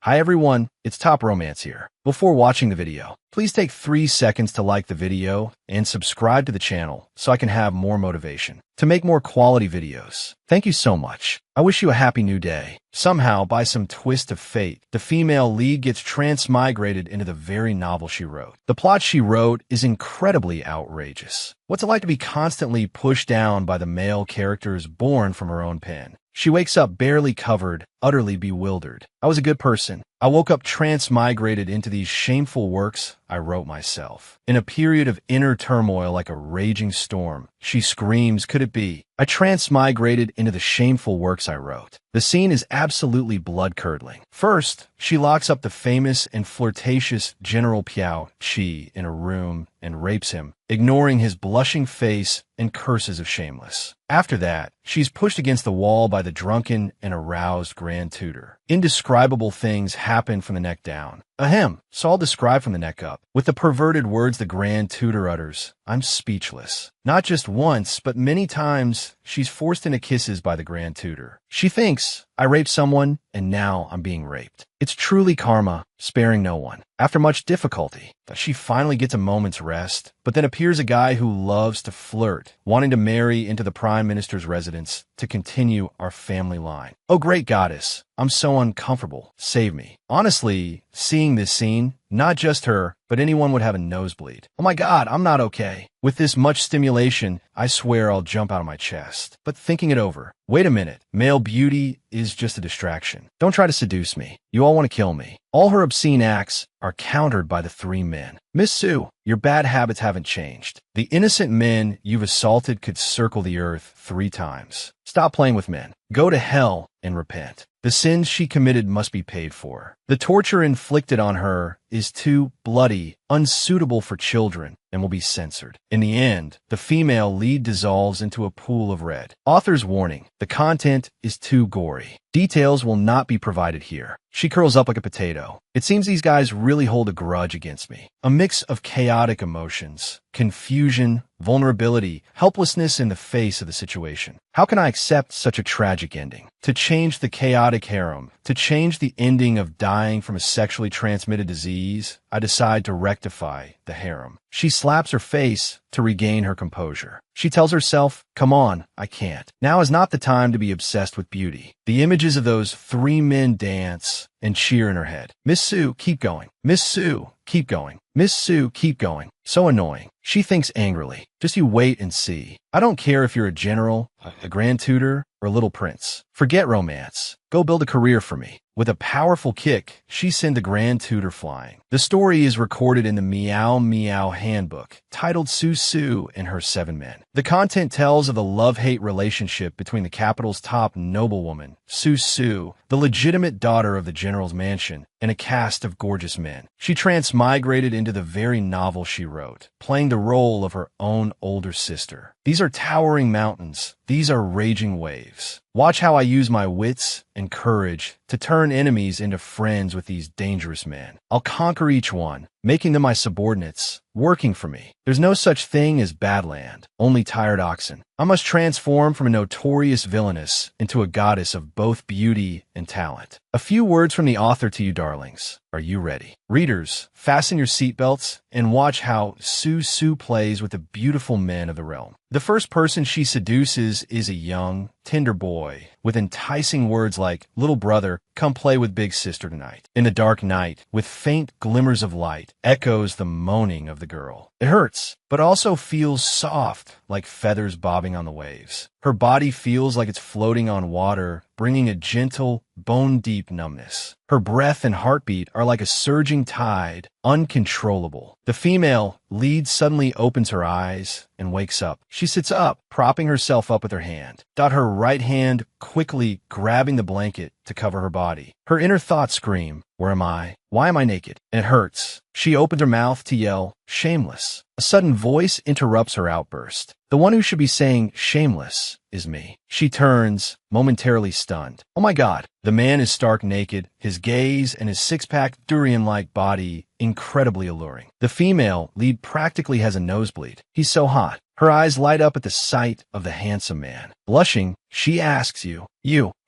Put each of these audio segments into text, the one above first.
Hi everyone, it's Top Romance here. Before watching the video, please take 3 seconds to like the video and subscribe to the channel so I can have more motivation to make more quality videos. Thank you so much. I wish you a happy new day. Somehow, by some twist of fate, the female lead gets transmigrated into the very novel she wrote. The plot she wrote is incredibly outrageous. What's it like to be constantly pushed down by the male characters born from her own pen? She wakes up barely covered, utterly bewildered. I was a good person. I woke up transmigrated into these shameful works I wrote myself. In a period of inner turmoil like a raging storm, she screams, "Could it be? I transmigrated into the shameful works I wrote." The scene is absolutely blood-curdling. First, she locks up the famous and flirtatious General Piao Chi in a room and rapes him, ignoring his blushing face and curses of shameless. After that, she's pushed against the wall by the drunken and aroused Grand Tutor. Indescribable things happen from the neck down. Ahem, so I'll describe from the neck up. With the perverted words the Grand Tutor utters, I'm speechless. Not just once, but many times, she's forced into kisses by the Grand Tutor. She thinks, I raped someone, and now I'm being raped. It's truly karma, sparing no one. After much difficulty, she finally gets a moment's rest, but then appears a guy who loves to flirt, wanting to marry into the Prime Minister's residence to continue our family line. Oh, great goddess, I'm so uncomfortable. Save me. Honestly, seeing this scene, not just her, but anyone would have a nosebleed. Oh my God, I'm not okay. With this much stimulation, I swear I'll jump out of my chest. But thinking it over, wait a minute, male beauty is just a distraction. Don't try to seduce me. You all want to kill me. All her obscene acts are countered by the 3 men. Miss Sue, your bad habits haven't changed. The innocent men you've assaulted could circle the earth 3 times. Stop playing with men. Go to hell and repent. The sins she committed must be paid for. The torture inflicted on her is too bloody, unsuitable for children, and will be censored. In the end, the female lead dissolves into a pool of red. Author's warning, the content is too gory. Details will not be provided here. She curls up like a potato. It seems these guys really hold a grudge against me. A mix of chaotic emotions, confusion, vulnerability, helplessness in the face of the situation. How can I accept such a tragic ending? To change the chaotic harem, to change the ending of dying from a sexually transmitted disease, I decide to rectify the harem. She slaps her face to regain her composure. She tells herself, come on, I can't. Now is not the time to be obsessed with beauty. The images of those 3 men dance and cheer in her head. Miss Sue, keep going. Miss Sue, keep going. Miss Sue, keep going. So annoying. She thinks angrily. Just you wait and see. I don't care if you're a general, a Grand Tutor, or a little prince. Forget romance. Go build a career for me. With a powerful kick, she sent the Grand Tutor flying. The story is recorded in the Meow Meow Handbook, titled Sue Sue and Her 7 Men. The content tells of the love-hate relationship between the capital's top noblewoman, Sue Sue, the legitimate daughter of the general's mansion, and a cast of gorgeous men. She transmigrated into the very novel she wrote, playing the role of her own older sister. These are towering mountains. These are raging waves. Watch how I use my wits and courage to turn enemies into friends with these dangerous men. I'll conquer each one, making them my subordinates, working for me. There's no such thing as Badland, only tired oxen. I must transform from a notorious villainess into a goddess of both beauty and talent. A few words from the author to you, darlings. Are you ready? Readers, fasten your seatbelts and watch how Sue Sue plays with the beautiful men of the realm. The first person she seduces is a young, tender boy with enticing words like, little brother, come play with big sister tonight. In the dark night, with faint glimmers of light, echoes the moaning of the girl. It hurts, but also feels soft, like feathers bobbing on the waves. Her body feels like it's floating on water, bringing a gentle, bone-deep numbness. Her breath and heartbeat are like a surging tide, uncontrollable. The female lead suddenly opens her eyes and wakes up. She sits up, propping herself up with her hand. Her right hand quickly grabbing the blanket to cover her body. Her inner thoughts scream, where am I? Why am I naked? And it hurts. She opens her mouth to yell, shameless. A sudden voice interrupts her outburst. The one who should be saying shameless is me. She turns, momentarily stunned. Oh my God. The man is stark naked, his gaze and his six-pack durian-like body incredibly alluring. The female lead practically has a nosebleed. He's so hot. Her eyes light up at the sight of the handsome man. Blushing, she asks you,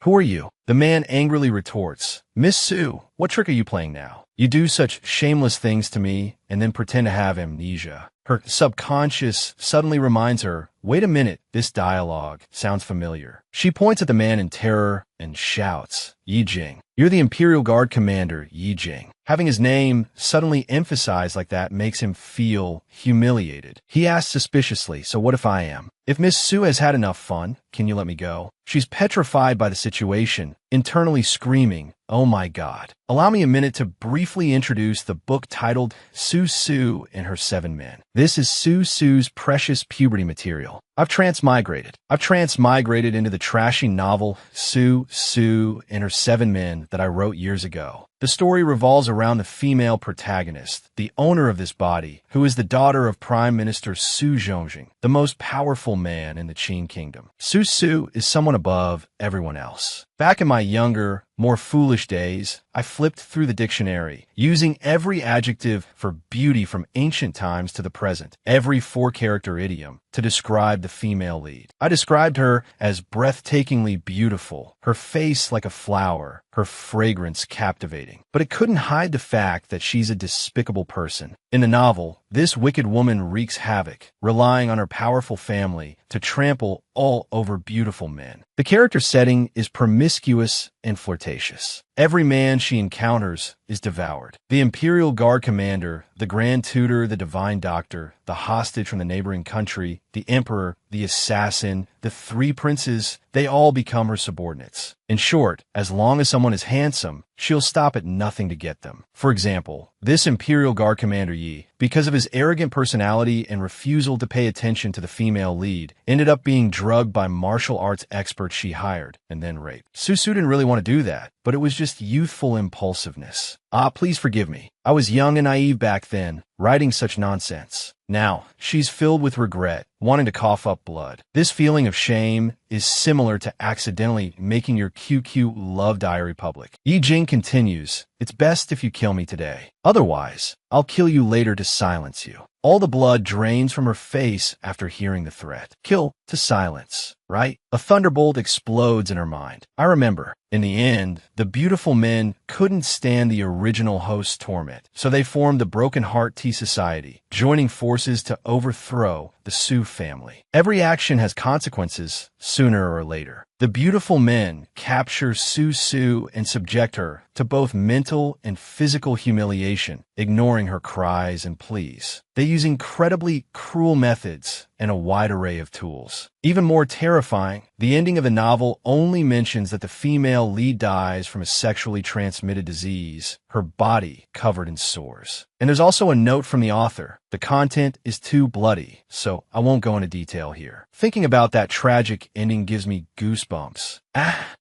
who are you? The man angrily retorts, Miss Sue, what trick are you playing now? You do such shameless things to me and then pretend to have amnesia. Her subconscious suddenly reminds her, wait a minute, this dialogue sounds familiar. She points at the man in terror and shouts, Yi Jing. You're the Imperial Guard commander, Yi Jing. Having his name suddenly emphasized like that makes him feel humiliated. He asks suspiciously, so what if I am? If Miss Sue has had enough fun, can you let me go? She's petrified by the situation, internally screaming, oh my God. Allow me a minute to briefly introduce the book titled Sue Sue and Her 7 Men. This is Sue Sue's precious puberty material. I've transmigrated into the trashy novel Sue Sue and Her 7 Men that I wrote years ago. The story revolves around the female protagonist, the owner of this body, who is the daughter of Prime Minister Su Zhongjing, the most powerful man in the Qin Kingdom. Su Su is someone above everyone else. Back in my younger, more foolish days, I flipped through the dictionary, using every adjective for beauty from ancient times to the present, every 4-character idiom, to describe the female lead. I described her as breathtakingly beautiful, her face like a flower, her fragrance captivating. But it couldn't hide the fact that she's a despicable person. In the novel, this wicked woman wreaks havoc, relying on her powerful family to trample all over beautiful men. The character setting is promiscuous and flirtatious. Every man she encounters is devoured. The Imperial Guard commander, the Grand Tutor, the Divine Doctor, the hostage from the neighboring country, the Emperor, the assassin, the 3 princes, they all become her subordinates. In short, as long as someone is handsome, she'll stop at nothing to get them. For example, this Imperial Guard commander Yi, because of his arrogant personality and refusal to pay attention to the female lead, ended up being drugged by martial arts experts she hired and then raped. Su Su didn't really want to do that, but it was just youthful impulsiveness. Please forgive me. I was young and naive back then, writing such nonsense. Now, she's filled with regret, wanting to cough up blood. This feeling of shame is similar to accidentally making your cute love diary public. Yi Jing continues, it's best if you kill me today. Otherwise, I'll kill you later to silence you. All the blood drains from her face after hearing the threat. Kill to silence, right? A thunderbolt explodes in her mind. I remember, in the end, the beautiful men couldn't stand the original host's torment, so they formed the Broken Heart Tea Society, joining forces to overthrow the Su family. Every action has consequences, sooner or later. The beautiful men capture Su Su and subject her to both mental and physical humiliation, ignoring her cries and pleas. They use incredibly cruel methods and a wide array of tools. Even more terrifying, the ending of the novel only mentions that the female lead dies from a sexually transmitted disease, her body covered in sores. And there's also a note from the author. The content is too bloody, so I won't go into detail here. Thinking about that tragic ending gives me goosebumps.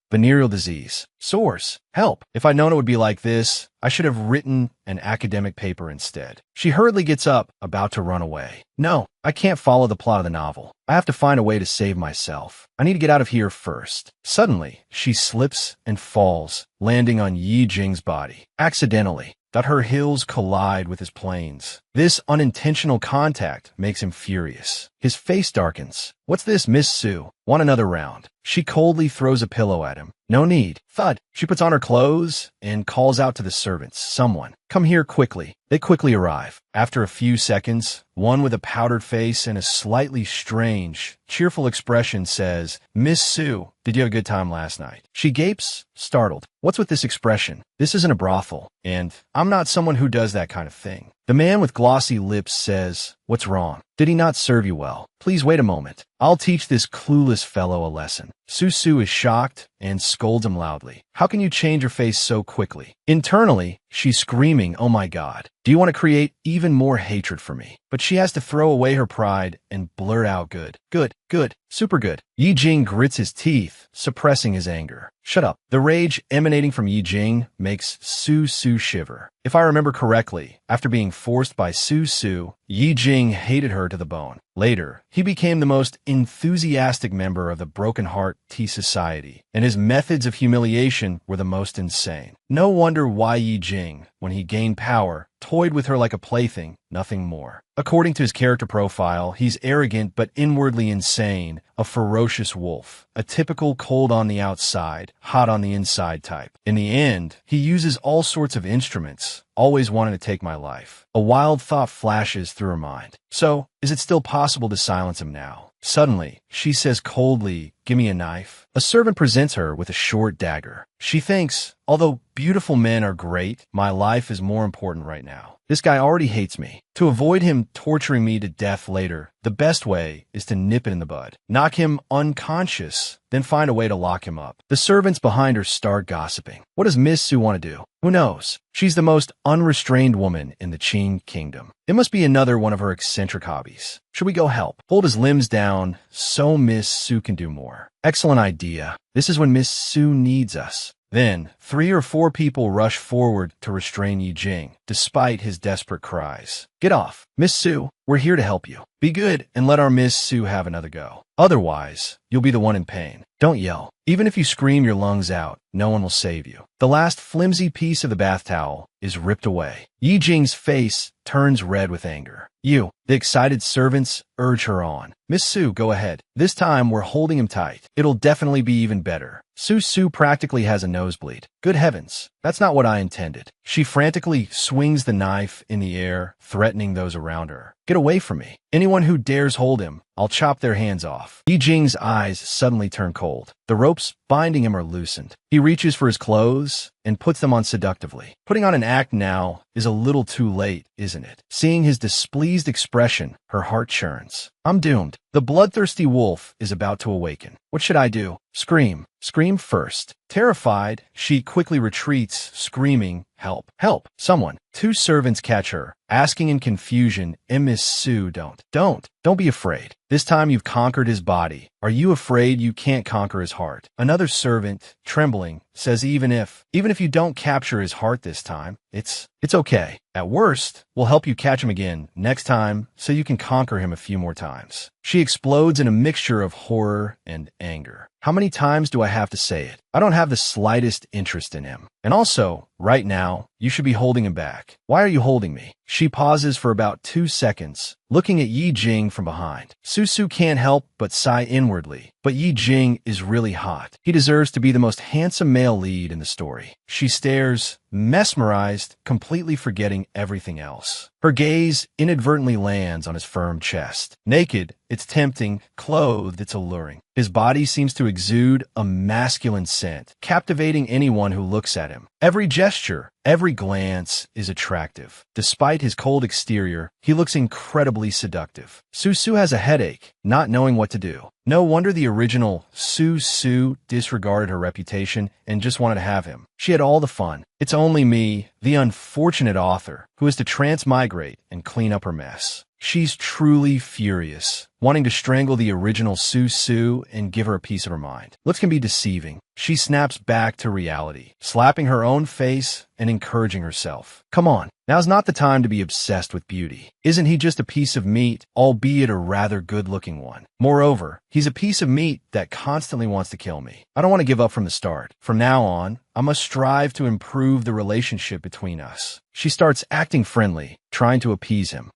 Venereal disease. Sores. Help. If I'd known it would be like this, I should have written an academic paper instead. She hurriedly gets up, about to run away. No, I can't follow the plot of the novel. I have to find a way to save myself. I need to get out of here first. Suddenly, she slips and falls, landing on Yi Jing's body. Accidentally. Her heels collide with his planes. This unintentional contact makes him furious. His face darkens. What's this, Miss Sue? Want another round? She coldly throws a pillow at him. No need. Thud. She puts on her clothes and calls out to the servants. Someone. Come here quickly. They quickly arrive. After a few seconds, one with a powdered face and a slightly strange, cheerful expression says, Miss Sue, did you have a good time last night? She gapes, startled. What's with this expression? This isn't a brothel, and I'm not someone who does that kind of thing. The man with glossy lips says, what's wrong? Did he not serve you well? Please wait a moment. I'll teach this clueless fellow a lesson. Su Su is shocked and scolds him loudly. How can you change your face so quickly? Internally, she's screaming, oh my God. Do you want to create even more hatred for me? But she has to throw away her pride and blurt out good, super good. Yi Jing grits his teeth, suppressing his anger. Shut up. The rage emanating from Yi Jing makes Su Su shiver. If I remember correctly, after being forced by Su Su, Yi Jing hated her to the bone. Later, he became the most enthusiastic member of the Broken Heart Tea Society, and his methods of humiliation were the most insane. No wonder Wei Yijing, when he gained power, toyed with her like a plaything, nothing more. According to his character profile, he's arrogant but inwardly insane, a ferocious wolf, a typical cold on the outside, hot on the inside type. In the end, he uses all sorts of instruments, always wanting to take my life. A wild thought flashes through her mind. So, is it still possible to silence him now? Suddenly, she says coldly, "Give me a knife." A servant presents her with a short dagger. She thinks, although beautiful men are great, my life is more important right now. This guy already hates me. To avoid him torturing me to death later, the best way is to nip it in the bud. Knock him unconscious, then find a way to lock him up. The servants behind her start gossiping. What does Miss Su want to do? Who knows? She's the most unrestrained woman in the Qing kingdom. It must be another one of her eccentric hobbies. Should we go help? Hold his limbs down so Miss Su can do more. Excellent idea. This is when Miss Su needs us. Then, 3 or 4 people rush forward to restrain Yijing, despite his desperate cries. Get off. Miss Su, we're here to help you. Be good and let our Miss Su have another go. Otherwise, you'll be the one in pain. Don't yell. Even if you scream your lungs out, no one will save you. The last flimsy piece of the bath towel is ripped away. Yijing's face turns red with anger. You, the excited servants, urge her on. Miss Su, go ahead. This time we're holding him tight. It'll definitely be even better. Su practically has a nosebleed. Good heavens, that's not what I intended. She frantically swings the knife in the air, threatening those around her. Get away from me. Anyone who dares hold him, I'll chop their hands off. Yijing's eyes suddenly turn cold. The ropes binding him are loosened. He reaches for his clothes and puts them on seductively. Putting on an act now is a little too late, isn't it? Seeing his displeased expression, her heart churns. I'm doomed. The bloodthirsty wolf is about to awaken. What should I do? Scream. Scream first. Terrified, she quickly retreats, screaming, "Help! Help! Someone!" 2 servants catch her, asking in confusion, Miss Su, don't be afraid. This time you've conquered his body. Are you afraid you can't conquer his heart? Another servant, trembling, says even if you don't capture his heart this time, it's okay. At worst, we'll help you catch him again next time so you can conquer him a few more times. She explodes in a mixture of horror and anger. How many times do I have to say it? I don't have the slightest interest in him. And also, right now, you should be holding him back. Why are you holding me? She pauses for about 2 seconds, looking at Yijing from behind. Su can't help but sigh inwardly, but Yijing is really hot. He deserves to be the most handsome male lead in the story. She stares, mesmerized, completely forgetting everything else. Her gaze inadvertently lands on his firm chest. Naked, it's tempting. Clothed, it's alluring. His body seems to exude a masculine scent, captivating anyone who looks at him. Every gesture, every glance is attractive. Despite his cold exterior, he looks incredibly seductive. Su has a headache, not knowing what to do. No wonder the original Su disregarded her reputation and just wanted to have him. She had all the fun. It's only me, the unfortunate author, who has to transmigrate and clean up her mess. She's truly furious, wanting to strangle the original Su and give her a piece of her mind. Looks can be deceiving. She snaps back to reality, slapping her own face and encouraging herself. Come on, now's not the time to be obsessed with beauty. Isn't he just a piece of meat, albeit a rather good-looking one? Moreover, he's a piece of meat that constantly wants to kill me. I don't want to give up from the start. From now on, I must strive to improve the relationship between us. She starts acting friendly, trying to appease him.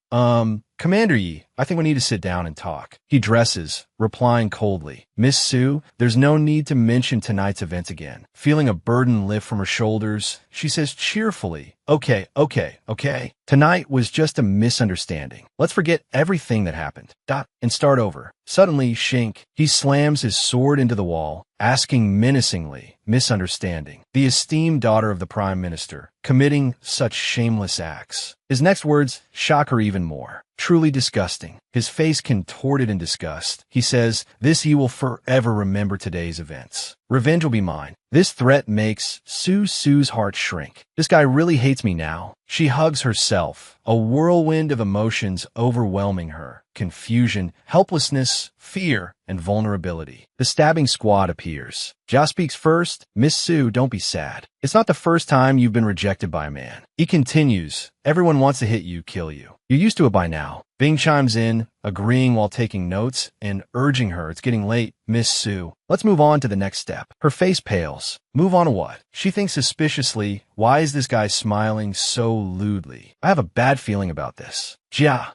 Commander Yi, I think we need to sit down and talk. He dresses, replying coldly. Miss Su, there's no need to mention tonight's events again. Feeling a burden lift from her shoulders, she says cheerfully, Okay. Tonight was just a misunderstanding. Let's forget everything that happened. And start over. Suddenly, Shink, he slams his sword into the wall, asking menacingly, misunderstanding. The esteemed daughter of the Prime Minister, committing such shameless acts. His next words shock her even more. Truly disgusting. His face contorted in disgust. He says, "This he will forever remember today's events. Revenge will be mine." This threat makes Su's heart shrink. This guy really hates me now. She hugs herself, a whirlwind of emotions overwhelming her. Confusion, helplessness, fear, and vulnerability. The stabbing squad appears. Jia speaks first. Miss Su, don't be sad. It's not the first time you've been rejected by a man. He continues, everyone wants to hit you, kill you. You're used to it by now. Bing chimes in, agreeing while taking notes and urging her. It's getting late, Miss Sue. Let's move on to the next step. Her face pales. Move on to what? She thinks suspiciously, why is this guy smiling so lewdly? I have a bad feeling about this. Jia,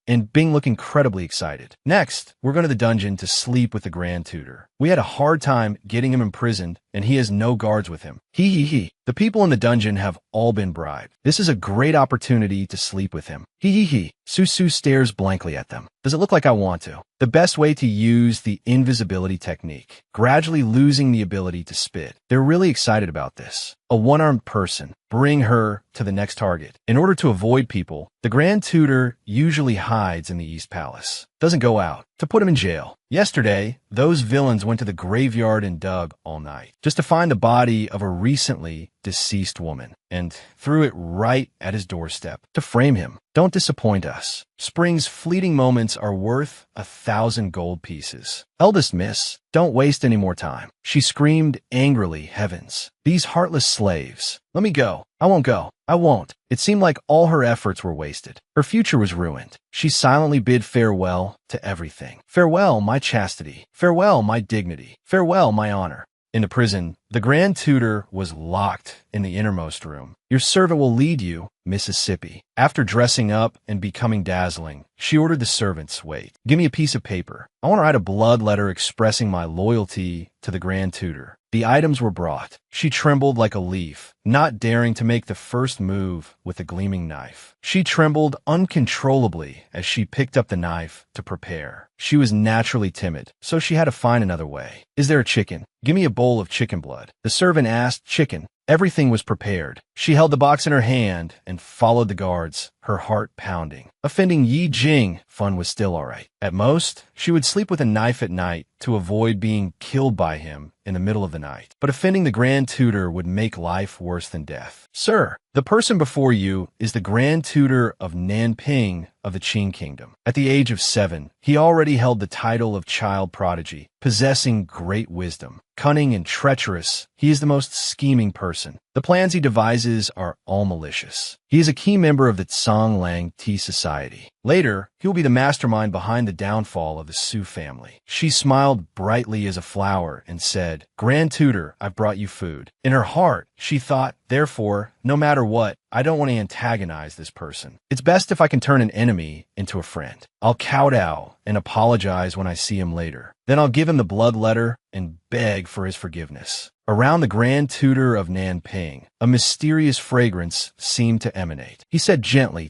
and Bing look incredibly excited. Next, we're going to the dungeon to sleep with the Grand Tutor. We had a hard time getting him imprisoned, and he has no guards with him. He. The people in the dungeon have all been bribed. This is a great opportunity to sleep with him. He. Susu stares blankly at them. Does it look like I want to? The best way to use the invisibility technique, gradually losing the ability to spit. They're really excited about this. A one-armed person. Bring her to the next target. In order to avoid people, the Grand Tutor usually hides in the East Palace. Doesn't go out. To put him in jail. Yesterday, those villains went to the graveyard and dug all night, just to find the body of a recently deceased woman, and threw it right at his doorstep to frame him. Don't disappoint us. Spring's fleeting moments are worth 1,000 gold pieces. Eldest miss, don't waste any more time. She screamed angrily, heavens. These heartless slaves. Let me go. I won't go. I won't. It seemed like all her efforts were wasted. Her future was ruined. She silently bid farewell to everything. Farewell, my chastity. Farewell, my dignity. Farewell, my honor. In the prison, the Grand Tutor was locked in the innermost room. Your servant will lead you, Mississippi. After dressing up and becoming dazzling, she ordered the servants, wait, give me a piece of paper. I want to write a blood letter expressing my loyalty to the Grand Tutor. The items were brought. She trembled like a leaf, not daring to make the first move with the gleaming knife. She trembled uncontrollably as she picked up the knife to prepare. She was naturally timid, so she had to find another way. Is there a chicken? Give me a bowl of chicken blood. The servant asked. Chicken. Everything was prepared. She held the box in her hand and followed the guards, her heart pounding. Offending Yi Jing, fun was still all right. At most, she would sleep with a knife at night to avoid being killed by him in the middle of the night. But offending the Grand Tutor would make life worse than death. Sir, the person before you is the Grand Tutor of Nanping of the Qing Kingdom. At the age of 7, he already held the title of child prodigy, possessing great wisdom. Cunning and treacherous, he is the most scheming person. The plans he devises are all malicious. He is a key member of the Tsang Lang Tea Society. Later, he will be the mastermind behind the downfall of the Su family. She smiled brightly as a flower and said, Grand Tutor, I've brought you food. In her heart, she thought, therefore, no matter what, I don't want to antagonize this person. It's best if I can turn an enemy into a friend. I'll kowtow and apologize when I see him later. Then I'll give him the blood letter and beg for his forgiveness. Around the Grand Tutor of Nanping, a mysterious fragrance seemed to emanate. He said gently,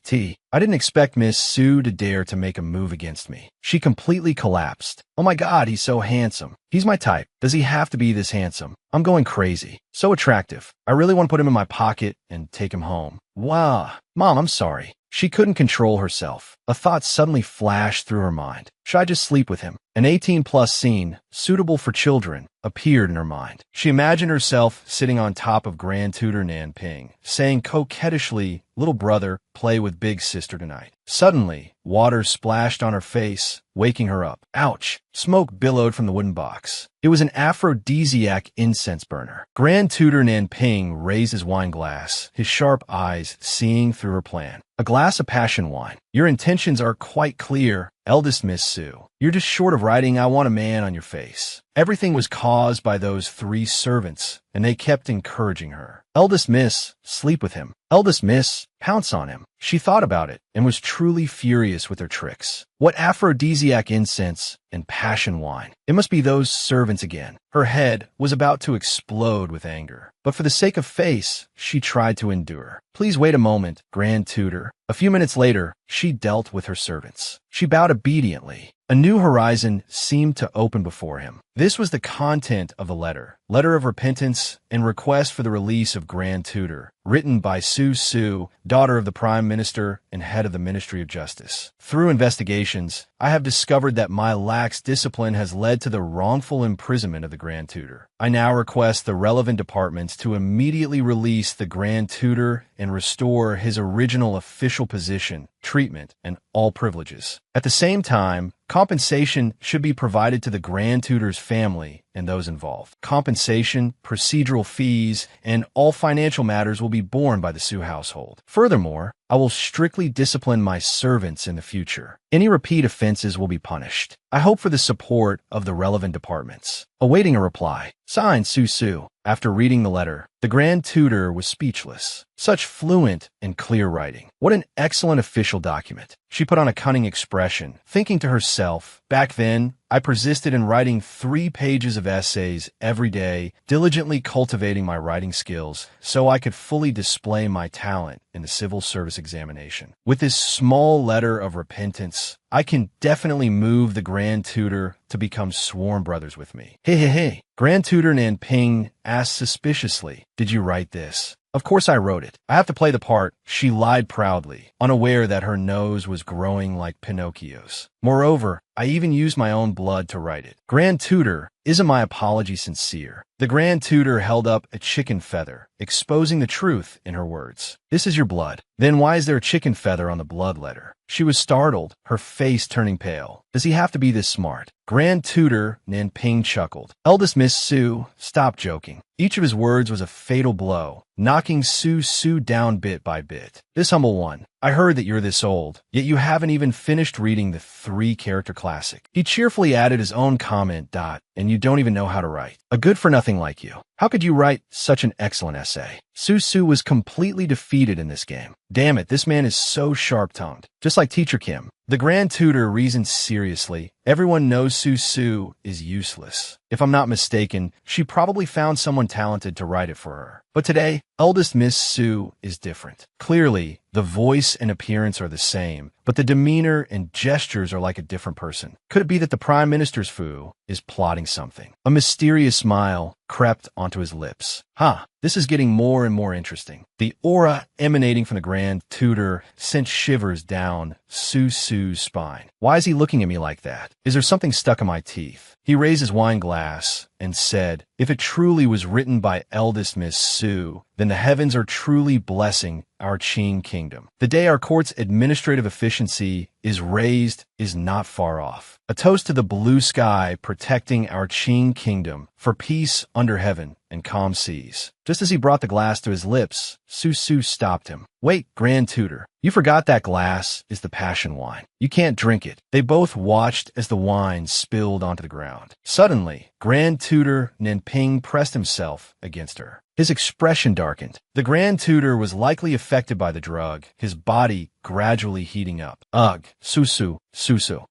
I didn't expect Miss Sue to dare to make a move against me. She completely collapsed. Oh my God, he's so handsome. He's my type. Does he have to be this handsome? I'm going crazy. So attractive. I really want to put him in my pocket and take him home. Wow. Mom, I'm sorry. She couldn't control herself. A thought suddenly flashed through her mind. Should I just sleep with him? An 18-plus scene, suitable for children, appeared in her mind. She imagined herself sitting on top of Grand Tutor Nanping, saying coquettishly, little brother, play with big sister tonight. Suddenly, water splashed on her face, waking her up. Ouch! Smoke billowed from the wooden box. It was an aphrodisiac incense burner. Grand Tutor Nanping raised his wine glass, his sharp eyes seeing through her plan. A glass of passion wine. Your intentions are quite clear, eldest Miss Sue. You're just short of writing, I want a man on your face. Everything was caused by those 3 servants, and they kept encouraging her. Eldest Miss, sleep with him. Eldest Miss, pounce on him. She thought about it and was truly furious with their tricks. What aphrodisiac incense and passion wine. It must be those servants again. Her head was about to explode with anger. But for the sake of face, she tried to endure. Please wait a moment, Grand Tutor. A few minutes later, she dealt with her servants. She bowed obediently. A new horizon seemed to open before him. This was the content of the letter. Letter of repentance and request for the release of Grand Tutor, written by Su, daughter of the Prime Minister and head of the Ministry of Justice. Through investigations, I have discovered that my lax discipline has led to the wrongful imprisonment of the Grand Tutor. I now request the relevant departments to immediately release the Grand Tutor and restore his original official position, treatment, and all privileges. At the same time, compensation should be provided to the Grand Tutor's family and those involved. Compensation, procedural fees, and all financial matters will be borne by the Sue household. Furthermore, I will strictly discipline my servants in the future. Any repeat offenses will be punished. I hope for the support of the relevant departments. Awaiting a reply. Signed, Su. After reading the letter, the Grand Tutor was speechless. Such fluent and clear writing. What an excellent official document. She put on a cunning expression, thinking to herself, back then, I persisted in writing 3 pages of essays every day, diligently cultivating my writing skills so I could fully display my talent in the civil service examination. With this small letter of repentance, I can definitely move the Grand Tutor to become sworn brothers with me. Hey. Grand Tutor Nanping asked suspiciously, did you write this? Of course I wrote it. I have to play the part, she lied proudly, unaware that her nose was growing like Pinocchio's. Moreover, I even used my own blood to write it. Grand Tutor, isn't my apology sincere? The Grand Tutor held up a chicken feather, exposing the truth in her words. This is your blood. Then why is there a chicken feather on the blood letter? She was startled, her face turning pale. Does he have to be this smart? Grand Tutor Nanping chuckled. Eldest Miss Su, stop joking. Each of his words was a fatal blow, knocking Su down bit by bit. This humble one, I heard that you're this old, yet you haven't even finished reading the 3-character classic. He cheerfully added his own comment, and you don't even know how to write. A good-for-nothing like you. How could you write such an excellent essay? Su was completely defeated in this game. Damn it, this man is so sharp-tongued. Just like Teacher Kim. The Grand Tutor reasoned seriously. Everyone knows Su is useless. If I'm not mistaken, she probably found someone talented to write it for her. But today, eldest Miss Su is different. Clearly, the voice and appearance are the same, but the demeanor and gestures are like a different person. Could it be that the Prime Minister's Fu is plotting something? A mysterious smile crept onto his lips. This is getting more and more interesting. The aura emanating from the Grand Tutor sent shivers down Su's spine. Why is he looking at me like that? Is there something stuck in my teeth? He raised his wine glass and said, if it truly was written by eldest Miss Su, then the heavens are truly blessing our Qing kingdom. The day our court's administrative efficiency is raised is not far off. A toast to the blue sky protecting our Qing kingdom, for peace under heaven and calm seas. Just as he brought the glass to his lips, Su stopped him. Wait, Grand Tutor, you forgot that glass is the passion wine. You can't drink it. They both watched as the wine spilled onto the ground. Suddenly, Grand Tutor Nanping pressed himself against her. His expression darkened. The Grand Tutor was likely affected by the drug, his body gradually heating up. Ugh, Susu.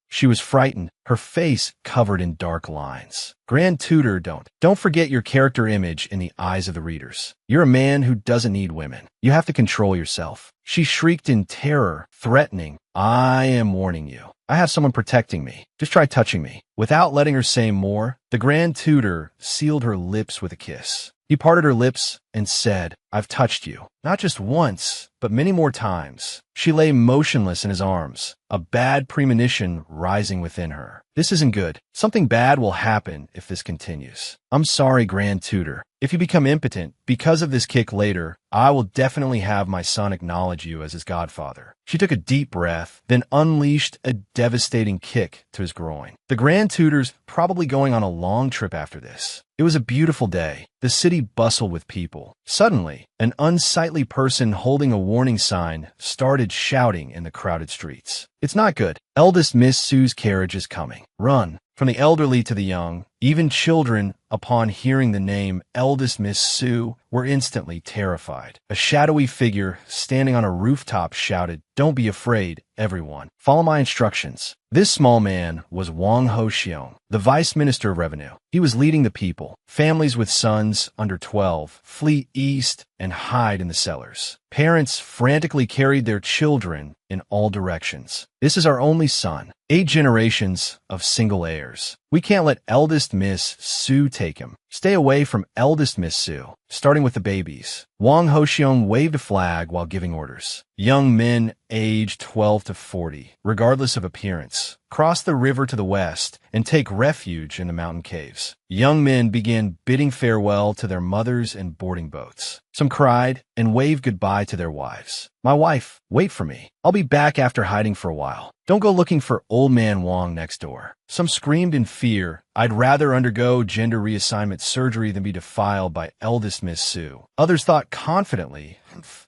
She was frightened, her face covered in dark lines. Grand Tutor, don't forget your character image in the eyes of the readers. You're a man who doesn't need women. You have to control yourself. She shrieked in terror, threatening, I am warning you. I have someone protecting me. Just try touching me. Without letting her say more, the Grand Tutor sealed her lips with a kiss. He parted her lips and said, I've touched you. Not just once, but many more times. She lay motionless in his arms, a bad premonition rising within her. This isn't good. Something bad will happen if this continues. I'm sorry, Grand Tutor. If you become impotent because of this kick later, I will definitely have my son acknowledge you as his godfather. She took a deep breath, then unleashed a devastating kick to his groin. The Grand Tutor's probably going on a long trip after this. It was a beautiful day. The city bustled with people. Suddenly, an unsightly person holding a warning sign started shouting in the crowded streets. It's not good. Eldest Miss Su's carriage is coming. Run. From the elderly to the young, even children, upon hearing the name Eldest Miss Su, were instantly terrified. A shadowy figure standing on a rooftop shouted, Don't be afraid, everyone. Follow my instructions. This small man was Wang Hoxiong, the Vice Minister of Revenue. He was leading the people. Families with sons under 12 flee east and hide in the cellars. Parents frantically carried their children in all directions. This is our only son. 8 generations of single heirs. We can't let eldest Miss Su take him. Stay away from eldest Miss Su, starting with the babies. Wang Hoxiong waved a flag while giving orders. Young men aged 12 to 40, regardless of appearance, cross the river to the west and take refuge in the mountain caves. Young men began bidding farewell to their mothers and boarding boats. Some cried and waved goodbye to their wives. My wife, wait for me. I'll be back after hiding for a while. Don't go looking for old man Wang next door. Some screamed in fear. I'd rather undergo gender reassignment surgery than be defiled by eldest Miss Su. Others thought confidently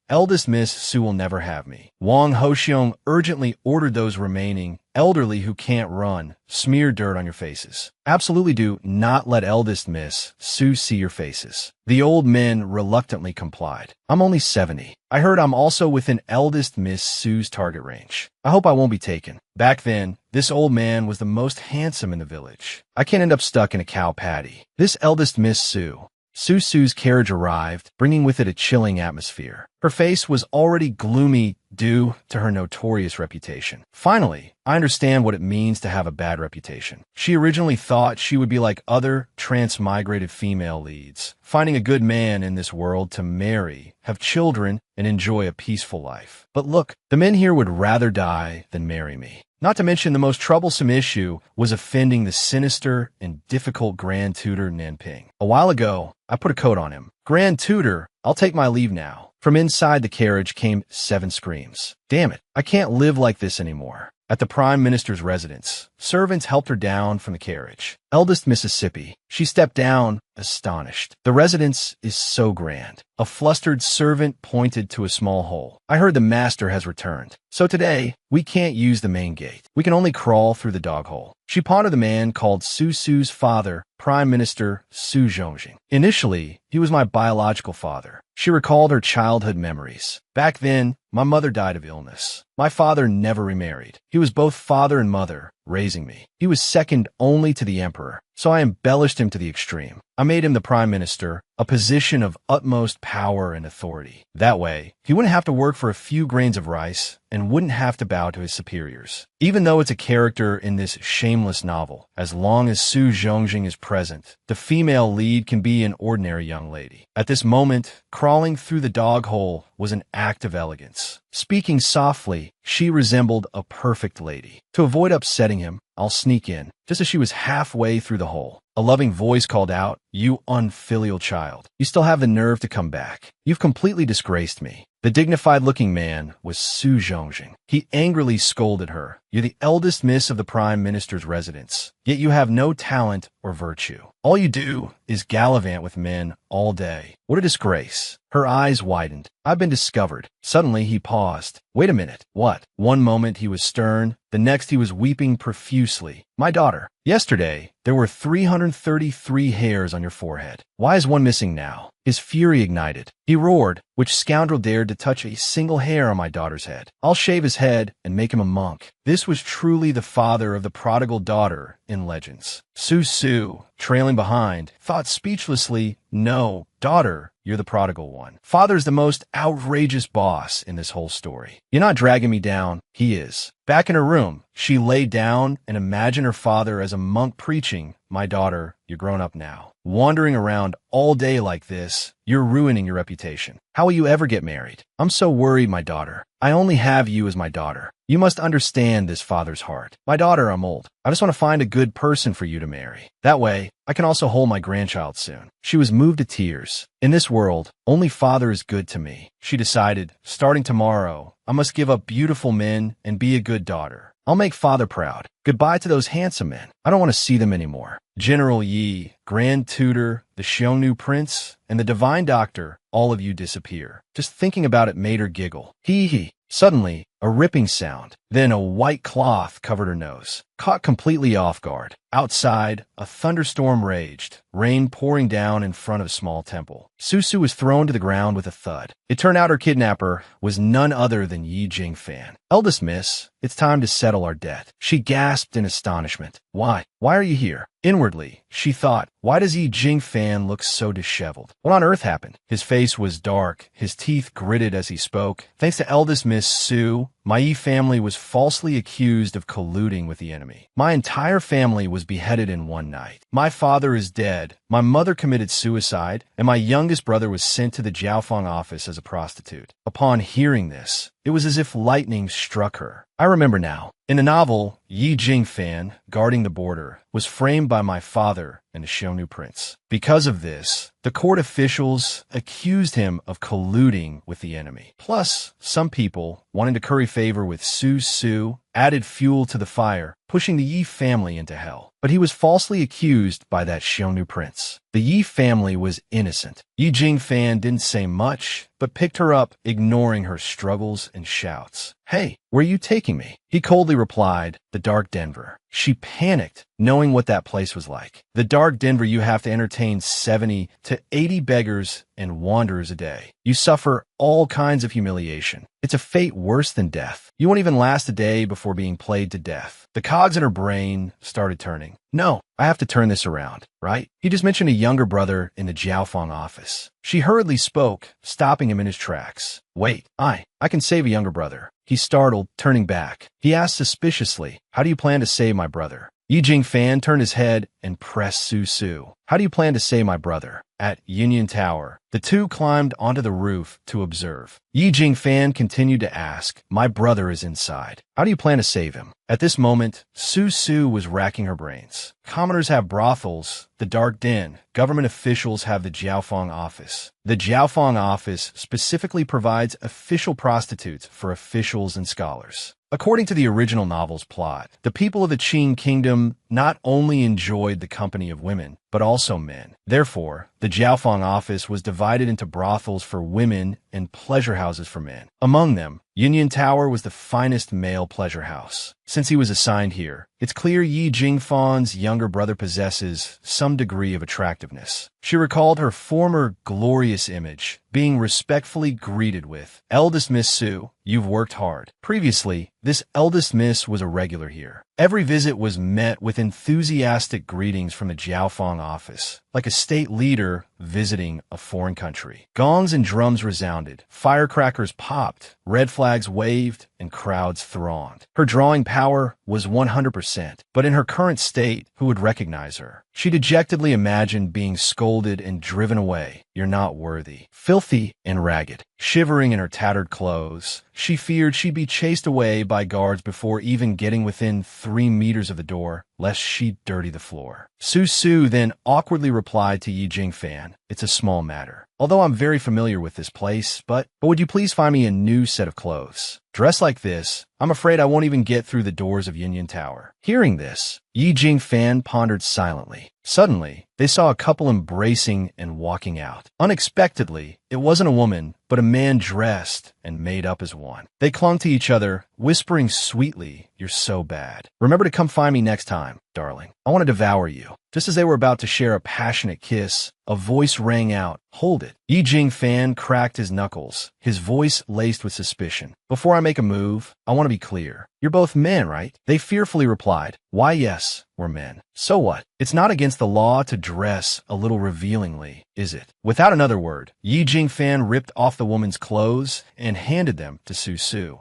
Eldest Miss Su will never have me. Wang Hoxiong urgently ordered those remaining elderly who can't run smear dirt on your faces. Absolutely do not let eldest Miss Su see your faces. The old men reluctantly complied. I'm only 70. I heard I'm also within eldest Miss Su's target range. I hope I won't be taken. Back then, this old man was the most handsome in the village. I can't end up stuck in a cow patty. This eldest Miss Su's carriage arrived, bringing with it a chilling atmosphere. Her face was already gloomy due to her notorious reputation. Finally, I understand what it means to have a bad reputation. She originally thought she would be like other transmigrated female leads, finding a good man in this world to marry, have children, and enjoy a peaceful life. But look, the men here would rather die than marry me. Not to mention the most troublesome issue was offending the sinister and difficult Grand Tutor Nanping. A while ago, I put a coat on him. Grand Tutor, I'll take my leave now. From inside the carriage came 7 screams. Damn it, I can't live like this anymore. At the Prime Minister's residence, servants helped her down from the carriage. Eldest Mississippi, she stepped down, astonished. The residence is so grand. A flustered servant pointed to a small hole. I heard the master has returned. So today, we can't use the main gate. We can only crawl through the dog hole. She pondered the man called Su's father, Prime Minister Su Zhongjing. Initially, he was my biological father. She recalled her childhood memories. Back then, my mother died of illness. My father never remarried. He was both father and mother, raising me. He was second only to the emperor, so I embellished him to the extreme. I made him the prime minister, a position of utmost power and authority. That way, he wouldn't have to work for a few grains of rice and wouldn't have to bow to his superiors. Even though it's a character in this shameless novel, as long as Su Zhongjing is present, the female lead can be an ordinary young lady. At this moment, crawling through the dog hole was an act of elegance. Speaking softly, she resembled a perfect lady. To avoid upsetting him, I'll sneak in, just as she was halfway through the hole. A loving voice called out, "You unfilial child. You still have the nerve to come back. You've completely disgraced me." The dignified-looking man was Su Zhongjing. He angrily scolded her. "You're the eldest miss of the prime minister's residence, yet you have no talent or virtue. All you do is gallivant with men all day. What a disgrace." Her eyes widened. "I've been discovered." Suddenly he paused. "Wait a minute. What?" One moment he was stern, the next he was weeping profusely. "My daughter, yesterday there were 333 hairs on your forehead. Why is one missing now?" His fury ignited. He roared, "Which scoundrel dared to touch a single hair on my daughter's head? I'll shave his head and make him a monk." This was truly the father of the prodigal daughter in legends. Su, trailing behind, thought speechlessly, "No, daughter, you're the prodigal one. Father's the most outrageous boss in this whole story. You're not dragging me down, he is." Back in her room, she lay down and imagined her father as a monk preaching, "My daughter, you're grown up now. Wandering around all day like this, you're ruining your reputation. How will you ever get married? I'm so worried, my daughter. I only have you as my daughter. You must understand this father's heart. My daughter, I'm old. I just want to find a good person for you to marry. That way, I can also hold my grandchild soon." She was moved to tears. In this world, only father is good to me. She decided, starting tomorrow, I must give up beautiful men and be a good daughter. I'll make father proud. Goodbye to those handsome men. I don't want to see them anymore. General Yi, Grand Tutor, the Xiongnu Prince, and the Divine Doctor, all of you disappear. Just thinking about it made her giggle. Hee. Suddenly, a ripping sound. Then a white cloth covered her nose. Caught completely off guard. Outside, a thunderstorm raged, rain pouring down in front of a small temple. Su was thrown to the ground with a thud. It turned out her kidnapper was none other than Yi Jingfan. "Eldest miss, it's time to settle our debt." She gasped in astonishment. Why are you here?" Inwardly, she thought, why does Yi Jingfan look so disheveled? What on earth happened? His face was dark, his teeth gritted as he spoke. "Thanks to eldest Miss Su, my Yi family was falsely accused of colluding with the enemy. My entire family was beheaded in one night. My father is dead, my mother committed suicide, and my youngest brother was sent to the Jiaofeng office as a prostitute." Upon hearing this, it was as if lightning struck her. I remember now. In the novel, Yi Jingfan, guarding the border, was framed by my father and the Xiongnu Prince. Because of this, the court officials accused him of colluding with the enemy. Plus, some people, wanting to curry favor with Su, added fuel to the fire. pushing the Yi family into hell. But he was falsely accused by that Xiongnu prince. The Yi family was innocent. Yi Jingfan didn't say much, but picked her up, ignoring her struggles and shouts. "Hey, where are you taking me?" He coldly replied, "The Dark Denver." She panicked, knowing what that place was like. The Dark Denver, you have to entertain 70 to 80 beggars and wanderers a day. You suffer all kinds of humiliation. It's a fate worse than death. You won't even last a day before being played to death. The cogs in her brain started turning. No, I have to turn this around, right? He just mentioned a younger brother in the Jiaofeng office. She hurriedly spoke, stopping him in his tracks. "Wait, I can save a younger brother." He startled, turning back. He asked suspiciously, "How do you plan to save my brother?" Yi Jingfan turned his head and pressed Su Su. "How do you plan to save my brother?" At Union Tower, the two climbed onto the roof to observe. Yi Jingfan continued to ask, "My brother is inside. How do you plan to save him?" At this moment, Su Su was racking her brains. Commoners have brothels, the Dark Den. Government officials have the Jiaofeng office. The Jiaofeng office specifically provides official prostitutes for officials and scholars. According to the original novel's plot, the people of the Qing kingdom not only enjoyed the company of women, but also men. Therefore, the Jiaofeng office was divided into brothels for women and pleasure houses for men. Among them, Union Tower was the finest male pleasure house. Since he was assigned here, it's clear Yi Jingfan's younger brother possesses some degree of attractiveness. She recalled her former glorious image, being respectfully greeted with, "Eldest Miss Su, you've worked hard." Previously, this eldest miss was a regular here. Every visit was met with enthusiastic greetings from the Jiaofeng office, like a state leader visiting a foreign country. Gongs and drums resounded, firecrackers popped, red flags waved, and crowds thronged. Her drawing power was 100%, but in her current state, who would recognize her? She dejectedly imagined being scolded and driven away. "You're not worthy." Filthy and ragged, shivering in her tattered clothes, she feared she'd be chased away by guards before even getting within 3 meters of the door, lest she'd dirty the floor. Su Su then awkwardly replied to Yi Jingfan, "It's a small matter. Although I'm very familiar with this place, but would you please find me a new set of clothes? Dressed like this, I'm afraid I won't even get through the doors of Union Tower." Hearing this, Yi Jingfan pondered silently. Suddenly, they saw a couple embracing and walking out. Unexpectedly, it wasn't a woman, but a man dressed and made up as one. They clung to each other, whispering sweetly, "You're so bad. Remember to come find me next time, darling. I want to devour you." Just as they were about to share a passionate kiss, a voice rang out, "Hold it." Yi Jingfan cracked his knuckles, his voice laced with suspicion. "Before I make a move, I want to be clear. You're both men, right?" They fearfully replied, "Why, yes, we're men." "So what? It's not against the law to dress a little revealingly, is it?" Without another word, Yi Jingfan ripped off the woman's clothes and handed them to Su Su.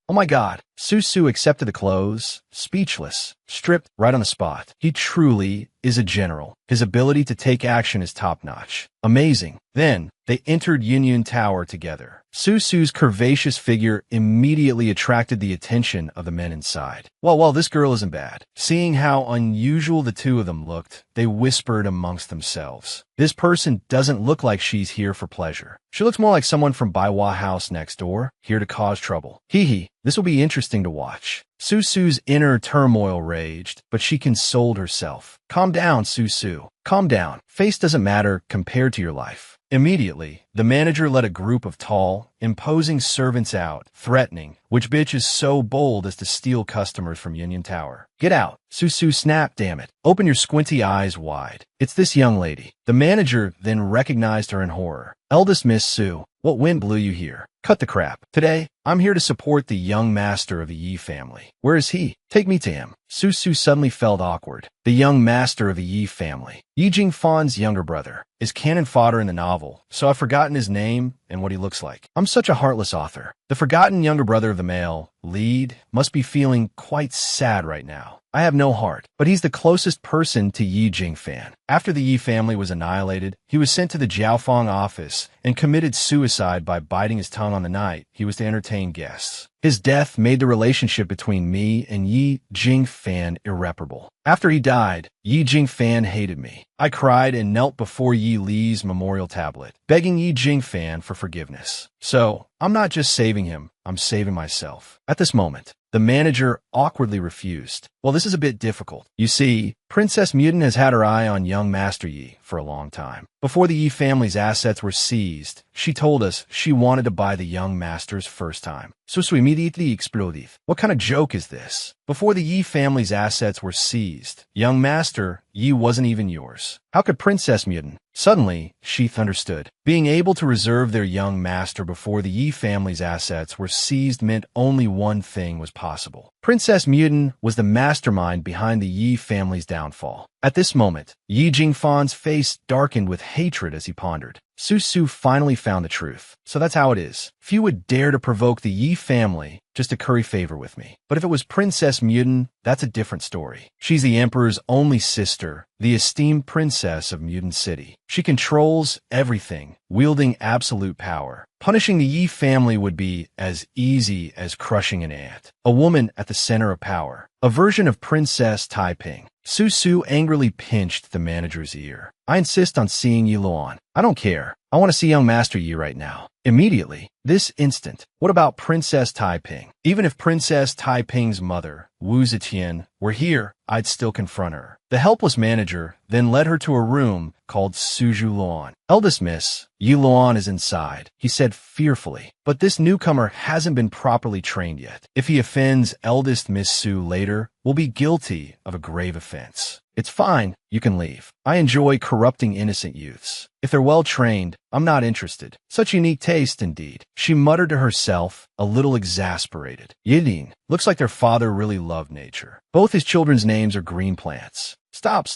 Oh my God. Su Su accepted the clothes, speechless, stripped right on the spot. He truly is a general. His ability to take action is top-notch. Amazing. Then, they entered Union Tower together. Su Su's curvaceous figure immediately attracted the attention of the men inside. Well, this girl isn't bad. Seeing how unusual the two of them looked, they whispered amongst themselves. "This person doesn't look like she's here for pleasure. She looks more like someone from Baiwa House next door, here to cause trouble. Hee, this will be interesting to watch." Su Su's inner turmoil raged, but she consoled herself. "Calm down, Su Su. Calm down. Face doesn't matter compared to your life." Immediately, the manager led a group of tall, imposing servants out, threatening, "Which bitch is so bold as to steal customers from Union Tower? Get out." Su Su snapped, "Damn it. Open your squinty eyes wide. It's this young lady." The manager then recognized her in horror. "Eldest Miss Su, what wind blew you here? Cut the crap. Today, I'm here to support the young master of the Yi family. Where is he? Take me to him." Su Su suddenly felt awkward. The young master of the Yi family, Yi Jingfan's younger brother, is cannon fodder in the novel, so I've forgotten his name and what he looks like. I'm such a heartless author. The forgotten younger brother of the male lead must be feeling quite sad right now. I have no heart, but he's the closest person to Yi Jingfan. After the Yi family was annihilated, he was sent to the Jiaofeng office and committed suicide by biting his tongue on the night he was to entertain guests. His death made the relationship between me and Yi Jingfan irreparable. After he died, Yi Jingfan hated me. I cried and knelt before Yi Li's memorial tablet, begging Yi Jingfan for forgiveness. So, I'm not just saving him, I'm saving myself. At this moment, the manager awkwardly refused. Well, this is a bit difficult. You see, Princess Mutant has had her eye on young Master Yi for a long time. Before the Yi family's assets were seized, she told us she wanted to buy the young master's first time. So immediately exploded. What kind of joke is this? Before the Yi family's assets were seized, young master Yi wasn't even yours. How could Princess Mutant? Suddenly, Sheath understood. Being able to reserve their young master before the Yi family's assets were seized meant only one thing was possible. Princess Mutant was the mastermind behind the Yi family's downfall. At this moment, Yi Jingfan's face darkened with hatred as he pondered. Su finally found the truth. So that's how it is. Few would dare to provoke the Yi family just to curry favor with me. But if it was Princess Mutant, that's a different story. She's the Emperor's only sister, the esteemed princess of Mutant City. She controls everything, wielding absolute power. Punishing the Yi family would be as easy as crushing an ant. A woman at the center of power. A version of Princess Taiping. Su angrily pinched the manager's ear. I insist on seeing Yi Luan. I don't care. I want to see young Master Yi right now. Immediately. This instant. What about Princess Taiping? Even if Princess Taiping's mother, Wu Zetian, were here, I'd still confront her. The helpless manager then led her to a room called Suju Luan. Eldest Miss, Yi Luan is inside, he said fearfully. But this newcomer hasn't been properly trained yet. If he offends eldest Miss Su later, will be guilty of a grave offense. It's fine, you can leave. I enjoy corrupting innocent youths. If they're well trained, I'm not interested. Such unique taste indeed. She muttered to herself, a little exasperated. Yidin, looks like their father really loved nature. Both his children's names are green plants. Stop.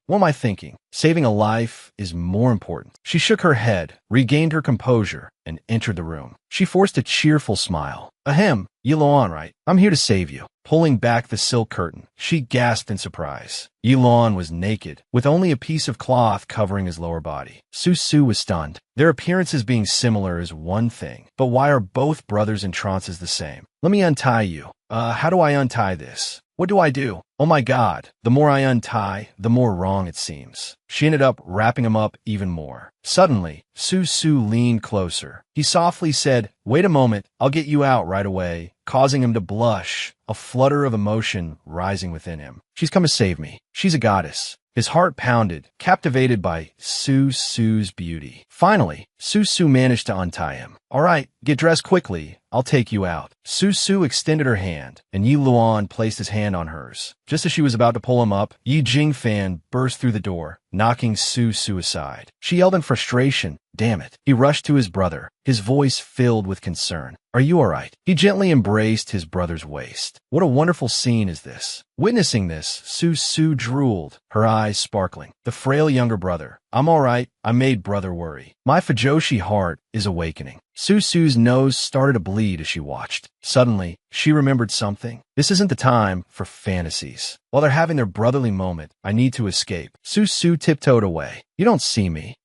What am I thinking? Saving a life is more important. She shook her head, regained her composure, and entered the room. She forced a cheerful smile. Ahem, Yi Luan, right? I'm here to save you. Pulling back the silk curtain, she gasped in surprise. Yi Luan was naked, with only a piece of cloth covering his lower body. Su was stunned. Their appearances being similar is one thing, but why are both brothers in trances the same? Let me untie you. How do I untie this? What do I do? Oh my God, the more I untie, the more wrong it seems. She ended up wrapping him up even more. Suddenly, Su leaned closer. He softly said, wait a moment, I'll get you out right away, causing him to blush, a flutter of emotion rising within him. She's come to save me. She's a goddess. His heart pounded, captivated by Su's beauty. Finally, Su managed to untie him. All right, get dressed quickly. I'll take you out. Su extended her hand, and Yi Luan placed his hand on hers. Just as she was about to pull him up, Yi Jingfan burst through the door, knocking Su aside. She yelled in frustration. Damn it. He rushed to his brother, his voice filled with concern. Are you all right? He gently embraced his brother's waist. What a wonderful scene is this. Witnessing this, Su drooled, her eyes sparkling. The frail younger brother. I'm all right. I made brother worry. My Fujoshi heart is awakening. Su's nose started to bleed as she watched. Suddenly, she remembered something. This isn't the time for fantasies. While they're having their brotherly moment, I need to escape. Su tiptoed away. You don't see me.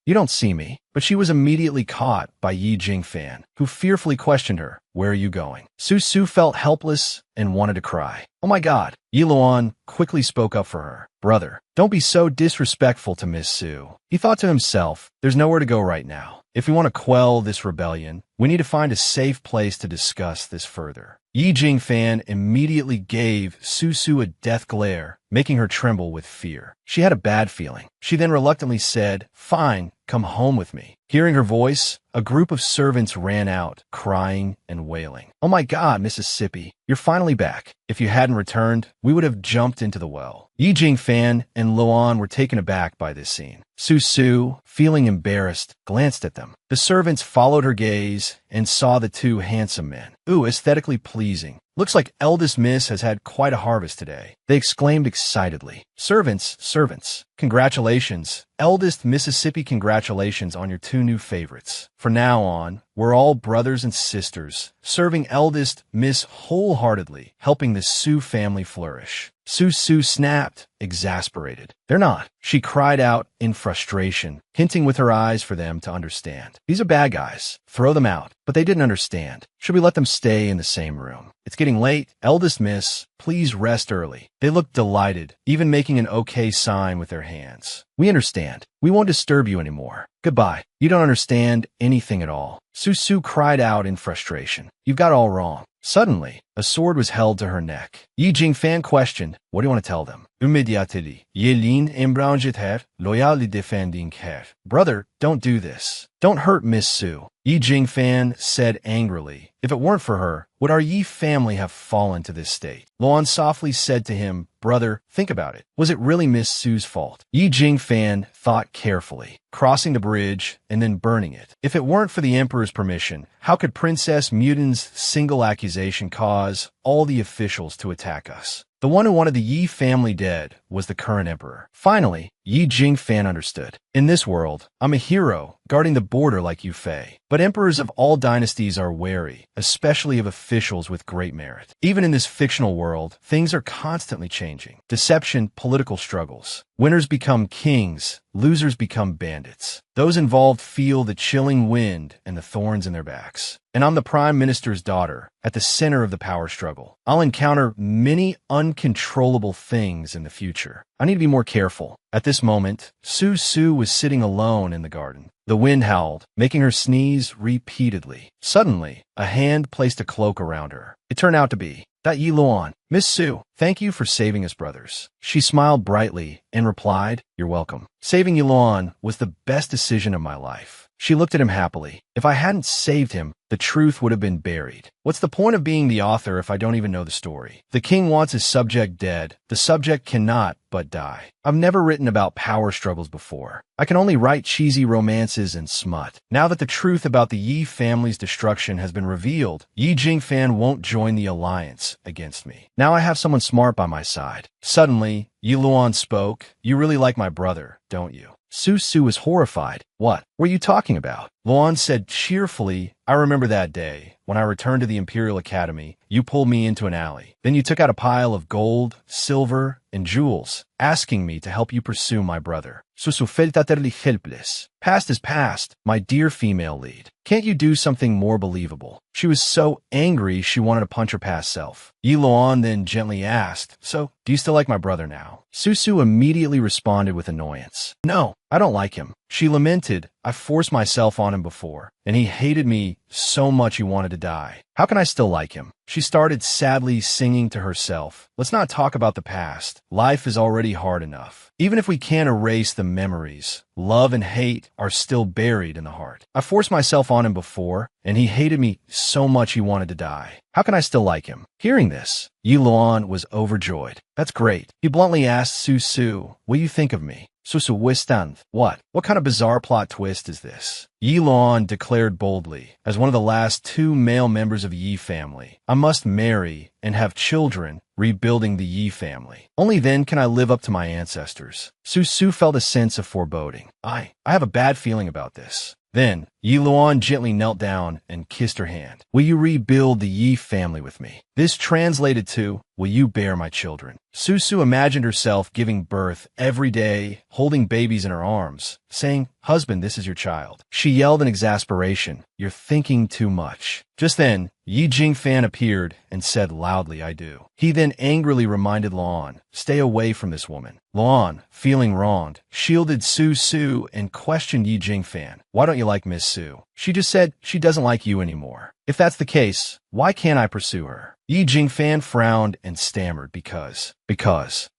But she was immediately caught by Yi Jingfan, who fearfully questioned her. Where are you going? Su felt helpless and wanted to cry. Oh my God. Yi Luan quickly spoke up for her. Brother, don't be so disrespectful to Miss Su. He thought to himself, there's nowhere to go right now. If we want to quell this rebellion, we need to find a safe place to discuss this further. Yi Jingfan immediately gave Su a death glare, making her tremble with fear. She had a bad feeling. She then reluctantly said, fine, come home with me. Hearing her voice, a group of servants ran out, crying and wailing. Oh my God, Mississippi, you're finally back. If you hadn't returned, we would have jumped into the well. Yi Jingfan and Luan were taken aback by this scene. Su, feeling embarrassed, glanced at them. The servants followed her gaze and saw the two handsome men. Ooh, aesthetically pleasing. Looks like eldest miss has had quite a harvest today. They exclaimed excitedly. Servants, congratulations. Eldest Mississippi, congratulations on your two new favorites. From now on, we're all brothers and sisters, serving eldest miss wholeheartedly, helping the Su family flourish. Su snapped, exasperated. They're not. She cried out in frustration, hinting with her eyes for them to understand. These are bad guys. Throw them out. But they didn't understand. Should we let them stay in the same room? It's getting late. Eldest miss, please rest early. They looked delighted, even making an okay sign with their hands. We understand. We won't disturb you anymore. Goodbye. You don't understand anything at all. Su cried out in frustration. You've got it all wrong. Suddenly, a sword was held to her neck. Yi Jingfan questioned, what do you want to tell them? Immediately, Yelin embranget her, loyally defending her. Brother, don't do this. Don't hurt Miss Su. Yi Jingfan said angrily, if it weren't for her, would our Yi family have fallen to this state? Luan softly said to him, brother, think about it. Was it really Miss Su's fault? Yi Jingfan thought carefully, crossing the bridge and then burning it. If it weren't for the emperor's permission, how could Princess Mutin's single accusation cause all the officials to attack us? The one who wanted the Yi family dead was the current emperor. Finally, Yi Jingfan understood. In this world, I'm a hero, guarding the border like Yu Fei. But emperors of all dynasties are wary, especially of officials with great merit. Even in this fictional world, things are constantly changing. Deception, political struggles. Winners become kings, losers become bandits. Those involved feel the chilling wind and the thorns in their backs. And I'm the prime minister's daughter, at the center of the power struggle. I'll encounter many uncontrollable things in the future. I need to be more careful. At this moment, Su was sitting alone in the garden. The wind howled, making her sneeze repeatedly. Suddenly, a hand placed a cloak around her. It turned out to be that Yi Luan. Miss Su, thank you for saving us, brothers. She smiled brightly and replied, you're welcome. Saving Yi Luan was the best decision of my life. She looked at him happily. If I hadn't saved him, the truth would have been buried. What's the point of being the author if I don't even know the story? The king wants his subject dead. The subject cannot but die. I've never written about power struggles before. I can only write cheesy romances and smut. Now that the truth about the Yi family's destruction has been revealed, Yi Jingfan won't join the alliance against me. Now I have someone smart by my side. Suddenly, Yi Luan spoke. You really like my brother, don't you? Su was horrified. What were you talking about? Luan said cheerfully, I remember that day. When I returned to the Imperial Academy, you pulled me into an alley. Then you took out a pile of gold, silver, and jewels, asking me to help you pursue my brother. Su felt utterly helpless. Past is past, my dear female lead. Can't you do something more believable? She was so angry she wanted to punch her past self. Yi Luan then gently asked, so, do you still like my brother now? Su immediately responded with annoyance. No, I don't like him. She lamented, I forced myself on him before, and he hated me so much he wanted to die. How can I still like him? She started sadly singing to herself. Let's not talk about the past. Life is already hard enough. Even if we can't erase the memories, love and hate are still buried in the heart. I forced myself on him before, and he hated me so much he wanted to die. How can I still like him? Hearing this, Yi Luan was overjoyed. That's great. He bluntly asked Su, what do you think of me? Su Wistand. What? What kind of bizarre plot twist is this? Yi Luan declared boldly, as one of the last two male members of Yi family, I must marry and have children, rebuilding the Yi family. Only then can I live up to my ancestors. Su felt a sense of foreboding. I have a bad feeling about this. Then, Yi Luan gently knelt down and kissed her hand. Will you rebuild the Yi family with me? This translated to, will you bear my children? Su imagined herself giving birth every day, holding babies in her arms, saying, husband, this is your child. She yelled in exasperation, you're thinking too much. Just then, Yi Jingfan appeared and said loudly, I do. He then angrily reminded Luan, stay away from this woman. Luan, feeling wronged, shielded Su and questioned Yi Jingfan. Why don't you like Miss Su? She just said she doesn't like you anymore. If that's the case, why can't I pursue her? Yi Jingfan frowned and stammered because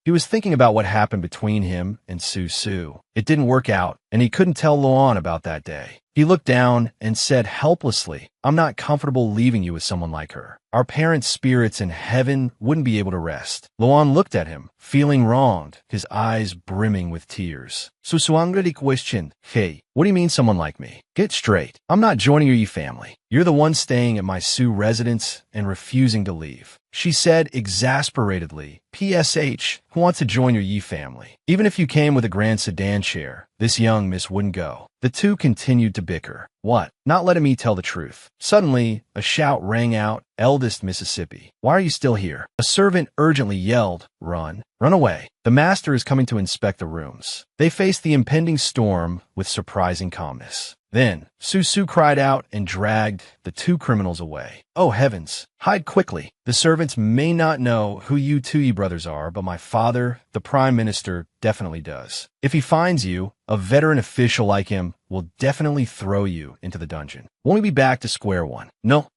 he was thinking about what happened between him and Su. It didn't work out, and he couldn't tell Luan about that day. He looked down and said helplessly, I'm not comfortable leaving you with someone like her. Our parents' spirits in heaven wouldn't be able to rest. Luan looked at him, feeling wronged, his eyes brimming with tears. Su angrily questioned, hey, what do you mean someone like me? Get straight. I'm not joining your Yi family. You're the one staying at my Su residence and refusing to leave. She said exasperatedly, PSH, who wants to join your Yi family? Even if you came with a grand sedan chair, this young miss wouldn't go. The two continued to bicker. What? Not letting me tell the truth. Suddenly, a shout rang out, eldest Mississippi. Why are you still here? A servant urgently yelled, run away. The master is coming to inspect the rooms. They faced the impending storm with surprising calmness. Then, Su cried out and dragged the two criminals away. Oh heavens! Hide quickly. The servants may not know who you two brothers are, but my father, the Prime Minister, definitely does. If he finds you, a veteran official like him will definitely throw you into the dungeon. Won't we be back to square one? No.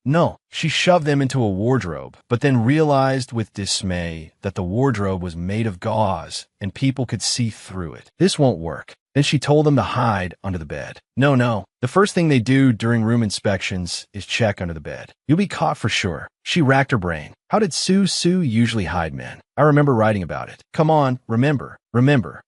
She shoved them into a wardrobe, but then realized with dismay that the wardrobe was made of gauze and people could see through it. This won't work. Then she told them to hide under the bed. No. The first thing they do during room inspections is check under the bed. You'll be caught for sure. She racked her brain. How did Su usually hide men? I remember writing about it. Come on, remember.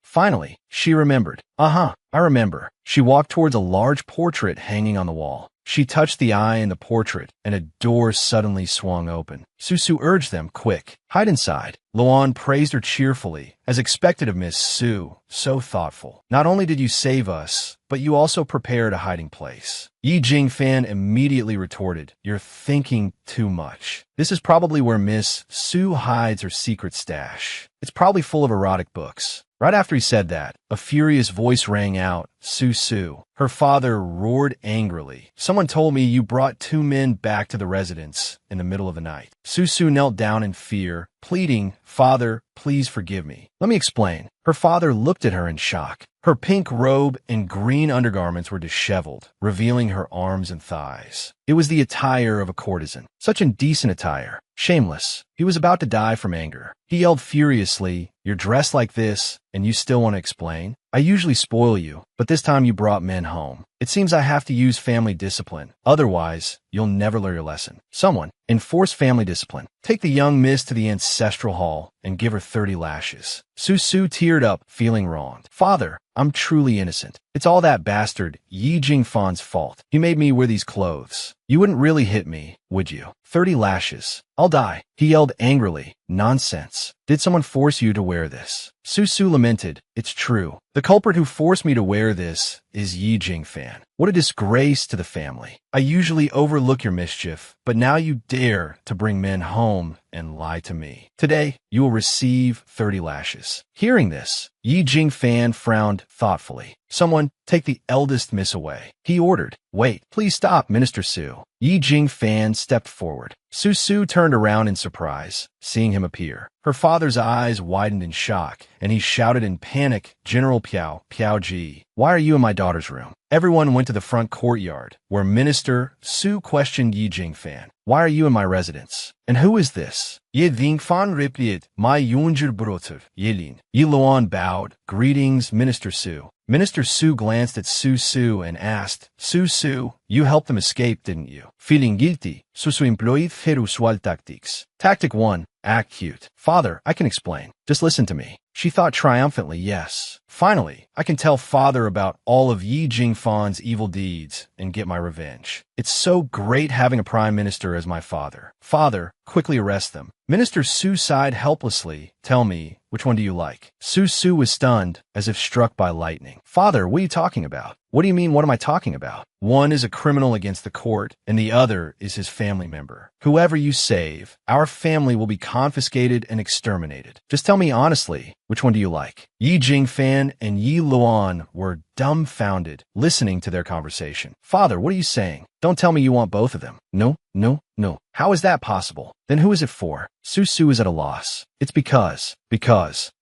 Finally, she remembered. I remember. She walked towards a large portrait hanging on the wall. She touched the eye in the portrait, and a door suddenly swung open. Su urged them, quick, hide inside. Luan praised her cheerfully, as expected of Miss Su, so thoughtful. Not only did you save us, but you also prepared a hiding place. Yi Jingfan immediately retorted, you're thinking too much. This is probably where Miss Su hides her secret stash. It's probably full of erotic books. Right after he said that, a furious voice rang out, Su. Her father roared angrily. Someone told me you brought two men back to the residence in the middle of the night. Su knelt down in fear, pleading, Father, please forgive me. Let me explain. Her father looked at her in shock. Her pink robe and green undergarments were disheveled, revealing her arms and thighs. It was the attire of a courtesan. Such indecent attire. Shameless. He was about to die from anger. He yelled furiously, you're dressed like this, and you still want to explain? I usually spoil you, but this time you brought men home. It seems I have to use family discipline. Otherwise, you'll never learn your lesson. Someone, enforce family discipline. Take the young miss to the ancestral hall and give her 30 lashes. Su teared up, feeling wronged. Father, I'm truly innocent. It's all that bastard Yi Jingfan's fault. He made me wear these clothes. You wouldn't really hit me, would you? 30 lashes. I'll die. He yelled angrily. Nonsense. Did someone force you to wear this? Su lamented. It's true. The culprit who forced me to wear this is Yi Jingfan. What a disgrace to the family. I usually overlook your mischief, but now you dare to bring men home and lie to me. Today, you will receive 30 lashes. Hearing this, Yi Jingfan frowned thoughtfully. Someone, take the eldest miss away. He ordered. Wait, please stop, Minister Su. Yi Jingfan stepped forward. Su turned around in surprise, seeing him appear. Her father's eyes widened in shock, and he shouted in panic, General Piao Ji, why are you in my daughter's room? Everyone went to the front courtyard, where Minister Su questioned Yi Jingfan. Why are you in my residence? And who is this? Yi Jingfan replied, my younger brother, Yilin. Yi Luan bowed. Greetings, Minister Su. Minister Su glanced at Su and asked, Su, you helped them escape, didn't you? Feeling guilty, Su employed her usual tactics. Tactic 1. Act cute. Father, I can explain. Just listen to me. She thought triumphantly, yes. Finally, I can tell Father about all of Yi Jingfan's evil deeds and get my revenge. It's so great having a prime minister as my father. Father, quickly arrest them. Minister Su sighed helplessly. Tell me, which one do you like? Su was stunned, as if struck by lightning. Father, what are you talking about? What do you mean, what am I talking about? One is a criminal against the court, and the other is his family member. Whoever you save, our family will be confiscated and exterminated. Just tell me honestly, which one do you like? Yi Jingfan and Yi Luan were dumbfounded, listening to their conversation. Father, what are you saying? Don't tell me you want both of them. No. How is that possible? Then who is it for? Su is at a loss. It's because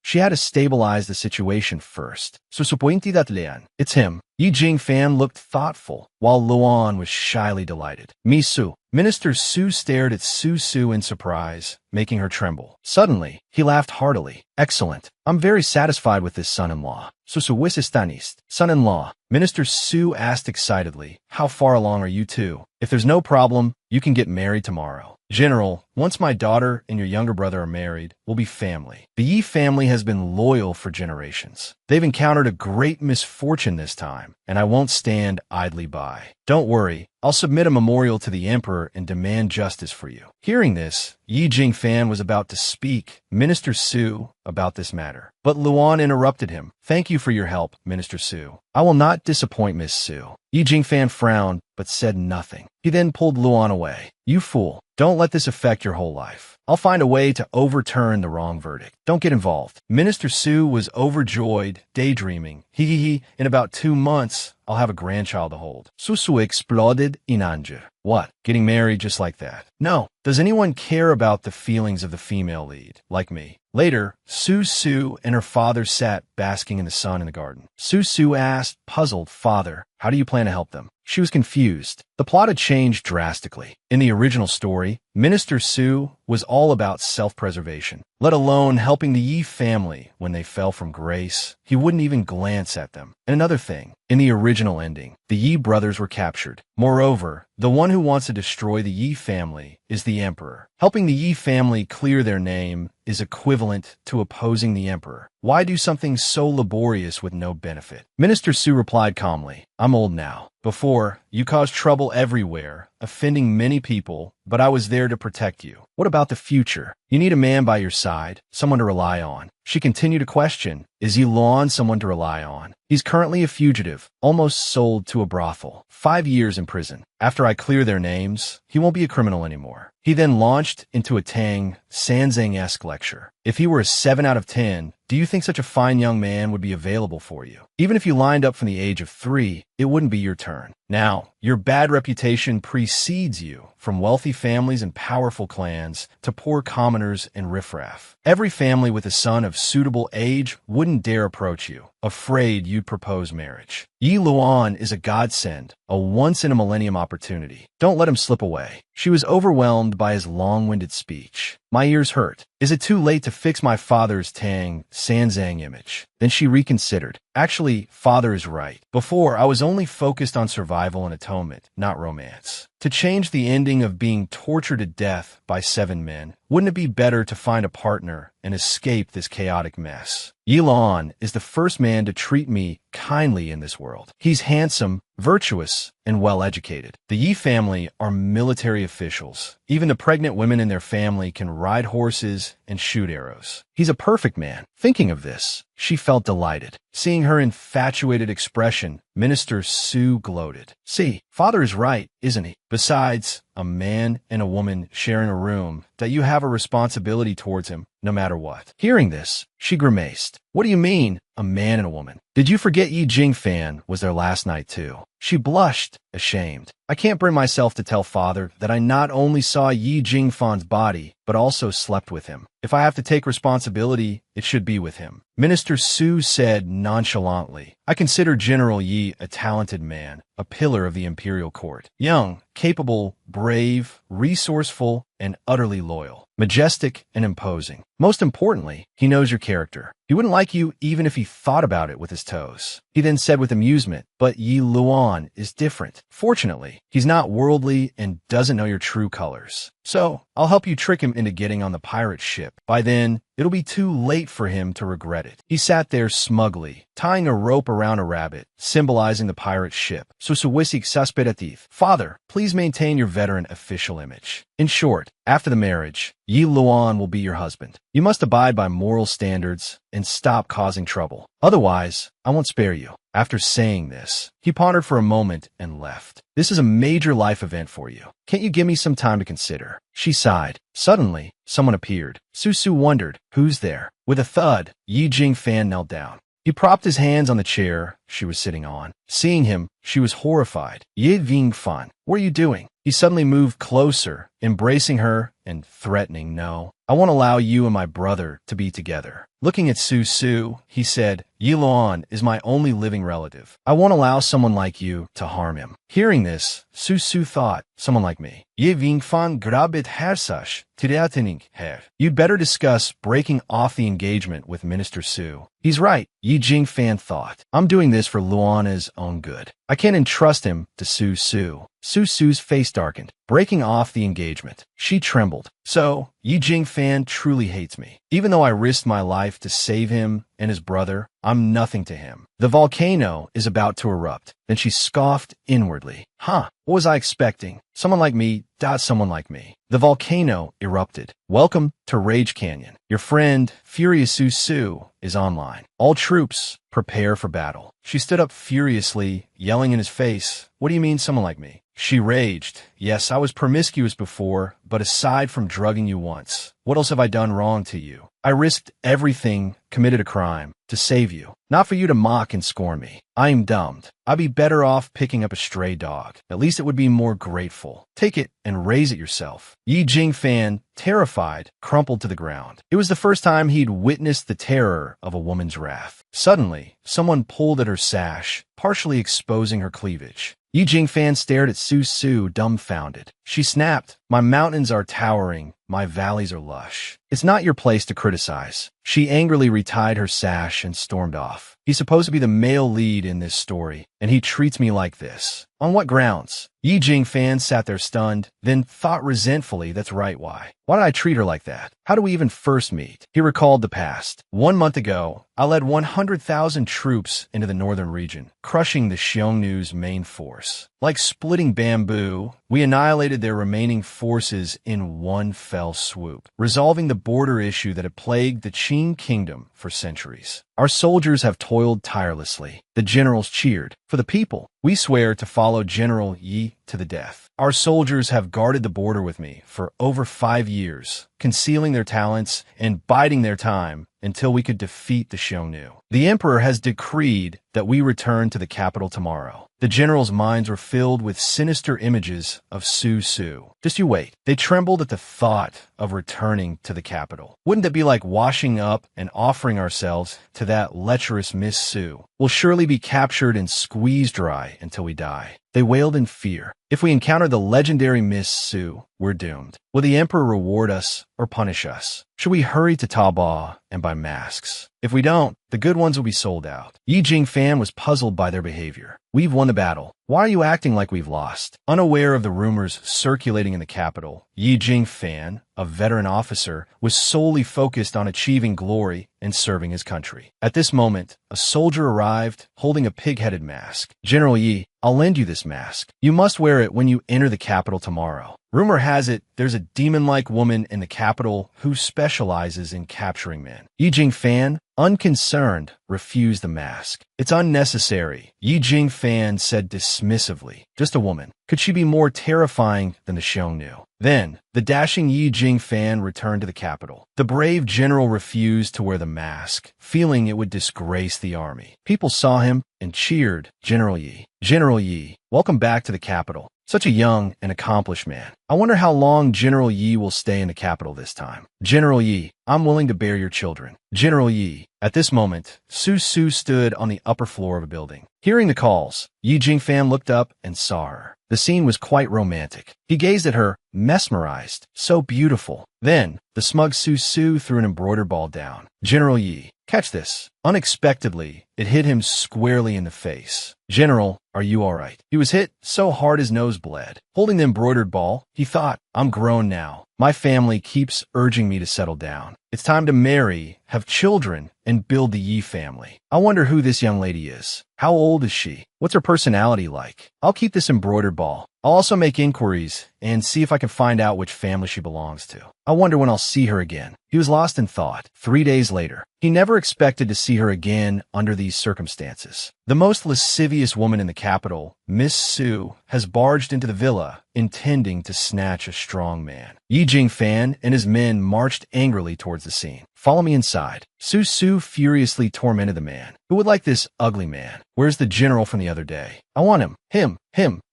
she had to stabilize the situation first. It's him. Yi Jingfan looked thoughtful, while Luan was shyly delighted. Misu. Minister Su stared at Su in surprise, making her tremble. Suddenly, he laughed heartily. Excellent. I'm very satisfied with this son-in-law. Son-in-law. Minister Su asked excitedly, how far along are you two? If there's no problem, you can get married tomorrow. General, once my daughter and your younger brother are married, we'll be family. The Yi family has been loyal for generations. They've encountered a great misfortune this time, and I won't stand idly by. Don't worry, I'll submit a memorial to the emperor and demand justice for you. Hearing this, Yi Jingfan was about to speak, Minister Su, about this matter. But Luan interrupted him. Thank you for your help, Minister Su. I will not disappoint Miss Su. Yi Jingfan frowned, but said nothing. He then pulled Luan away. You fool. Don't let this affect your whole life. I'll find a way to overturn the wrong verdict. Don't get involved. Minister Su was overjoyed, daydreaming. In about 2 months, I'll have a grandchild to hold. Susu exploded in anger. What? Getting married just like that? No. Does anyone care about the feelings of the female lead, like me? Later, Su and her father sat basking in the sun in the garden. Su asked, puzzled, "Father, how do you plan to help them?" She was confused. The plot had changed drastically. In the original story, Minister Su was all about self-preservation, let alone helping the Yi family when they fell from grace. He wouldn't even glance at them. And another thing, in the original ending, the Yi brothers were captured. Moreover, the one who wants to destroy the Yi family is the emperor. Helping the Yi family clear their name is equivalent to opposing the emperor. Why do something so laborious with no benefit? Minister Su replied calmly, "I'm old now. Before, you caused trouble everywhere, offending many people, but I was there to protect you. What about the future? You need a man by your side, someone to rely on." She continued to question, is Yi Luan someone to rely on? He's currently a fugitive, almost sold to a brothel. 5 years in prison. After I clear their names, he won't be a criminal anymore. He then launched into a Tang Sanzang-esque lecture. If he were a 7 out of 10, do you think such a fine young man would be available for you? Even if you lined up from the age of 3, it wouldn't be your turn. Now, your bad reputation precedes you, from wealthy families and powerful clans to poor commoners and riffraff. Every family with a son of suitable age wouldn't dare approach you, afraid you'd propose marriage. Yi Luan is a godsend, a once-in-a-millennium opportunity. Don't let him slip away. She was overwhelmed by his long-winded speech. My ears hurt. Is it too late to fix my father's Tang Sanzang image? Then she reconsidered. Actually, father is right. Before, I was only focused on survival and atonement, not romance. To change the ending of being tortured to death by 7 men, wouldn't it be better to find a partner and escape this chaotic mess? Yi Luan is the first man to treat me kindly in this world. He's handsome, virtuous, and well-educated. The Yi family are military officials. Even the pregnant women in their family can ride horses and shoot arrows. He's a perfect man. Thinking of this, she felt delighted. Seeing her infatuated expression, Minister Su gloated. See, father is right, isn't he? Besides, a man and a woman share in a room, that you have a responsibility towards him, no matter what. Hearing this, she grimaced. What do you mean, a man and a woman? Did you forget Yi Jingfan was there last night too? She blushed, ashamed. I can't bring myself to tell father that I not only saw Yi Jingfan's body, but also slept with him. If I have to take responsibility, it should be with him. Minister Su said nonchalantly, I consider General Yi a talented man, a pillar of the imperial court. Young, capable, brave, resourceful, and utterly loyal. Majestic and imposing. Most importantly, he knows your character. He wouldn't like you even if he thought about it with his toes. He then said with amusement, but Yi Luan is different. Fortunately, he's not worldly and doesn't know your true colors. So, I'll help you trick him into getting on the pirate ship. By then, it'll be too late for him to regret it. He sat there smugly, tying a rope around a rabbit, symbolizing the pirate ship. Susuwisik suspiratif. Father, please maintain your veteran official image. In short, after the marriage, Yi Luan will be your husband. You must abide by moral standards and stop causing trouble. Otherwise, I won't spare you. After saying this, he pondered for a moment and left. This is a major life event for you. Can't you give me some time to consider? She sighed. Suddenly, someone appeared. Su wondered, who's there? With a thud, Yi Jingfan knelt down. He propped his hands on the chair she was sitting on. Seeing him, she was horrified. Yi Jingfan, what are you doing? He suddenly moved closer, embracing her and threatening, no, I won't allow you and my brother to be together. Looking at Su, he said, Yi Luan is my only living relative. I won't allow someone like you to harm him. Hearing this, Su thought, someone like me. Ye Jingfan grabit hersash, tireatening her. You'd better discuss breaking off the engagement with Minister Su. He's right, Yi Jingfan thought. I'm doing this for Luana's own good. I can't entrust him to Su. Su's face darkened. Breaking off the engagement. She trembled. So, Yi Jingfan truly hates me. Even though I risked my life to save him and his brother, I'm nothing to him. The volcano is about to erupt. Then she scoffed inwardly. What was I expecting? Someone like me, someone like me. The volcano erupted. Welcome to Rage Canyon. Your friend, Furious Su, is online. All troops, prepare for battle. She stood up furiously, yelling in his face, what do you mean someone like me? She raged. Yes, I was promiscuous before, but aside from drugging you once, what else have I done wrong to you? I risked everything, committed a crime, to save you, not for you to mock and scorn me. I am doomed. I'd be better off picking up a stray dog. At least it would be more grateful. Take it and raise it yourself. Yi Jingfan, terrified, crumpled to the ground. It was the first time he'd witnessed the terror of a woman's wrath. Suddenly, someone pulled at her sash, partially exposing her cleavage. Yi Jingfan stared at Su Su, dumbfounded. She snapped, "My mountains are towering, my valleys are lush. It's not your place to criticize." She angrily retied her sash and stormed off. He's supposed to be the male lead in this story, and he treats me like this. On what grounds? Yi Jingfan sat there stunned, then thought resentfully, that's right, why? Why did I treat her like that? How do we even first meet? He recalled the past. 1 month ago, I led 100,000 troops into the northern region, crushing the Xiongnu's main force. Like splitting bamboo, we annihilated their remaining forces in one fell swoop, resolving the border issue that had plagued the Qing kingdom for centuries. Our soldiers have toiled tirelessly. The generals cheered. For the people, we swear to follow General Yi to the death. Our soldiers have guarded the border with me for over 5 years, concealing their talents and biding their time until we could defeat the Xiongnu. The emperor has decreed that we return to the capital tomorrow. The generals' minds were filled with sinister images of Su Su. Just you wait. They trembled at the thought of returning to the capital. Wouldn't it be like washing up and offering ourselves to that lecherous Miss Su? We'll surely be captured and squeezed dry until we die. They wailed in fear. If we encounter the legendary Miss Su, we're doomed. Will the emperor reward us or punish us? Should we hurry to Taobao and buy masks? If we don't, the good ones will be sold out. Yi Jingfan was puzzled by their behavior. We've won the battle. Why are you acting like we've lost? Unaware of the rumors circulating in the capital, Yi Jingfan, a veteran officer, was solely focused on achieving glory and serving his country. At this moment, a soldier arrived, holding a pig-headed mask. "General Yi, I'll lend you this mask. You must wear it when you enter the capital tomorrow. Rumor has it there's a demon-like woman in the capital who specializes in capturing men." Yi Jingfan, unconcerned, refused the mask. "It's unnecessary," Yi Jingfan said dismissively. "Just a woman. Could she be more terrifying than the Xiongnu?" Then, the dashing Yi Jingfan returned to the capital. The brave general refused to wear the mask, feeling it would disgrace the army. People saw him and cheered, "General Yi. General Yi, welcome back to the capital. Such a young and accomplished man. I wonder how long General Yi will stay in the capital this time. General Yi, I'm willing to bear your children. General Yi." At this moment, Su Su stood on the upper floor of a building. Hearing the calls, Yi Jingfan looked up and saw her. The scene was quite romantic. He gazed at her, mesmerized. So beautiful. Then, the smug Su Su threw an embroidered ball down. "General Yi, catch this." Unexpectedly, it hit him squarely in the face. "General, are you all right?" He was hit so hard his nose bled. Holding the embroidered ball, he thought, "I'm grown now. My family keeps urging me to settle down. It's time to marry, have children, and build the Yi family. I wonder who this young lady is. How old is she? What's her personality like? I'll keep this embroidered ball. I'll also make inquiries and see if I can find out which family she belongs to. I wonder when I'll see her again." He was lost in thought. 3 days later, he never expected to see her again under these circumstances. The most lascivious woman in the capital, Miss Su, has barged into the villa, intending to snatch a strong man. Yi Jingfan and his men marched angrily towards the scene. "Follow me inside." Su Su furiously tormented the man. "Who would like this ugly man? Where's the general from the other day? I want him. Him.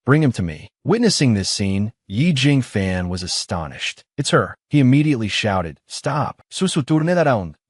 Bring him to me." Witnessing this scene, Yi Jingfan was astonished. "It's her." He immediately shouted, "Stop.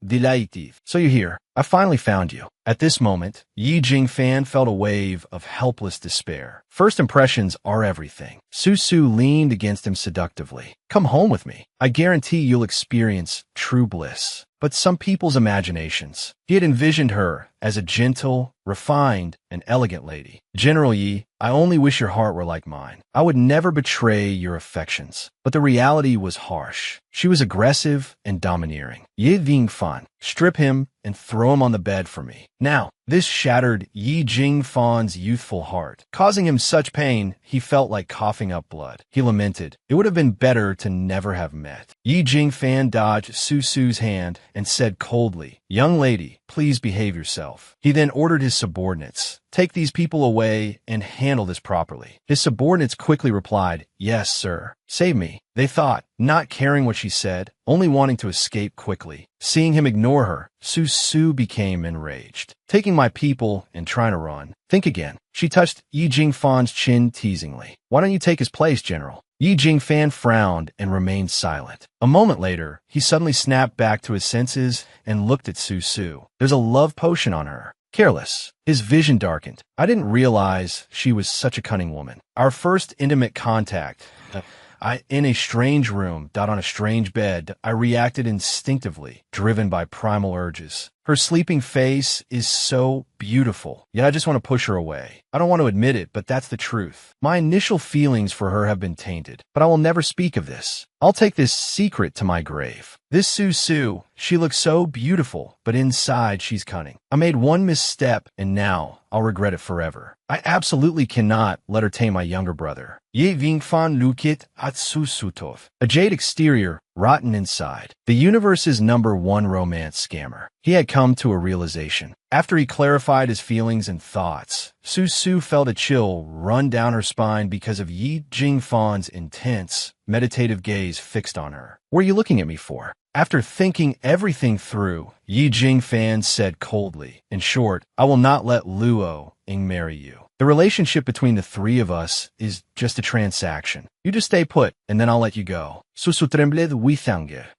Delighted. So you're here. I finally found you." At this moment, Yi Jingfan felt a wave of helpless despair. First impressions are everything. Su Su leaned against him seductively. "Come home with me. I guarantee you'll experience true bliss." But some people's imaginations. He had envisioned her as a gentle, refined, and elegant lady. "General Yi, I only wish your heart were like mine. I would never betray your affections." But the reality was harsh. She was aggressive and domineering. "Ye Ving Fan, strip him and throw him on the bed for me. Now." This shattered Yi Jingfan's youthful heart. Causing him such pain, he felt like coughing up blood. He lamented, "It would have been better to never have met." Yi Jingfan dodged Su Su's hand and said coldly, "Young lady, please behave yourself." He then ordered his subordinates, "Take these people away and handle this properly." His subordinates quickly replied, "Yes, sir." "Save me," they thought, not caring what she said, only wanting to escape quickly. Seeing him ignore her, Su Su became enraged. "Taking my people and trying to run. Think again." She touched Yi Jingfan's chin teasingly. "Why don't you take his place, General?" Yi Jingfan frowned and remained silent. A moment later, he suddenly snapped back to his senses and looked at Su Su. "There's a love potion on her." Careless. His vision darkened. "I didn't realize she was such a cunning woman. Our first intimate contact, in a strange room, on a strange bed, I reacted instinctively, driven by primal urges. Her sleeping face is so beautiful, yet I just want to push her away. I don't want to admit it, but that's the truth. My initial feelings for her have been tainted, but I will never speak of this. I'll take this secret to my grave. This Su Su, she looks so beautiful, but inside she's cunning. I made one misstep, and now I'll regret it forever. I absolutely cannot let her tame my younger brother." Ye Vingfan Lukit at Su Sutov. A jade exterior, rotten inside. The universe's #1 romance scammer. He had come to a realization. After he clarified his feelings and thoughts, Su Su felt a chill run down her spine because of Yi Jingfan's intense, meditative gaze fixed on her. "What are you looking at me for?" After thinking everything through, Yi Jingfan said coldly, "In short, I will not let Luo Ying marry you. The relationship between the three of us is just a transaction. You just stay put, and then I'll let you go."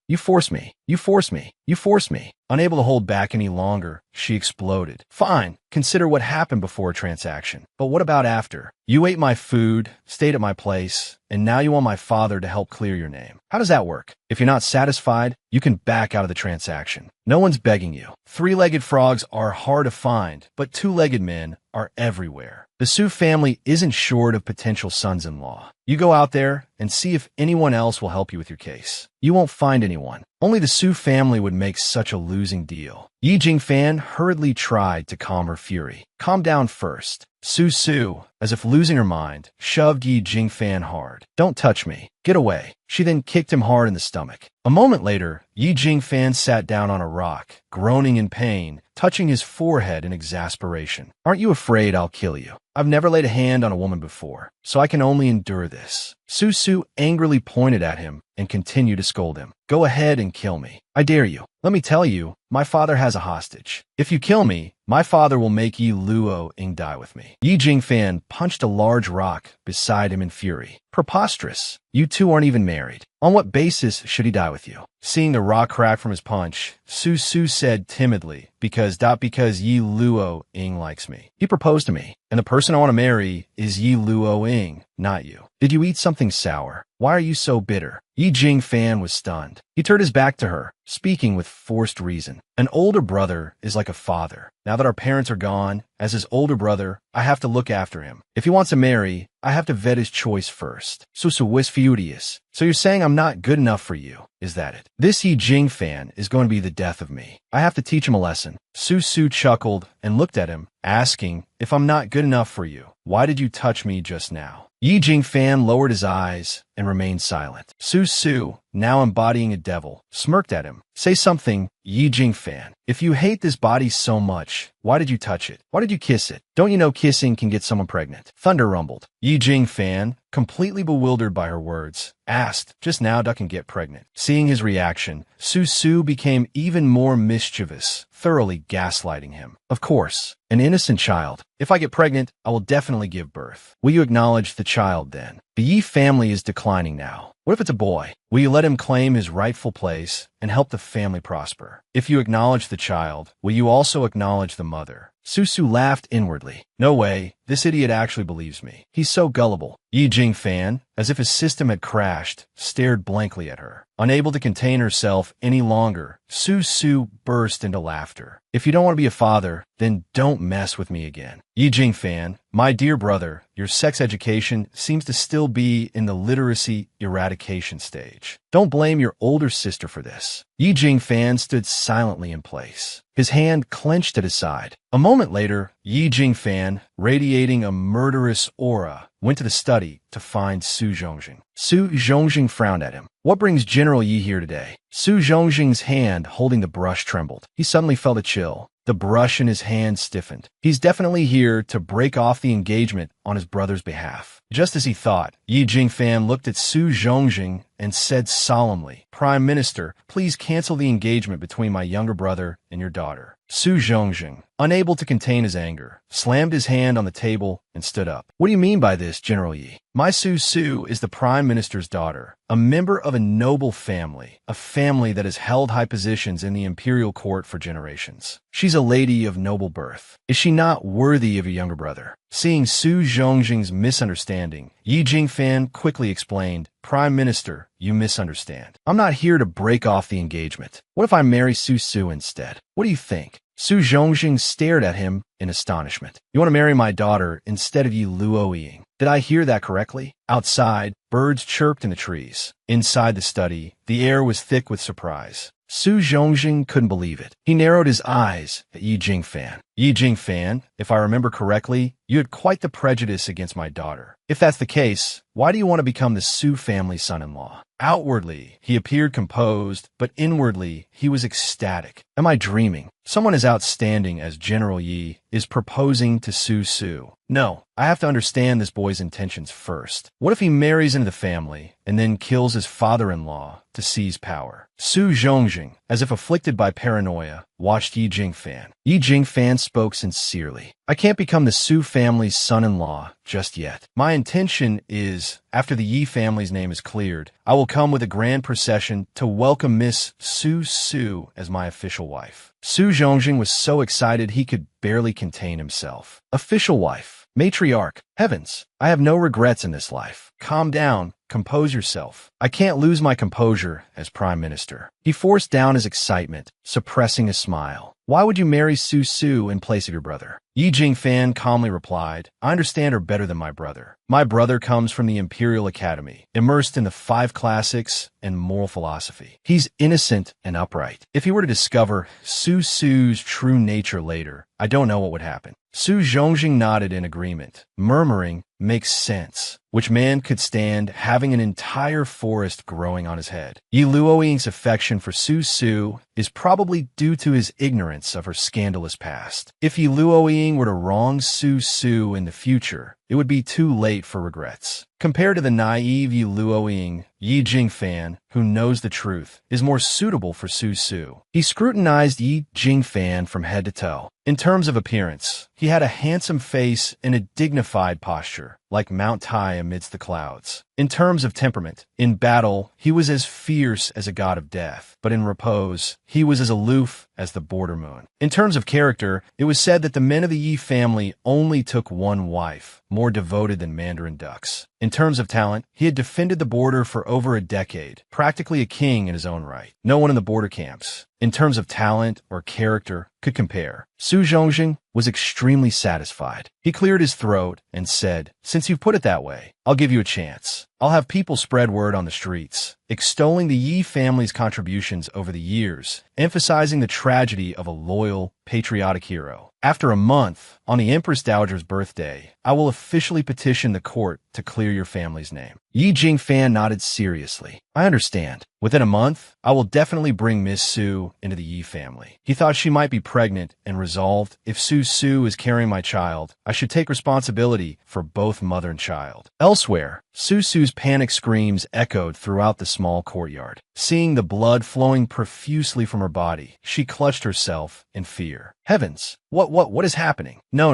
"You force me. You force me. You force me." Unable to hold back any longer, she exploded. "Fine, consider what happened before a transaction. But what about after? You ate my food, stayed at my place, and now you want my father to help clear your name. How does that work? If you're not satisfied, you can back out of the transaction. No one's begging you. Three-legged frogs are hard to find, but two-legged men are everywhere. The Su family isn't short of potential sons-in-law. You go out there and see if anyone else will help you with your case. You won't find anyone. Only the Su family would make such a losing deal." Yi Jingfan hurriedly tried to calm her fury. "Calm down first." Su Su, as if losing her mind, shoved Yi Jingfan hard. "Don't touch me. Get away." She then kicked him hard in the stomach. A moment later, Yi Jingfan sat down on a rock, groaning in pain, touching his forehead in exasperation. "Aren't you afraid I'll kill you? I've never laid a hand on a woman before, so I can only endure this." Su Su angrily pointed at him and continued to scold him. "Go ahead and kill me. I dare you. Let me tell you, my father has a hostage. If you kill me, my father will make Yi Luo Ying die with me." Yi Jingfan punched a large rock beside him in fury. "Preposterous. You two aren't even married. On what basis should he die with you?" Seeing the rock crack from his punch, Su Su said timidly, because Yi Luo Ying likes me. He proposed to me, and the person I want to marry is Yi Luo Ying, not you. Did you eat something sour? Why are you so bitter?" Yi Jingfan was stunned. He turned his back to her, speaking with forced reason. "An older brother is like a father. Now that our parents are gone, as his older brother, I have to look after him. If he wants to marry, I have to vet his choice first. Susu was furious. So you're saying I'm not good enough for you, is that it? This Yi Jingfan is going to be the death of me. I have to teach him a lesson." Su Su chuckled and looked at him, asking, "If I'm not good enough for you, why did you touch me just now?" Yi Jingfan lowered his eyes and remained silent. Su Su, now embodying a devil, smirked at him. "Say something, Yi Jingfan. If you hate this body so much, why did you touch it? Why did you kiss it? Don't you know kissing can get someone pregnant?" Thunder rumbled. Yi Jingfan, completely bewildered by her words, asked, "Just now duck and get pregnant." Seeing his reaction, Su Su became even more mischievous, thoroughly gaslighting him. "Of course, an innocent child. If I get pregnant, I will definitely give birth. Will you acknowledge the child then? The Yi family is declining now. What if it's a boy? Will you let him claim his rightful place and help the family prosper? If you acknowledge the child, will you also acknowledge the mother?" Su Su laughed inwardly. "No way, this idiot actually believes me. He's so gullible." Yi Jingfan, as if his system had crashed, stared blankly at her. Unable to contain herself any longer, Su Su burst into laughter. If you don't want to be a father, then don't mess with me again. Yi Jingfan, my dear brother, your sex education seems to still be in the literacy eradication stage. Don't blame your older sister for this. Yi Jingfan stood silently in place, his hand clenched at his side. A moment later, Yi Jingfan, radiating a murderous aura, went to the study to find Su Zhongjing. Su Zhongjing frowned at him. What brings General Yi here today? Su Zhongjing's hand holding the brush trembled. He suddenly felt a chill. The brush in his hand stiffened. He's definitely here to break off the engagement on his brother's behalf. Just as he thought, Yi Jingfan looked at Su Zhongjing and said solemnly, Prime Minister, please cancel the engagement between my younger brother and your daughter. Su Zhongjing, unable to contain his anger, slammed his hand on the table and stood up. What do you mean by this, General Yi? My Su is the Prime Minister's daughter, a member of a noble family, a family that has held high positions in the imperial court for generations. She's a lady of noble birth. Is she not worthy of a younger brother? Seeing Su Zhongjing's misunderstanding, Yi Jingfan quickly explained, Prime Minister, you misunderstand. I'm not here to break off the engagement. What if I marry Su instead? What do you think? Su Zhongjing stared at him in astonishment. You want to marry my daughter instead of Yi Luoying? Did I hear that correctly? Outside, birds chirped in the trees. Inside the study, the air was thick with surprise. Su Zhongjing couldn't believe it. He narrowed his eyes at Yi Jingfan. Yi Jingfan, if I remember correctly, you had quite the prejudice against my daughter. If that's the case, why do you want to become the Su family's son-in-law? Outwardly, he appeared composed, but inwardly, he was ecstatic. Am I dreaming? Someone as outstanding as General Yi is proposing to Su. No, I have to understand this boy's intentions first. What if he marries into the family and then kills his father-in-law to seize power? Su Zhongjing, as if afflicted by paranoia, watched Yi Jingfan. Yi Jingfan spoke sincerely. I can't become the Su family's son-in-law just yet. My intention is, after the Yi family's name is cleared, I will come with a grand procession to welcome Miss Su as my official wife. Su Zhongjing was so excited he could barely contain himself. Official wife. Matriarch. Heavens, I have no regrets in this life. Calm down. Compose yourself. I can't lose my composure as Prime Minister. He forced down his excitement, suppressing a smile. Why would you marry Su in place of your brother? Yi Jingfan calmly replied, I understand her better than my brother. My brother comes from the Imperial Academy, immersed in the 5 classics and moral philosophy. He's innocent and upright. If he were to discover Su's true nature later, I don't know what would happen. Su Zhongjing nodded in agreement, murmuring, makes sense. Which man could stand having an entire forest growing on his head? Yi Luoying's affection for Su is probably due to his ignorance of her scandalous past. If Yi Luoying were to wrong Su in the future, it would be too late for regrets. Compared to the naive Yi Luoying, Yi Jingfan, who knows the truth, is more suitable for Su. He scrutinized Yi Jingfan from head to toe. In terms of appearance, he had a handsome face and a dignified posture, like Mount Tai amidst the clouds. In terms of temperament, in battle, he was as fierce as a god of death, but in repose, he was as aloof as the border moon. In terms of character, it was said that the men of the Yi family only took one wife, more devoted than Mandarin ducks. In terms of talent, he had defended the border for over a decade, practically a king in his own right. No one in the border camps, in terms of talent or character, could compare. Su Zhongjing was extremely satisfied. He cleared his throat and said, Since you've put it that way, I'll give you a chance. I'll have people spread word on the streets, extolling the Yi family's contributions over the years, emphasizing the tragedy of a loyal, patriotic hero. After a month, on the Empress Dowager's birthday, I will officially petition the court to clear your family's name. Yi Jingfan nodded seriously. I understand. Within a month, I will definitely bring Miss Su into the Yi family. He thought she might be pregnant and resolved, if Su is carrying my child, I should take responsibility for both mother and child. Elsewhere, Su's panic screams echoed throughout the small courtyard. Seeing the blood flowing profusely from her body, she clutched herself in fear. Heavens! What is happening? No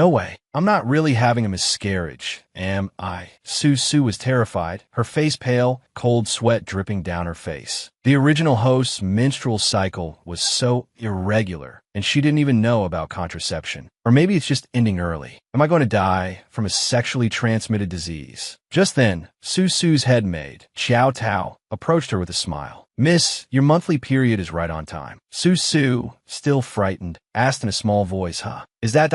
way. I'm not really having a miscarriage, am I? Su was terrified, her face pale, cold sweat dripping down her face. The original host's menstrual cycle was so irregular, and she didn't even know about contraception. Or maybe it's just ending early. Am I going to die from a sexually transmitted disease? Just then, Su's head maid, Qiao Tao, approached her with a smile. Miss, your monthly period is right on time. Su, still frightened, asked in a small voice, huh? Is that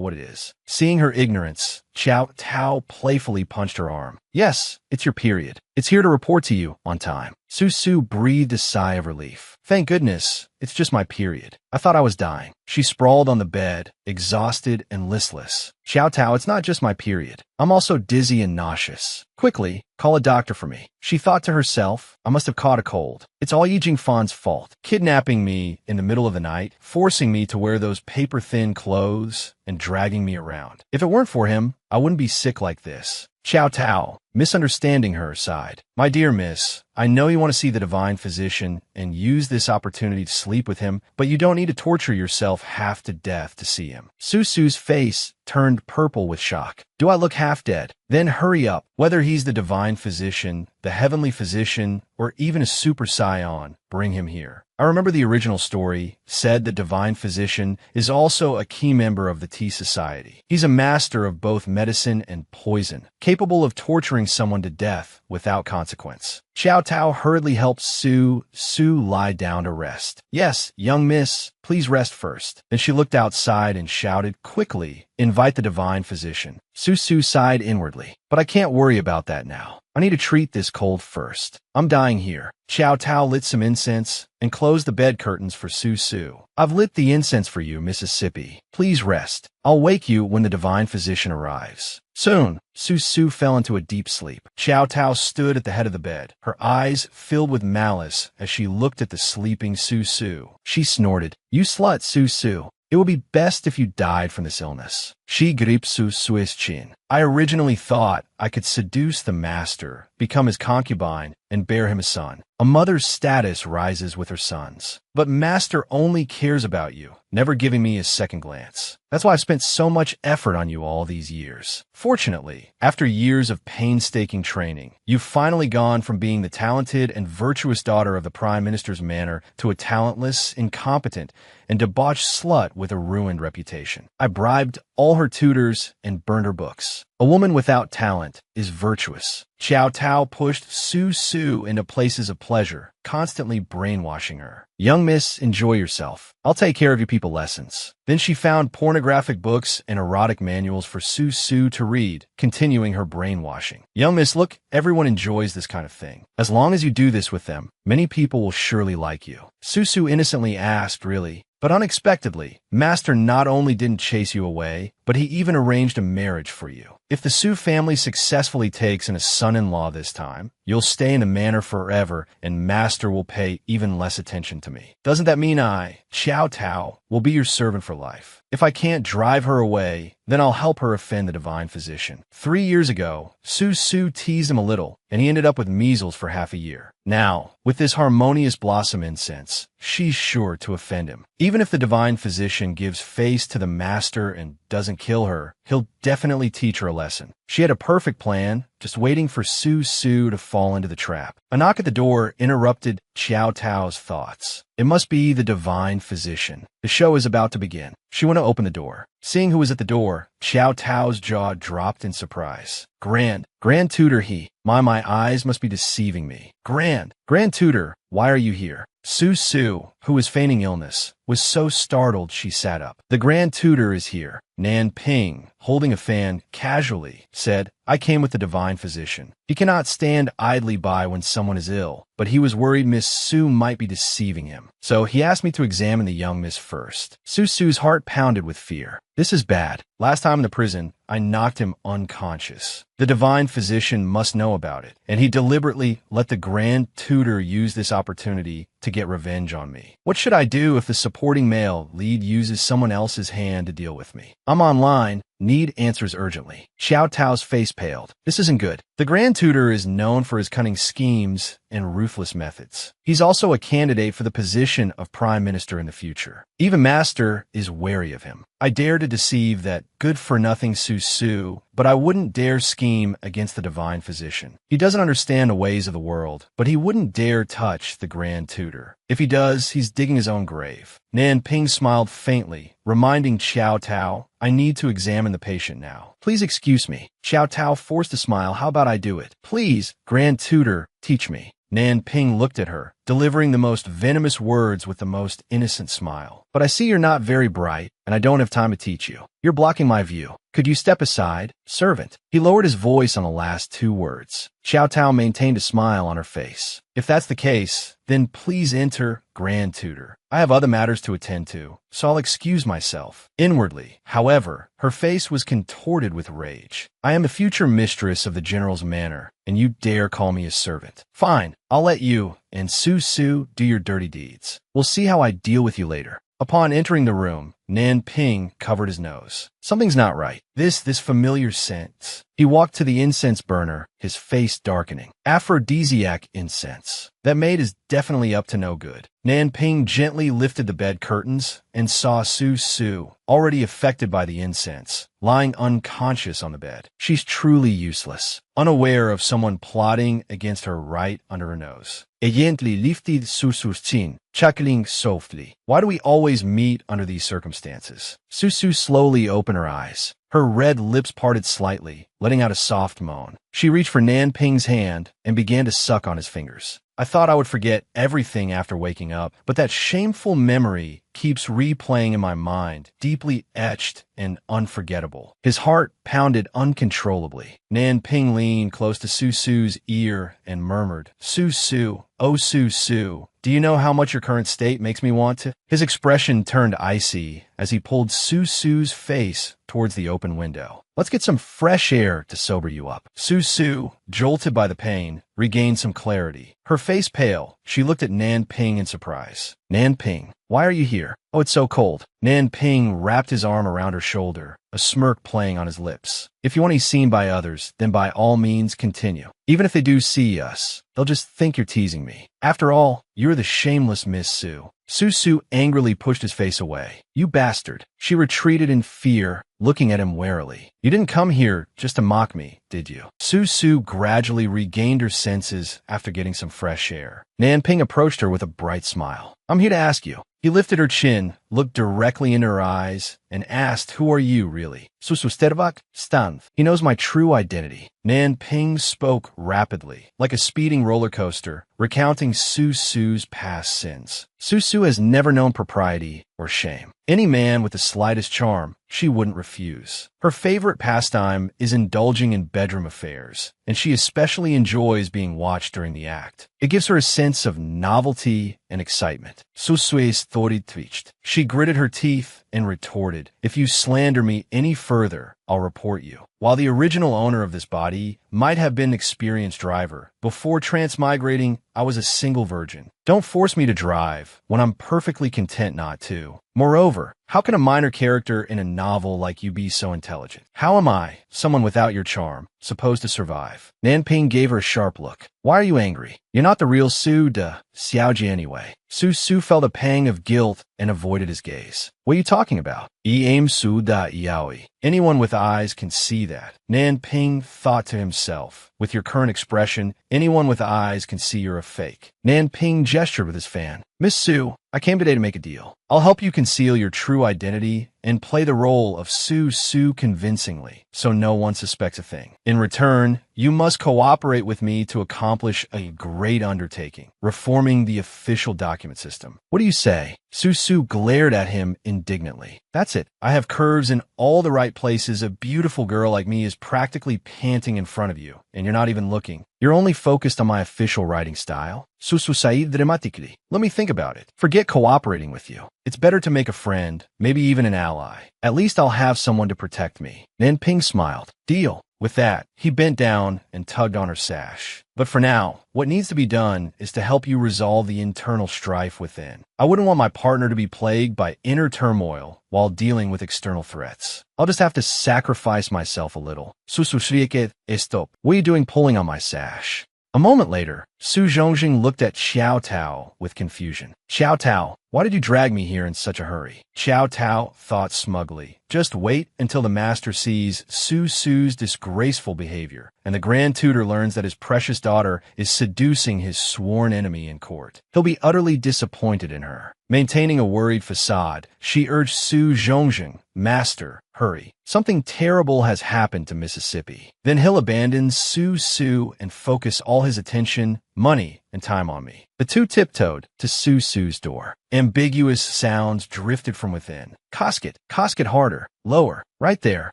what it is? Seeing her ignorance, Chow Tao playfully punched her arm. Yes, it's your period. It's here to report to you on time. Su breathed a sigh of relief. Thank goodness, it's just my period. I thought I was dying. She sprawled on the bed, exhausted and listless. Chow Tao, it's not just my period. I'm also dizzy and nauseous. Quickly, call a doctor for me. She thought to herself, I must have caught a cold. It's all Yi Jingfan's fault. Kidnapping me in the middle of the night, forcing me to wear those paper-thin clothes, and dragging me around. If it weren't for him, I wouldn't be sick like this. Chow Tao, misunderstanding her, sighed. My dear miss, I know you want to see the divine physician and use this opportunity to sleep with him, but you don't need to torture yourself half to death to see him. Su's face turned purple with shock. Do I look half dead? Then hurry up. Whether he's the divine physician, the heavenly physician, or even a super scion, bring him here. I remember the original story said the divine physician is also a key member of the Tea Society. He's a master of both medicine and poison, capable of torturing someone to death without consequence. Chow Tao hurriedly helped Su lie down to rest. Yes, young miss, please rest first. Then she looked outside and shouted, quickly, invite the divine physician. Su sighed inwardly. But I can't worry about that now. I need to treat this cold first. I'm dying here. Chow Tao lit some incense and closed the bed curtains for Su. I've lit the incense for you, Mississippi. Please rest. I'll wake you when the divine physician arrives. Soon, Su fell into a deep sleep. Chow Tao stood at the head of the bed, her eyes filled with malice as she looked at the sleeping Su. She snorted, You slut, Su. It would be best if you died from this illness. She gripped Su's chin. I originally thought I could seduce the master, become his concubine, and bear him a son. A mother's status rises with her sons. But master only cares about you, never giving me a second glance. That's why I've spent so much effort on you all these years. Fortunately, after years of painstaking training, you've finally gone from being the talented and virtuous daughter of the Prime Minister's manor to a talentless, incompetent, and debauched slut with a ruined reputation. I bribed all her tutors and burned her books. A woman without talent is virtuous. Chow Tao pushed Su into places of pleasure, constantly brainwashing her. Young miss, enjoy yourself. I'll take care of your people lessons. Then she found pornographic books and erotic manuals for Su to read, continuing her brainwashing. Young miss, look, everyone enjoys this kind of thing. As long as you do this with them, many people will surely like you. Su innocently asked, really? But unexpectedly, Master not only didn't chase you away, but he even arranged a marriage for you. If the Su family successfully takes in a son-in-law this time, you'll stay in the manor forever and Master will pay even less attention to me. Doesn't that mean I, Chow Tao, will be your servant for life? If I can't drive her away, then I'll help her offend the divine physician. 3 years ago, Su teased him a little, and he ended up with measles for half a year. Now, with this harmonious blossom incense, she's sure to offend him. Even if the divine physician gives face to the master and doesn't kill her, he'll definitely teach her a lesson. She had a perfect plan, just waiting for Su to fall into the trap. A knock at the door interrupted Chow Tao's thoughts. It must be the divine physician. The show is about to begin. She went to open the door. Seeing who was at the door, Chow Tao's jaw dropped in surprise. Grand Tutor he. My eyes must be deceiving me. Grand Tutor, why are you here? Su, who was feigning illness, was so startled she sat up. The Grand Tutor is here. Nan Ping, holding a fan casually, said, I came with the divine physician. He cannot stand idly by when someone is ill, but he was worried Miss Su might be deceiving him. So he asked me to examine the young miss first. Su's heart pounded with fear. This is bad. Last time in the prison, I knocked him unconscious. The divine physician must know about it, and he deliberately let the Grand Tutor use this opportunity to get revenge on me. What should I do if the supporting male lead uses someone else's hand to deal with me? I'm online. Need answers urgently. Chow Tao's face paled. This isn't good. The Grand Tutor is known for his cunning schemes and ruthless methods. He's also a candidate for the position of Prime Minister in the future. Even Master is wary of him. I dare to deceive that good-for-nothing Su, but I wouldn't dare scheme against the divine physician. He doesn't understand the ways of the world, but he wouldn't dare touch the Grand Tutor. If he does, he's digging his own grave. Nan Ping smiled faintly, reminding Chow Tao, I need to examine the patient now. Please excuse me. Chow Tao forced a smile. How about I do it? Please, Grand Tutor, teach me. Nan Ping looked at her, delivering the most venomous words with the most innocent smile. But I see you're not very bright, and I don't have time to teach you. You're blocking my view. Could you step aside, servant? He lowered his voice on the last two words. Xiao Tao maintained a smile on her face. If that's the case, then please enter, Grand Tutor. I have other matters to attend to, so I'll excuse myself. Inwardly, however, her face was contorted with rage. I am the future mistress of the general's manor, and you dare call me a servant. Fine, I'll let you and Su Su do your dirty deeds. We'll see how I deal with you later. Upon entering the room, Nan Ping covered his nose. Something's not right. This familiar scent. He walked to the incense burner, his face darkening. Aphrodisiac incense. That maid is definitely up to no good. Nan Ping gently lifted the bed curtains and saw Su Su, already affected by the incense, lying unconscious on the bed. She's truly useless, unaware of someone plotting against her right under her nose. He gently lifted Su Su's chin, chuckling softly. Why do we always meet under these circumstances? Su Su slowly opened her eyes. Her red lips parted slightly, letting out a soft moan. She reached for Nan Ping's hand and began to suck on his fingers. I thought I would forget everything after waking up, but that shameful memory keeps replaying in my mind, deeply etched and unforgettable. His heart pounded uncontrollably. Nan Ping leaned close to Su Su's ear and murmured, Su Su, oh Su Su, do you know how much your current state makes me want to? His expression turned icy as he pulled Su Su's face towards the open window. Let's get some fresh air to sober you up. Su Su, jolted by the pain, regained some clarity. Her face pale, she looked at Nan Ping in surprise. Nan Ping, why are you here? Oh, it's so cold. Nan Ping wrapped his arm around her shoulder, a smirk playing on his lips. If you want to be seen by others, then by all means continue. Even if they do see us, they'll just think you're teasing me. After all, you're the shameless Miss Su. Su Su angrily pushed his face away. You bastard. She retreated in fear, looking at him warily. You didn't come here just to mock me, did you? Su Su gradually regained her senses after getting some fresh air. Nan Ping approached her with a bright smile. I'm here to ask you. He lifted her chin, looked directly into her eyes, and asked, who are you, really? Susustervak Stanth. He knows my true identity. Nan Ping spoke rapidly, like a speeding roller coaster, recounting Su Su's past sins. Su Su has never known propriety or shame. Any man with the slightest charm, she wouldn't refuse. Her favorite pastime is indulging in bedroom affairs, and she especially enjoys being watched during the act. It gives her a sense of novelty and excitement. Su Su's thought twitched. She gritted her teeth and retorted, if you slander me any further, I'll report you. While the original owner of this body might have been an experienced driver, before transmigrating, I was a single virgin. Don't force me to drive when I'm perfectly content not to. Moreover, how can a minor character in a novel like you be so intelligent? How am I, someone without your charm, supposed to survive? Nan Ping gave her a sharp look. Why are you angry? You're not the real Su de Xiaoji anyway. Su Su felt a pang of guilt and avoided his gaze. What are you talking about? I am Su da Yaoi. Anyone with eyes can see that. Nan Ping thought to himself. With your current expression, anyone with eyes can see you're a fake. Nan Ping gestured with his fan. Miss Su, I came today to make a deal. I'll help you conceal your true identity and play the role of Su Su convincingly, so no one suspects a thing. In return, you must cooperate with me to accomplish a great undertaking, reforming the official document system. What do you say? Su Su glared at him indignantly. That's it. I have curves in all the right places. A beautiful girl like me is practically panting in front of you, and you're not even looking. You're only focused on my official writing style. Sususaid dramatically. Let me think about it. Forget cooperating with you. It's better to make a friend, maybe even an ally. At least I'll have someone to protect me. Nan Ping smiled. Deal. With that, he bent down and tugged on her sash. But for now, what needs to be done is to help you resolve the internal strife within. I wouldn't want my partner to be plagued by inner turmoil while dealing with external threats. I'll just have to sacrifice myself a little. Sususrieket estop. What are you doing pulling on my sash? A moment later, Su Zhongjing looked at Xiao Tao with confusion. Xiao Tao, why did you drag me here in such a hurry? Xiao Tao thought smugly. Just wait until the master sees Su Su's disgraceful behavior, and the grand tutor learns that his precious daughter is seducing his sworn enemy in court. He'll be utterly disappointed in her. Maintaining a worried facade, she urged Su Zhongjing, Master, hurry. Something terrible has happened to Mississippi. Then he'll abandon Su and focus all his attention, money, and time on me. The two tiptoed to Su's door. Ambiguous sounds drifted from within. Casket harder, lower, right there.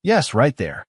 Yes, right there.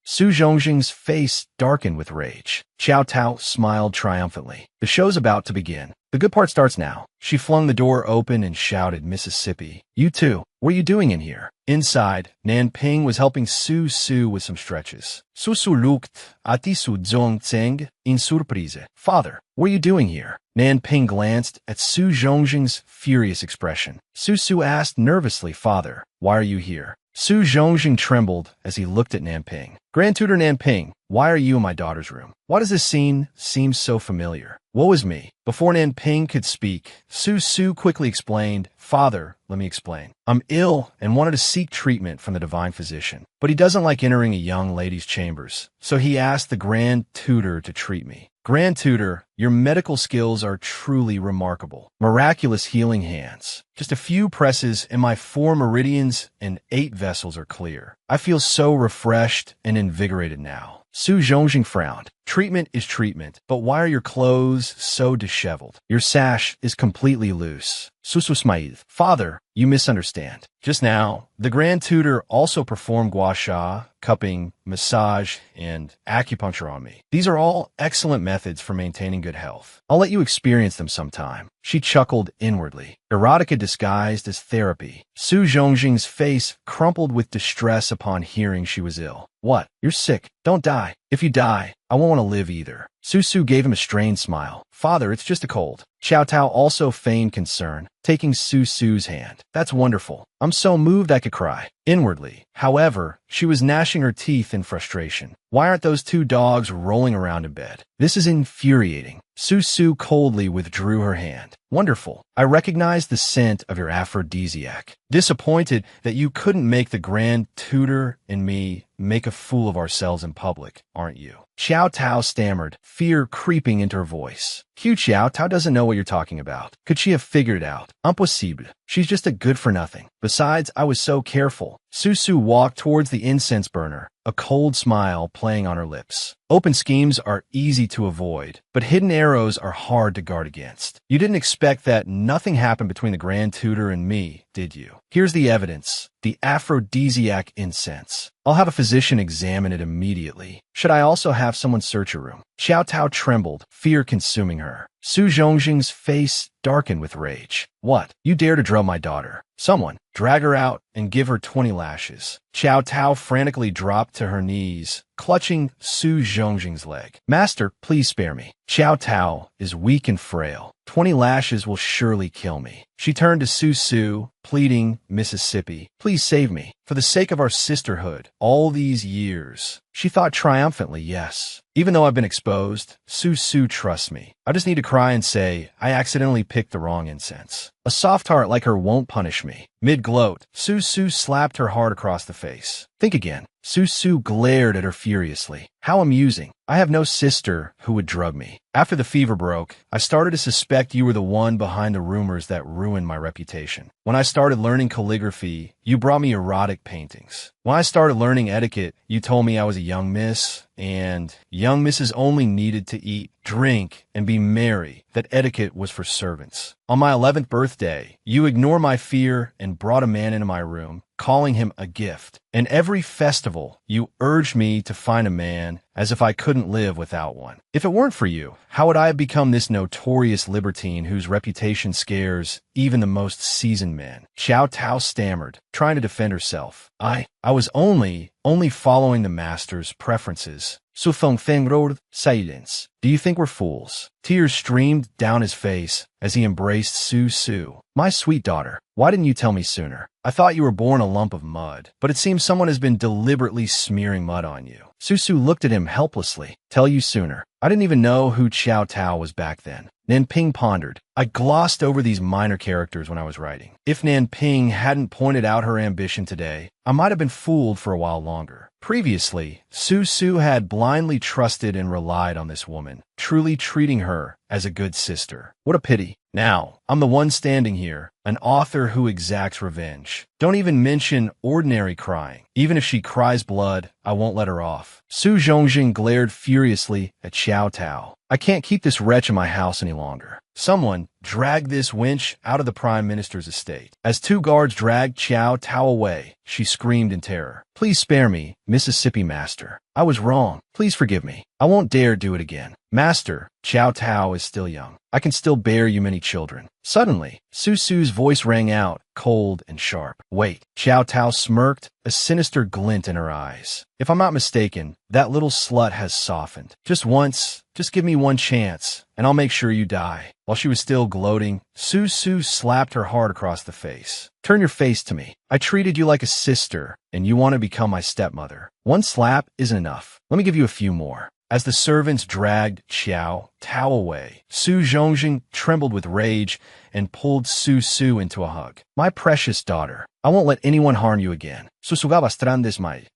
Su Zhongjing's face darkened with rage. Qiao Tao smiled triumphantly. The show's about to begin. The good part starts now. She flung the door open and shouted, Mississippi, you too. What are you doing in here? Inside, Nanping was helping Su with some stretches. Su looked at Su Zhongzheng in surprise. Father, what are you doing here? Nanping glanced at Su Zhongjing's furious expression. Su asked nervously, Father, why are you here? Su Zhongjing trembled as he looked at Nanping. Grand Tutor Nanping, why are you in my daughter's room? Why does this scene seem so familiar? Woe is me. Before Nanping could speak, Su quickly explained, Father, let me explain. I'm ill and wanted to seek treatment from the divine physician, but he doesn't like entering a young lady's chambers, so he asked the Grand Tutor to treat me. Grand Tutor, your medical skills are truly remarkable. Miraculous healing hands. Just a few presses and my 4 meridians and 8 vessels are clear. I feel so refreshed and invigorated now. Su Zhongjing frowned. Treatment is treatment, but why are your clothes so disheveled? Your sash is completely loose. Su smiled. Father, you misunderstand. Just now, the Grand Tutor also performed gua sha, cupping, massage, and acupuncture on me. These are all excellent methods for maintaining good health. I'll let you experience them sometime. She chuckled inwardly. Erotica disguised as therapy. Su Zhongjing's face crumpled with distress upon hearing she was ill. What? You're sick. Don't die. If you die, I won't want to live either. Su gave him a strained smile. Father, it's just a cold. Qiao Tao also feigned concern, taking Su's hand. That's wonderful. I'm so moved I could cry. Inwardly, however, she was gnashing her teeth in frustration. Why aren't those 2 dogs rolling around in bed? This is infuriating. Su coldly withdrew her hand. Wonderful. I recognize the scent of your aphrodisiac. Disappointed that you couldn't make the Grand Tutor and me make a fool of ourselves in public, aren't you? Qiao Tao stammered, fear creeping into her voice. Qiao Tao doesn't know what you're talking about. Could she have figured it out? Impossible. She's just a good-for-nothing. Besides, I was so careful. Su walked towards the incense burner, a cold smile playing on her lips. Open schemes are easy to avoid, but hidden arrows are hard to guard against. You didn't expect that nothing happened between the Grand Tutor and me, did you? Here's the evidence. The aphrodisiac incense. I'll have a physician examine it immediately. Should I also have someone search your room? Qiao Tao trembled, fear consuming her. Su Zhongjing's face darkened with rage. What? You dare to drill my daughter? Someone, drag her out and give her 20 lashes. Qiao Tao frantically dropped to her knees, clutching Su Zhongjing's leg. Master, please spare me. Qiao Tao is weak and frail. 20 lashes will surely kill me. She turned to Su, pleading, Mississippi, please save me. For the sake of our sisterhood, all these years. She thought triumphantly, yes. Even though I've been exposed, Su trusts me. I just need to cry and say, I accidentally picked the wrong incense. A soft heart like her won't punish me. Mid-gloat, Su slapped her hard across the face. Think again. Su glared at her furiously. How amusing. I have no sister who would drug me. After the fever broke, I started to suspect you were the one behind the rumors that ruined my reputation. When I started learning calligraphy, you brought me erotic paintings. When I started learning etiquette, you told me I was a young miss, and young misses only needed to eat, drink, and be merry, that etiquette was for servants. On my 11th birthday, you ignored my fear and brought a man into my room, calling him a gift. And every festival, you urged me to find a man as if I couldn't live without one. If it weren't for you, how would I have become this notorious libertine whose reputation scares even the most seasoned men? Qiao Tao stammered, trying to defend herself. I was only following the master's preferences. Su Feng roared, silence. Do you think we're fools? Tears streamed down his face as he embraced Su. My sweet daughter, why didn't you tell me sooner? I thought you were born a lump of mud, but it seems someone has been deliberately smearing mud on you. Su looked at him helplessly. Tell you sooner. I didn't even know who Qiao Tao was back then. Nanping pondered. I glossed over these minor characters when I was writing. If Nanping hadn't pointed out her ambition today, I might have been fooled for a while longer. Previously, Su Su had blindly trusted and relied on this woman, truly treating her as a good sister. What a pity. Now, I'm the one standing here, an author who exacts revenge. Don't even mention ordinary crying. Even if she cries blood, I won't let her off. Su Zhongjing glared furiously at Xiao Tao. I can't keep this wretch in my house any longer. Someone drag this wench out of the Prime Minister's estate. As two guards dragged Xiao Tao away, she screamed in terror. Please spare me, Mississippi Master. I was wrong. Please forgive me. I won't dare do it again. Master, Xiao Tao is still young. I can still bear you many children. Suddenly, Su Su's voice rang out, cold and sharp. Wait. Xiao Tao smirked, a sinister glint in her eyes. If I'm not mistaken, that little slut has softened. Just once, just give me one chance, and I'll make sure you die. While she was still gloating, Su Su slapped her hard across the face. Turn your face to me. I treated you like a sister, and you want to become my stepmother. One slap isn't enough. Let me give you a few more. As the servants dragged Xiao Tao away, Su Zhongjing trembled with rage and pulled Su Su into a hug. My precious daughter, I won't let anyone harm you again.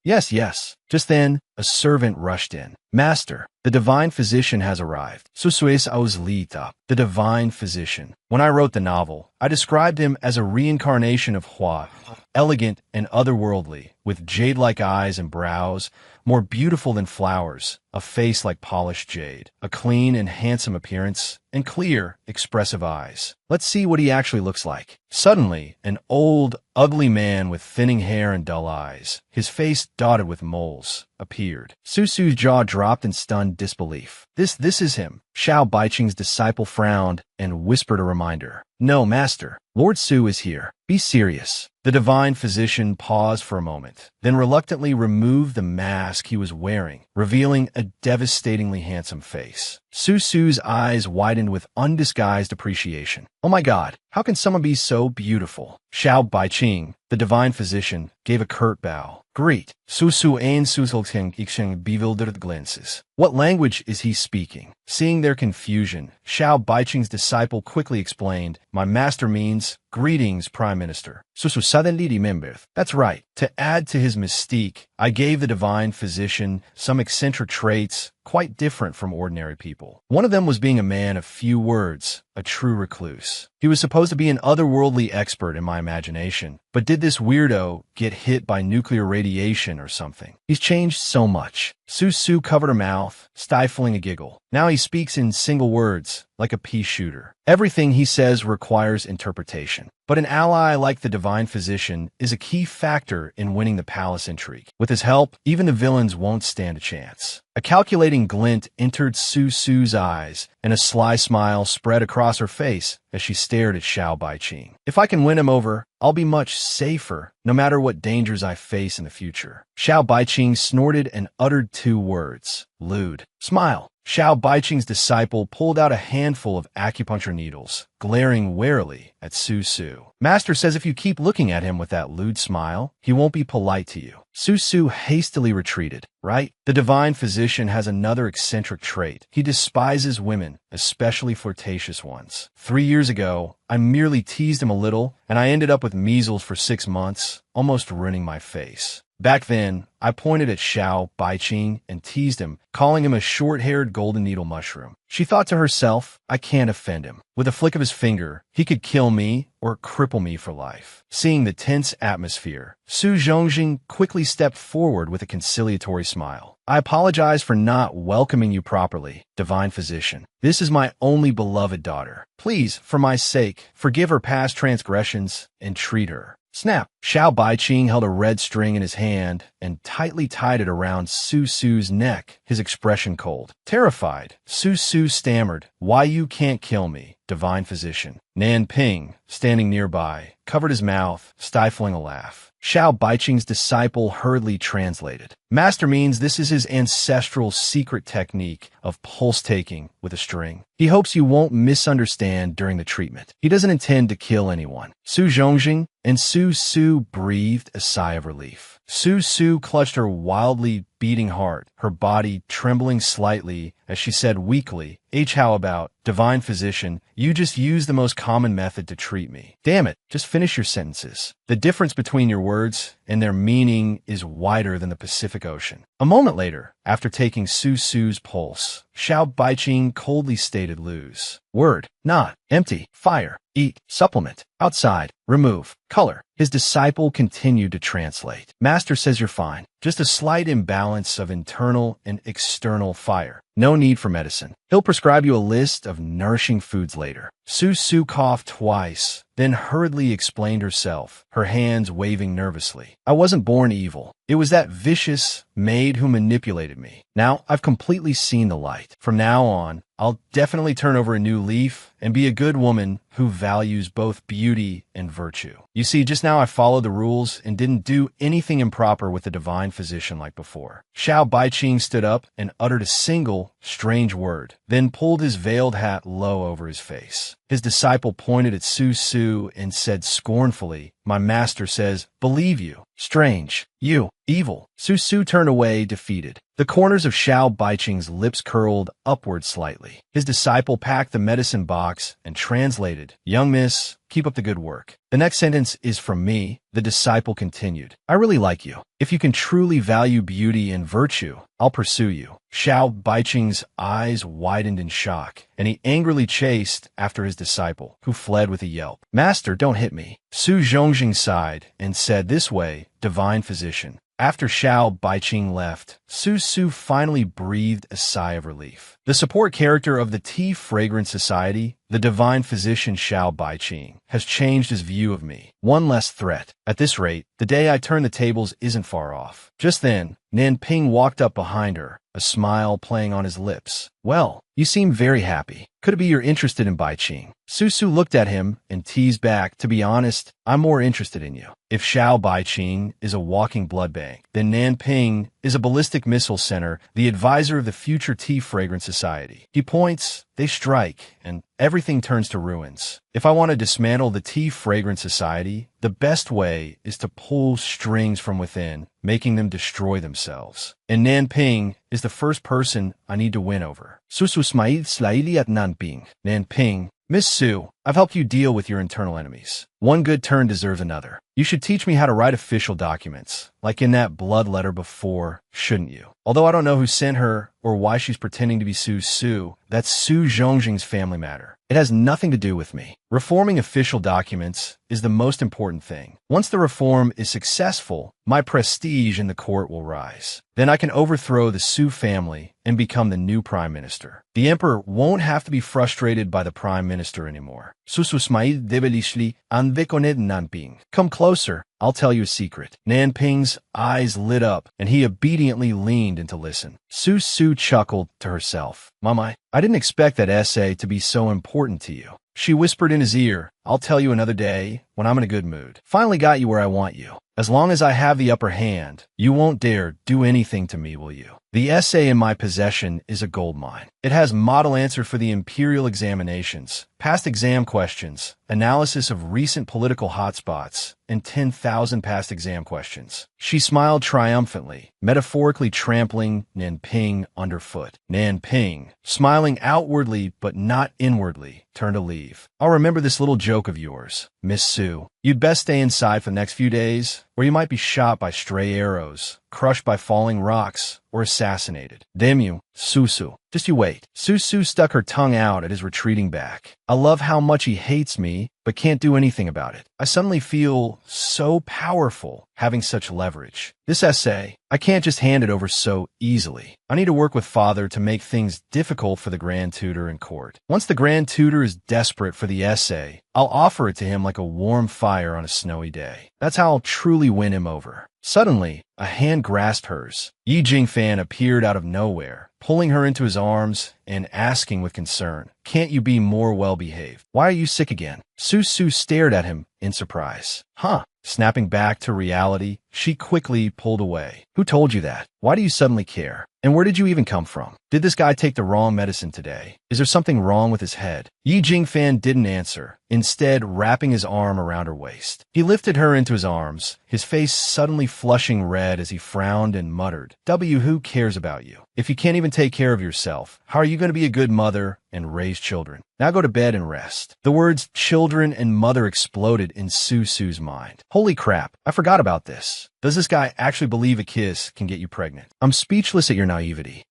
Yes, yes. Just then, a servant rushed in. Master, the divine physician has arrived. The divine physician. When I wrote the novel, I described him as a reincarnation of Hua, elegant and otherworldly, with jade-like eyes and brows, more beautiful than flowers, a face like polished jade, a clean and handsome appearance, and clear, expressive eyes. Let's see what he actually looks like. Suddenly, an old, ugly man with thinning hair and dull eyes, his face dotted with moles, appeared. Su Su's jaw dropped in stunned disbelief. This is him. Xiao Baiqing's disciple frowned and whispered a reminder. No, Master. Lord Su is here. Be serious. The divine physician paused for a moment, then reluctantly removed the mask he was wearing, revealing a devastatingly handsome face. Su Su's eyes widened with undisguised appreciation. Oh my God, how can someone be so beautiful? Xiao Baiqing, the divine physician, gave a curt bow. Greet. Su Su and Su Zhongjing bewildered glances. What language is he speaking? Seeing their confusion, Xiao Baiqing's disciple quickly explained, My master means, Greetings, Prime Minister. Su Su suddenly remembered. That's right. To add to his mystique, I gave the divine physician some eccentric traits quite different from ordinary people. One of them was being a man of few words, a true recluse. He was supposed to be an otherworldly expert in my imagination, but did this weirdo get hit by nuclear radiation or something? He's changed so much. Su Su covered her mouth, stifling a giggle. Now he speaks in single words, like a pea shooter. Everything he says requires interpretation. But an ally like the divine physician is a key factor in winning the palace intrigue. With his help, even the villains won't stand a chance. A calculating glint entered Su Su's eyes, and a sly smile spread across her face as she stared at Xiao Baiqing. If I can win him over, I'll be much safer, no matter what dangers I face in the future. Xiao Baiqing snorted and uttered two words. Lewd. Smile. Xiao Baiqing's disciple pulled out a handful of acupuncture needles, glaring warily at Su Su. Master says if you keep looking at him with that lewd smile, he won't be polite to you. Su Su hastily retreated. Right? The divine physician has another eccentric trait. He despises women, especially flirtatious ones. 3 years ago, I merely teased him a little, and I ended up with measles for 6 months, almost ruining my face. Back then, I pointed at Xiao Baiqing and teased him, calling him a short-haired golden needle mushroom. She thought to herself, I can't offend him. With a flick of his finger, he could kill me or cripple me for life. Seeing the tense atmosphere, Su Zhongjing quickly stepped forward with a conciliatory smile. I apologize for not welcoming you properly, divine physician. This is my only beloved daughter. Please, for my sake, forgive her past transgressions and treat her. Snap! Xiao Baiqing held a red string in his hand and tightly tied it around Su Su's neck, his expression cold. Terrified, Su Su stammered, Why you can't kill me, divine physician. Nanping, standing nearby, covered his mouth, stifling a laugh. Xiao Baiqing's disciple hurriedly translated. Master means this is his ancestral secret technique of pulse-taking with a string. He hopes you won't misunderstand during the treatment. He doesn't intend to kill anyone. Su Zhongjing and Su Su Su breathed a sigh of relief. Su clutched her wildly beating heart, her body trembling slightly as she said weakly, how about, divine physician, you just used the most common method to treat me. Damn it, just finish your sentences. The difference between your words and their meaning is wider than the Pacific Ocean. A moment later, after taking Su's pulse, Xiao Baiqing coldly stated lose. Word, not, empty, fire, eat, supplement, outside, remove, color. His disciple continued to translate. Master says you're fine. Just a slight imbalance of internal and external fire. No need for medicine. He'll prescribe you a list of nourishing foods later. Su coughed twice, then hurriedly explained herself, her hands waving nervously. I wasn't born evil. It was that vicious maid who manipulated me. Now I've completely seen the light. From now on, I'll definitely turn over a new leaf and be a good woman who values both beauty and virtue. You see, just now I followed the rules and didn't do anything improper with the divine physician like before. Xiao Baiqing stood up and uttered a single, strange word, then pulled his veiled hat low over his face. His disciple pointed at Su and said scornfully, my master says, believe you. Strange. You. Evil. Su turned away, defeated. The corners of Xiao Baiqing's lips curled upward slightly. His disciple packed the medicine box and translated, young miss, keep up the good work. The next sentence is from me, the disciple continued. I really like you. If you can truly value beauty and virtue, I'll pursue you. Xiao Baiqing's eyes widened in shock, and he angrily chased after his disciple, who fled with a yelp. Master, don't hit me. Su Zhongjing sighed and said, this way, divine physician. After Xiao Baiqing left, Su finally breathed a sigh of relief. The support character of the Tea Fragrance Society, the divine physician Xiao Baiqing, has changed his view of me. One less threat. At this rate, the day I turn the tables isn't far off. Just then, Nanping walked up behind her, a smile playing on his lips. Well, you seem very happy. Could it be you're interested in Baiqing? Su looked at him and teased back, to be honest, I'm more interested in you. If Xiao Baiqing is a walking blood bank, then Nanping is a ballistic missile center, the advisor of the future Tea Fragrance Society. He points, they strike, and everything turns to ruins. If I want to dismantle the Tea Fragrance Society, the best way is to pull strings from within, making them destroy themselves. And Nanping is the first person I need to win over. Su smiled slightly at Nanping. Nanping, Miss Su, I've helped you deal with your internal enemies. One good turn deserves another. You should teach me how to write official documents, like in that blood letter before, shouldn't you? Although I don't know who sent her or why she's pretending to be Su, that's Su Zhongjing's family matter. It has nothing to do with me. Reforming official documents is the most important thing. Once the reform is successful, my prestige in the court will rise. Then I can overthrow the Su family and become the new prime minister. The emperor won't have to be frustrated by the prime minister anymore. Susu smiled devilishly and Vekonet Nanping. Come closer, I'll tell you a secret. Nanping's eyes lit up, and he obediently leaned in to listen. Su chuckled to herself. Mama, I didn't expect that essay to be so important to you. She whispered in his ear, I'll tell you another day when I'm in a good mood. Finally got you where I want you. As long as I have the upper hand, you won't dare do anything to me, will you? The essay in my possession is a goldmine. It has model answer for the imperial examinations, past exam questions, analysis of recent political hotspots, and 10,000 past exam questions. She smiled triumphantly, metaphorically trampling Nanping underfoot. Nanping, smiling outwardly but not inwardly, turned to leave. I'll remember this little joke of yours, Miss Su. You'd best stay inside for the next few days, or you might be shot by stray arrows, crushed by falling rocks, or assassinated. Damn you, Susu. Just you wait. Susu stuck her tongue out at his retreating back. I love how much he hates me, but can't do anything about it. I suddenly feel so powerful having such leverage. This essay, I can't just hand it over so easily. I need to work with Father to make things difficult for the Grand Tutor in court. Once the Grand Tutor is desperate for the essay, I'll offer it to him like a warm fire on a snowy day. That's how I'll truly win him over. Suddenly, a hand grasped hers. Yi Jingfan appeared out of nowhere, pulling her into his arms and asking with concern, can't you be more well-behaved? Why are you sick again? Susu stared at him in surprise. Huh? Snapping back to reality, she quickly pulled away. Who told you that? Why do you suddenly care? And where did you even come from? Did this guy take the wrong medicine today? Is there something wrong with his head? Yi Jingfan didn't answer, instead wrapping his arm around her waist. He lifted her into his arms, his face suddenly flushing red as he frowned and muttered, who cares about you? If you can't even take care of yourself, how are you going to be a good mother and raise children? Now go to bed and rest. The words children and mother exploded in Susu's mind. Holy crap, I forgot about this. Does this guy actually believe a kiss can get you pregnant? I'm speechless at your naivety.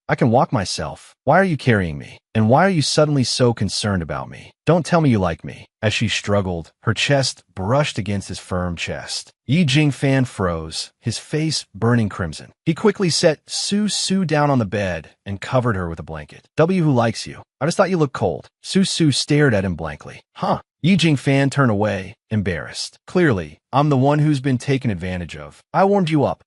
I can walk myself. Why are you carrying me? And why are you suddenly so concerned about me? Don't tell me you like me. As she struggled, her chest brushed against his firm chest. Yi Jingfan froze, his face burning crimson. He quickly set Susu down on the bed and covered her with a blanket. Who likes you? I just thought you looked cold. Susu stared at him blankly. Huh? Yi Jingfan turned away, embarrassed. Clearly, I'm the one who's been taken advantage of. I warmed you up.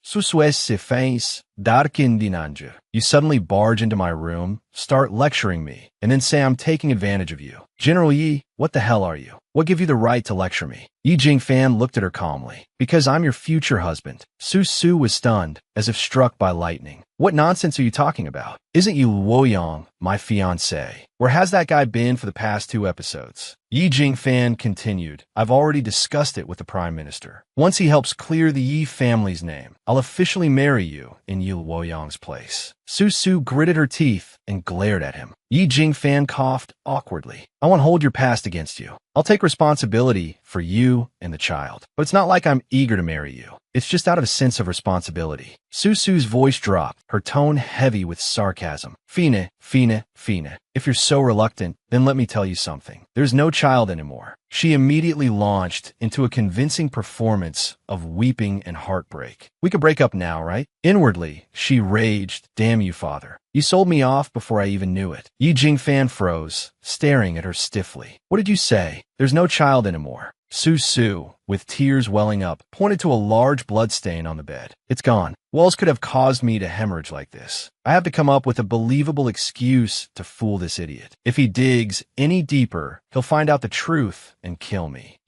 You suddenly barge into my room, start lecturing me, and then say I'm taking advantage of you. General Yi, what the hell are you? What gave you the right to lecture me? Yi Jingfan looked at her calmly. Because I'm your future husband. Susu was stunned, as if struck by lightning. What nonsense are you talking about? Isn't you Luoyang, my fiancé? Where has that guy been for the past 2 episodes? Yi Jingfan continued, I've already discussed it with the Prime Minister. Once he helps clear the Yi family's name, I'll officially marry you in Yi Luoyang's place. Susu gritted her teeth and glared at him. Yi Jingfan coughed awkwardly. I won't hold your past against you. I'll take responsibility for you and the child. But it's not like I'm eager to marry you. It's just out of a sense of responsibility. Susu's voice dropped, her tone heavy with sarcasm. Fine. If you're so reluctant, then let me tell you something. There's no child anymore. She immediately launched into a convincing performance of weeping and heartbreak. We could break up now, right? Inwardly, she raged, damn you, father. You sold me off before I even knew it. Yi Jingfan froze, staring at her stiffly. What did you say? There's no child anymore. Susu, with tears welling up, pointed to a large bloodstain on the bed. It's gone. What else could have caused me to hemorrhage like this? I have to come up with a believable excuse to fool this idiot. If he digs any deeper, he'll find out the truth and kill me.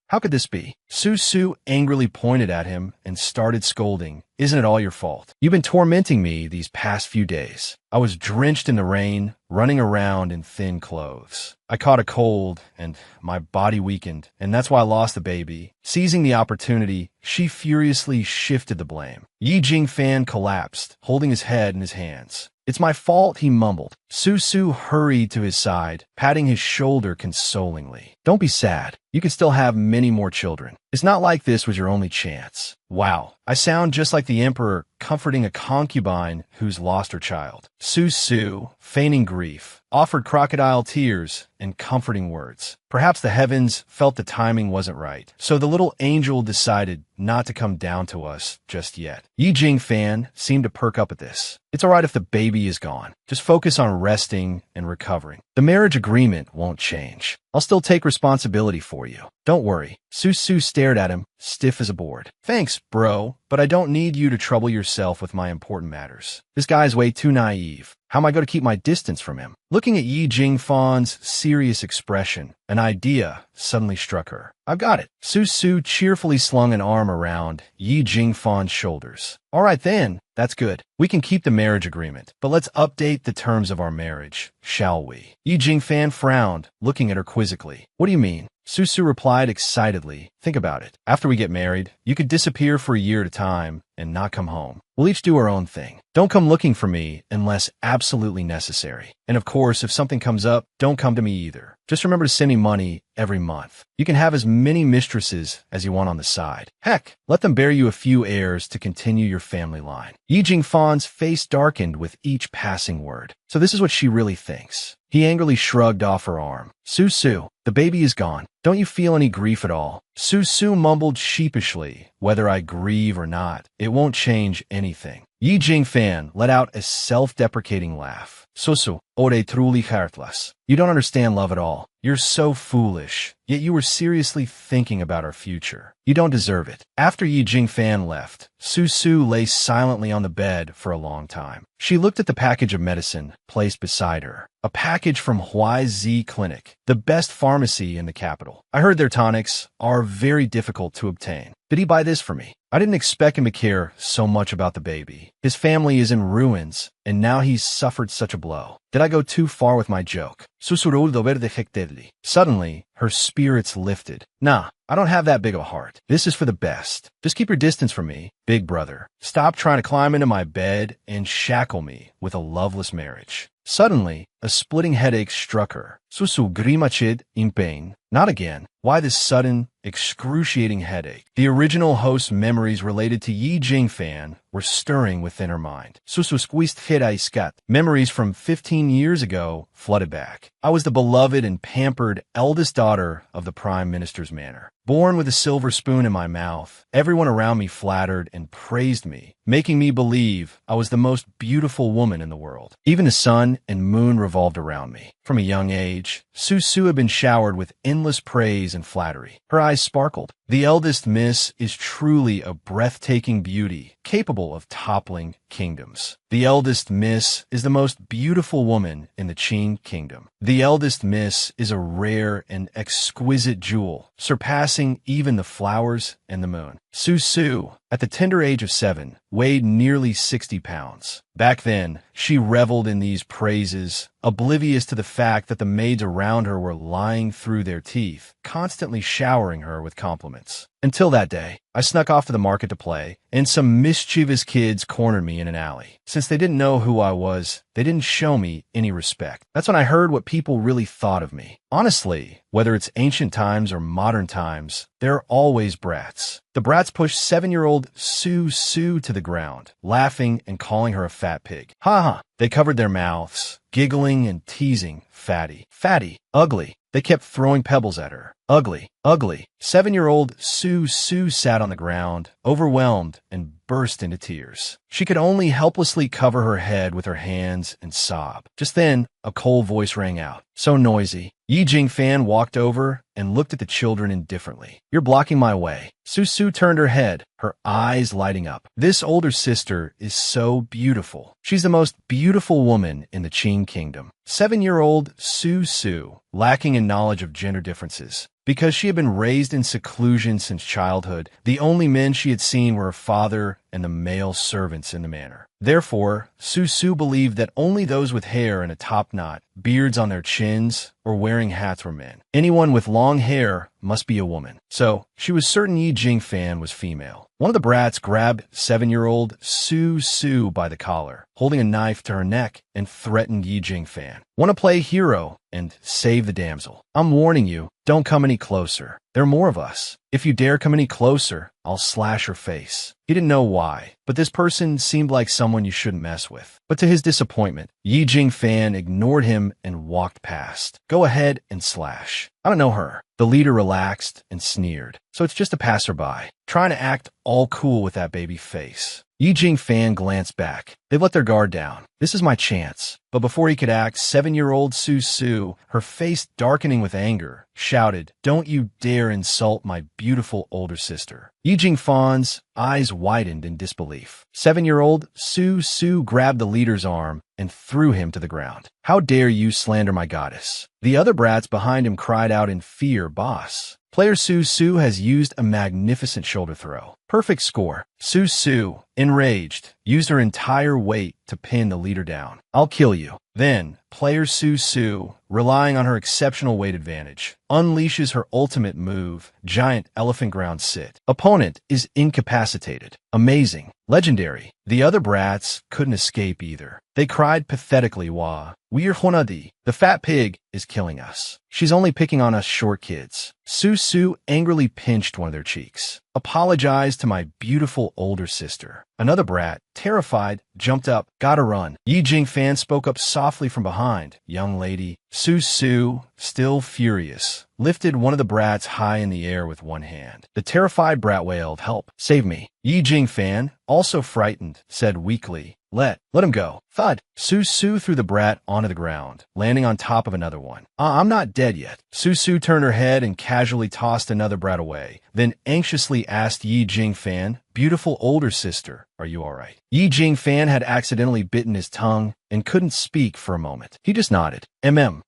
How could this be? Susu angrily pointed at him and started scolding. Isn't it all your fault? You've been tormenting me these past few days. I was drenched in the rain, running around in thin clothes. I caught a cold, and my body weakened, and that's why I lost the baby. Seizing the opportunity, she furiously shifted the blame. Yi Jingfan collapsed, holding his head in his hands. It's my fault, he mumbled. Susu hurried to his side, patting his shoulder consolingly. Don't be sad. You can still have many more children. It's not like this was your only chance. Wow, I sound just like the emperor comforting a concubine who's lost her child. Susu, feigning grief, offered crocodile tears and comforting words. Perhaps the heavens felt the timing wasn't right, so the little angel decided not to come down to us just yet. Yi Jingfan seemed to perk up at this. It's all right if the baby is gone. Just focus on resting and recovering. The marriage agreement won't change. I'll still take responsibility for you. Don't worry. Susu stared at him, stiff as a board. Thanks, bro, but I don't need you to trouble yourself with my important matters. This guy's way too naive. How am I going to keep my distance from him? Looking at Yi Jingfan's serious expression, an idea suddenly struck her. I've got it. Susu cheerfully slung an arm around Yi Jingfan's shoulders. All right then, that's good. We can keep the marriage agreement, but let's update the terms of our marriage, shall we? Yi Jingfan frowned, looking at her quizzically. What do you mean? Susu replied excitedly. Think about it. After we get married, you could disappear for a year at a time and not come home. We'll each do our own thing. Don't come looking for me unless absolutely necessary. And of course, if something comes up, don't come to me either. Just remember to send me money every month. You can have as many mistresses as you want on the side. Heck, let them bear you a few heirs to continue your family line. Yi Jingfan's face darkened with each passing word. So this is what she really thinks. He angrily shrugged off her arm. Susu, the baby is gone. Don't you feel any grief at all? Susu mumbled sheepishly, whether I grieve or not, it won't change anything. Yi Jingfan let out a self-deprecating laugh. Susu, ore truly heartless. You don't understand love at all. You're so foolish, yet you were seriously thinking about our future. You don't deserve it. After Yi Jingfan left, Susu lay silently on the bed for a long time. She looked at the package of medicine placed beside her. A package from Huaizi Clinic, the best pharmacy in the capital. I heard their tonics are very difficult to obtain. Did he buy this for me? I didn't expect him to care so much about the baby. His family is in ruins, and now he's suffered such a blow. Did I go too far with my joke? Susurró el dover depicted. Suddenly, her spirits lifted. Nah, I don't have that big of a heart. This is for the best. Just keep your distance from me, big brother. Stop trying to climb into my bed and shackle me with a loveless marriage. Suddenly, a splitting headache struck her. Susu grimached in pain. Not again. Why this sudden, excruciating headache? The original host's memories related to Yi Jingfan were stirring within her mind. Susu squeezed iskat. Memories from 15 years ago flooded back. I was the beloved and pampered eldest daughter of the Prime Minister's manor. Born with a silver spoon in my mouth, everyone around me flattered and praised me, making me believe I was the most beautiful woman in the world. Even the sun and moon revolved around me. From a young age, Susu had been showered with endless praise and flattery. Her eyes sparkled. The eldest miss is truly a breathtaking beauty, capable of toppling kingdoms. The eldest miss is the most beautiful woman in the Qin kingdom. The eldest miss is a rare and exquisite jewel, surpassing even the flowers and the moon. Susu, at the tender age of 7, weighed nearly 60 pounds. Back then, she reveled in these praises, oblivious to the fact that the maids around her were lying through their teeth, constantly showering her with compliments. Until that day, I snuck off to the market to play, and some mischievous kids cornered me in an alley. Since they didn't know who I was, they didn't show me any respect. That's when I heard what people really thought of me. Honestly, whether it's ancient times or modern times, they're always brats. The brats pushed 7-year-old Susu to the ground, laughing and calling her a fat pig. Ha ha! They covered their mouths, giggling and teasing Fatty. Fatty. Ugly. They kept throwing pebbles at her. Ugly. Ugly. 7-year-old Susu sat on the ground, overwhelmed, and burst into tears. She could only helplessly cover her head with her hands and sob. Just then, a cold voice rang out. So noisy. Yi Jingfan walked over and looked at the children indifferently. You're blocking my way. Susu turned her head, her eyes lighting up. This older sister is so beautiful. She's the most beautiful woman in the Qin kingdom. 7-year-old Susu, lacking in knowledge of gender differences. Because she had been raised in seclusion since childhood, the only men she had seen were her father and the male servants in the manor. Therefore, Susu believed that only those with hair and a top knot, beards on their chins, or wearing hats were men. Anyone with long hair must be a woman. So, she was certain Yi Jingfan was female. One of the brats grabbed 7-year-old Susu by the collar, holding a knife to her neck, and threatened Yi Jingfan. Want to play hero and save the damsel? I'm warning you, don't come any closer. There are more of us. If you dare come any closer, I'll slash your face. He didn't know why, but this person seemed like someone you shouldn't mess with. But to his disappointment, Yi Jingfan ignored him and walked past. Go ahead and slash. I don't know her. The leader relaxed and sneered. So it's just a passerby, trying to act all cool with that baby face. Yi Jingfan glanced back. They let their guard down. This is my chance. But before he could act, 7-year-old Susu, her face darkening with anger, shouted, Don't you dare insult my beautiful older sister. Yi Jingfan's eyes widened in disbelief. 7-year-old Susu grabbed the leader's arm and threw him to the ground. How dare you slander my goddess? The other brats behind him cried out in fear, Boss. Player Susu has used a magnificent shoulder throw. Perfect score. Susu, enraged, used her entire weight to pin the leader down. I'll kill you. Then, player Susu, relying on her exceptional weight advantage, unleashes her ultimate move, Giant Elephant Ground Sit. Opponent is incapacitated. Amazing. Legendary. The other brats couldn't escape either. They cried pathetically, Wah. We're Honadi. The fat pig is killing us. She's only picking on us short kids. Susu angrily pinched one of their cheeks. apologize to my beautiful older sister. Another brat, terrified, jumped up. Gotta run. Yi Jingfan spoke up softly from behind. Young lady. Su, still furious, lifted one of the brats high in the air with one hand. The terrified brat wailed, help, save me. Yi Jingfan, also frightened, said weakly, let him go. Thud. Su threw the brat onto the ground, landing on top of another one. I'm not dead yet. Su turned her head and casually tossed another brat away, then anxiously asked Yi Jingfan, beautiful older sister, are you all right? Yi Jingfan had accidentally bitten his tongue and couldn't speak for a moment. He just nodded.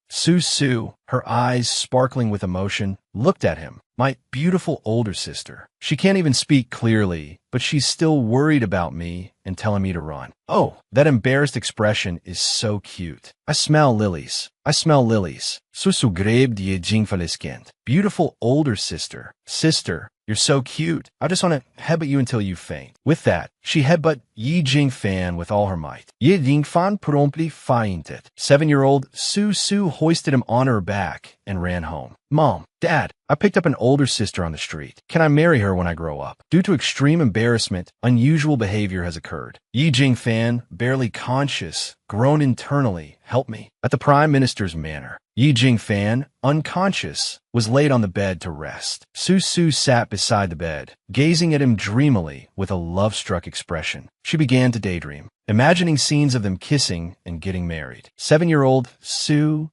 Su, her eyes sparkling with emotion, looked at him. My beautiful older sister. She can't even speak clearly, but she's still worried about me and telling me to run. Oh, that embarrassed expression is so cute. I smell lilies. Susu greb die Jingfaleskind. Beautiful older sister. Sister, you're so cute. I just want to headbutt you until you faint. With that, she headbutt Yi Jingfan with all her might. Yi Jingfan promptly fainted. 7-year-old Su hoisted him on her back and ran home. Mom, Dad, I picked up an older sister on the street. Can I marry her when I grow up? Due to extreme embarrassment, unusual behavior has occurred. Yi Jingfan, barely conscious, groaned internally, help me, at the Prime Minister's manor. Yi Jingfan, unconscious, was laid on the bed to rest. Su sat beside the bed, gazing at him dreamily with a love-struck expression. She began to daydream, imagining scenes of them kissing and getting married. 7-year-old Su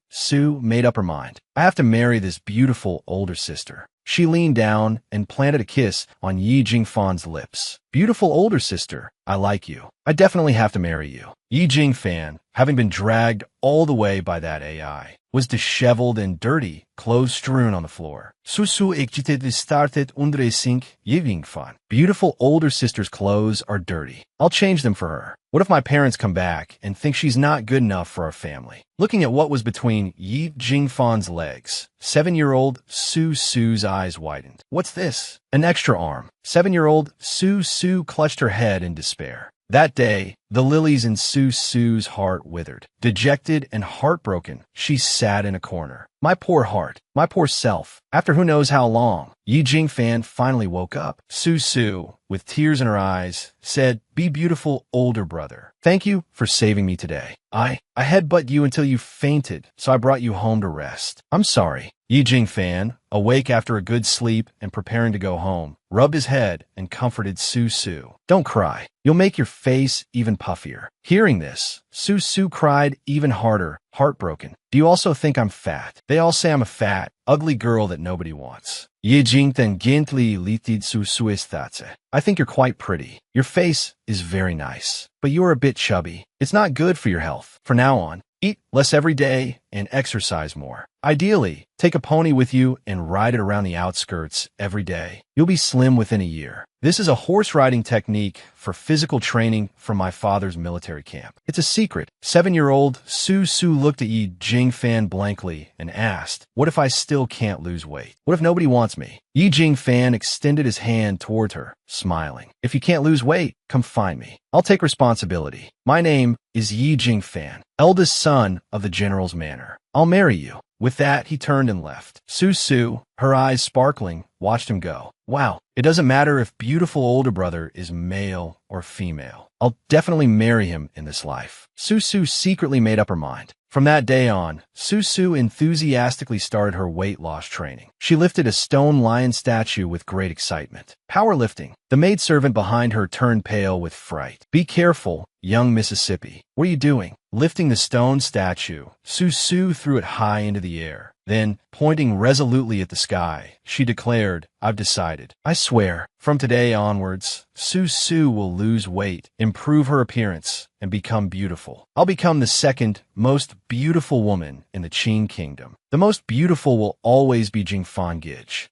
made up her mind. I have to marry this beautiful older sister. She leaned down and planted a kiss on Yi Jingfan's lips. Beautiful older sister, I like you. I definitely have to marry you. Yi Jingfan, having been dragged all the way by that AI, was disheveled and dirty, clothes strewn on the floor. Susu excited started undressing Yi Jingfan. Beautiful older sister's clothes are dirty. I'll change them for her. What if my parents come back and think she's not good enough for our family? Looking at what was between Yi Jingfan's legs, 7-year-old Su's eyes widened. What's this? An extra arm. 7-year-old Su clutched her head in despair. That day, the lilies in Su's heart withered. Dejected and heartbroken, she sat in a corner. My poor heart, my poor self. After who knows how long, Yi Jingfan finally woke up. Su, with tears in her eyes, said, be beautiful older brother. Thank you for saving me today. I headbutt you until you fainted, so I brought you home to rest. I'm sorry. Yi Jingfan, awake after a good sleep and preparing to go home, rubbed his head and comforted Su. Don't cry. You'll make your face even puffier. Hearing this, Su cried even harder, heartbroken. Do you also think I'm fat? They all say I'm a fat, ugly girl that nobody wants. Yi Jingfan gently litid Suistatse. I think you're quite pretty. Your face is very nice, but you are a bit chubby. It's not good for your health. From now on, eat less every day and exercise more. Ideally, take a pony with you and ride it around the outskirts every day. You'll be slim within a year. This is a horse riding technique for physical training from my father's military camp. It's a secret. 7-year-old Su looked at Yi Jingfan blankly and asked, what if I still can't lose weight? What if nobody wants me? Yi Jingfan extended his hand toward her, smiling. If you can't lose weight, come find me. I'll take responsibility. My name is Yi Jingfan, eldest son of the general's manor. I'll marry you. With that, he turned and left. Su, her eyes sparkling, watched him go. Wow, it doesn't matter if beautiful older brother is male or female. I'll definitely marry him in this life. Su secretly made up her mind. From that day on, Su enthusiastically started her weight loss training. She lifted a stone lion statue with great excitement. Powerlifting. The maidservant behind her turned pale with fright. Be careful, young Mississippi. What are you doing? Lifting the stone statue, Su threw it high into the air. Then, pointing resolutely at the sky, she declared, I've decided. I swear, from today onwards, Su will lose weight, improve her appearance, and become beautiful. I'll become the second most beautiful woman in the Qing kingdom. The most beautiful will always be Jingfan Gij.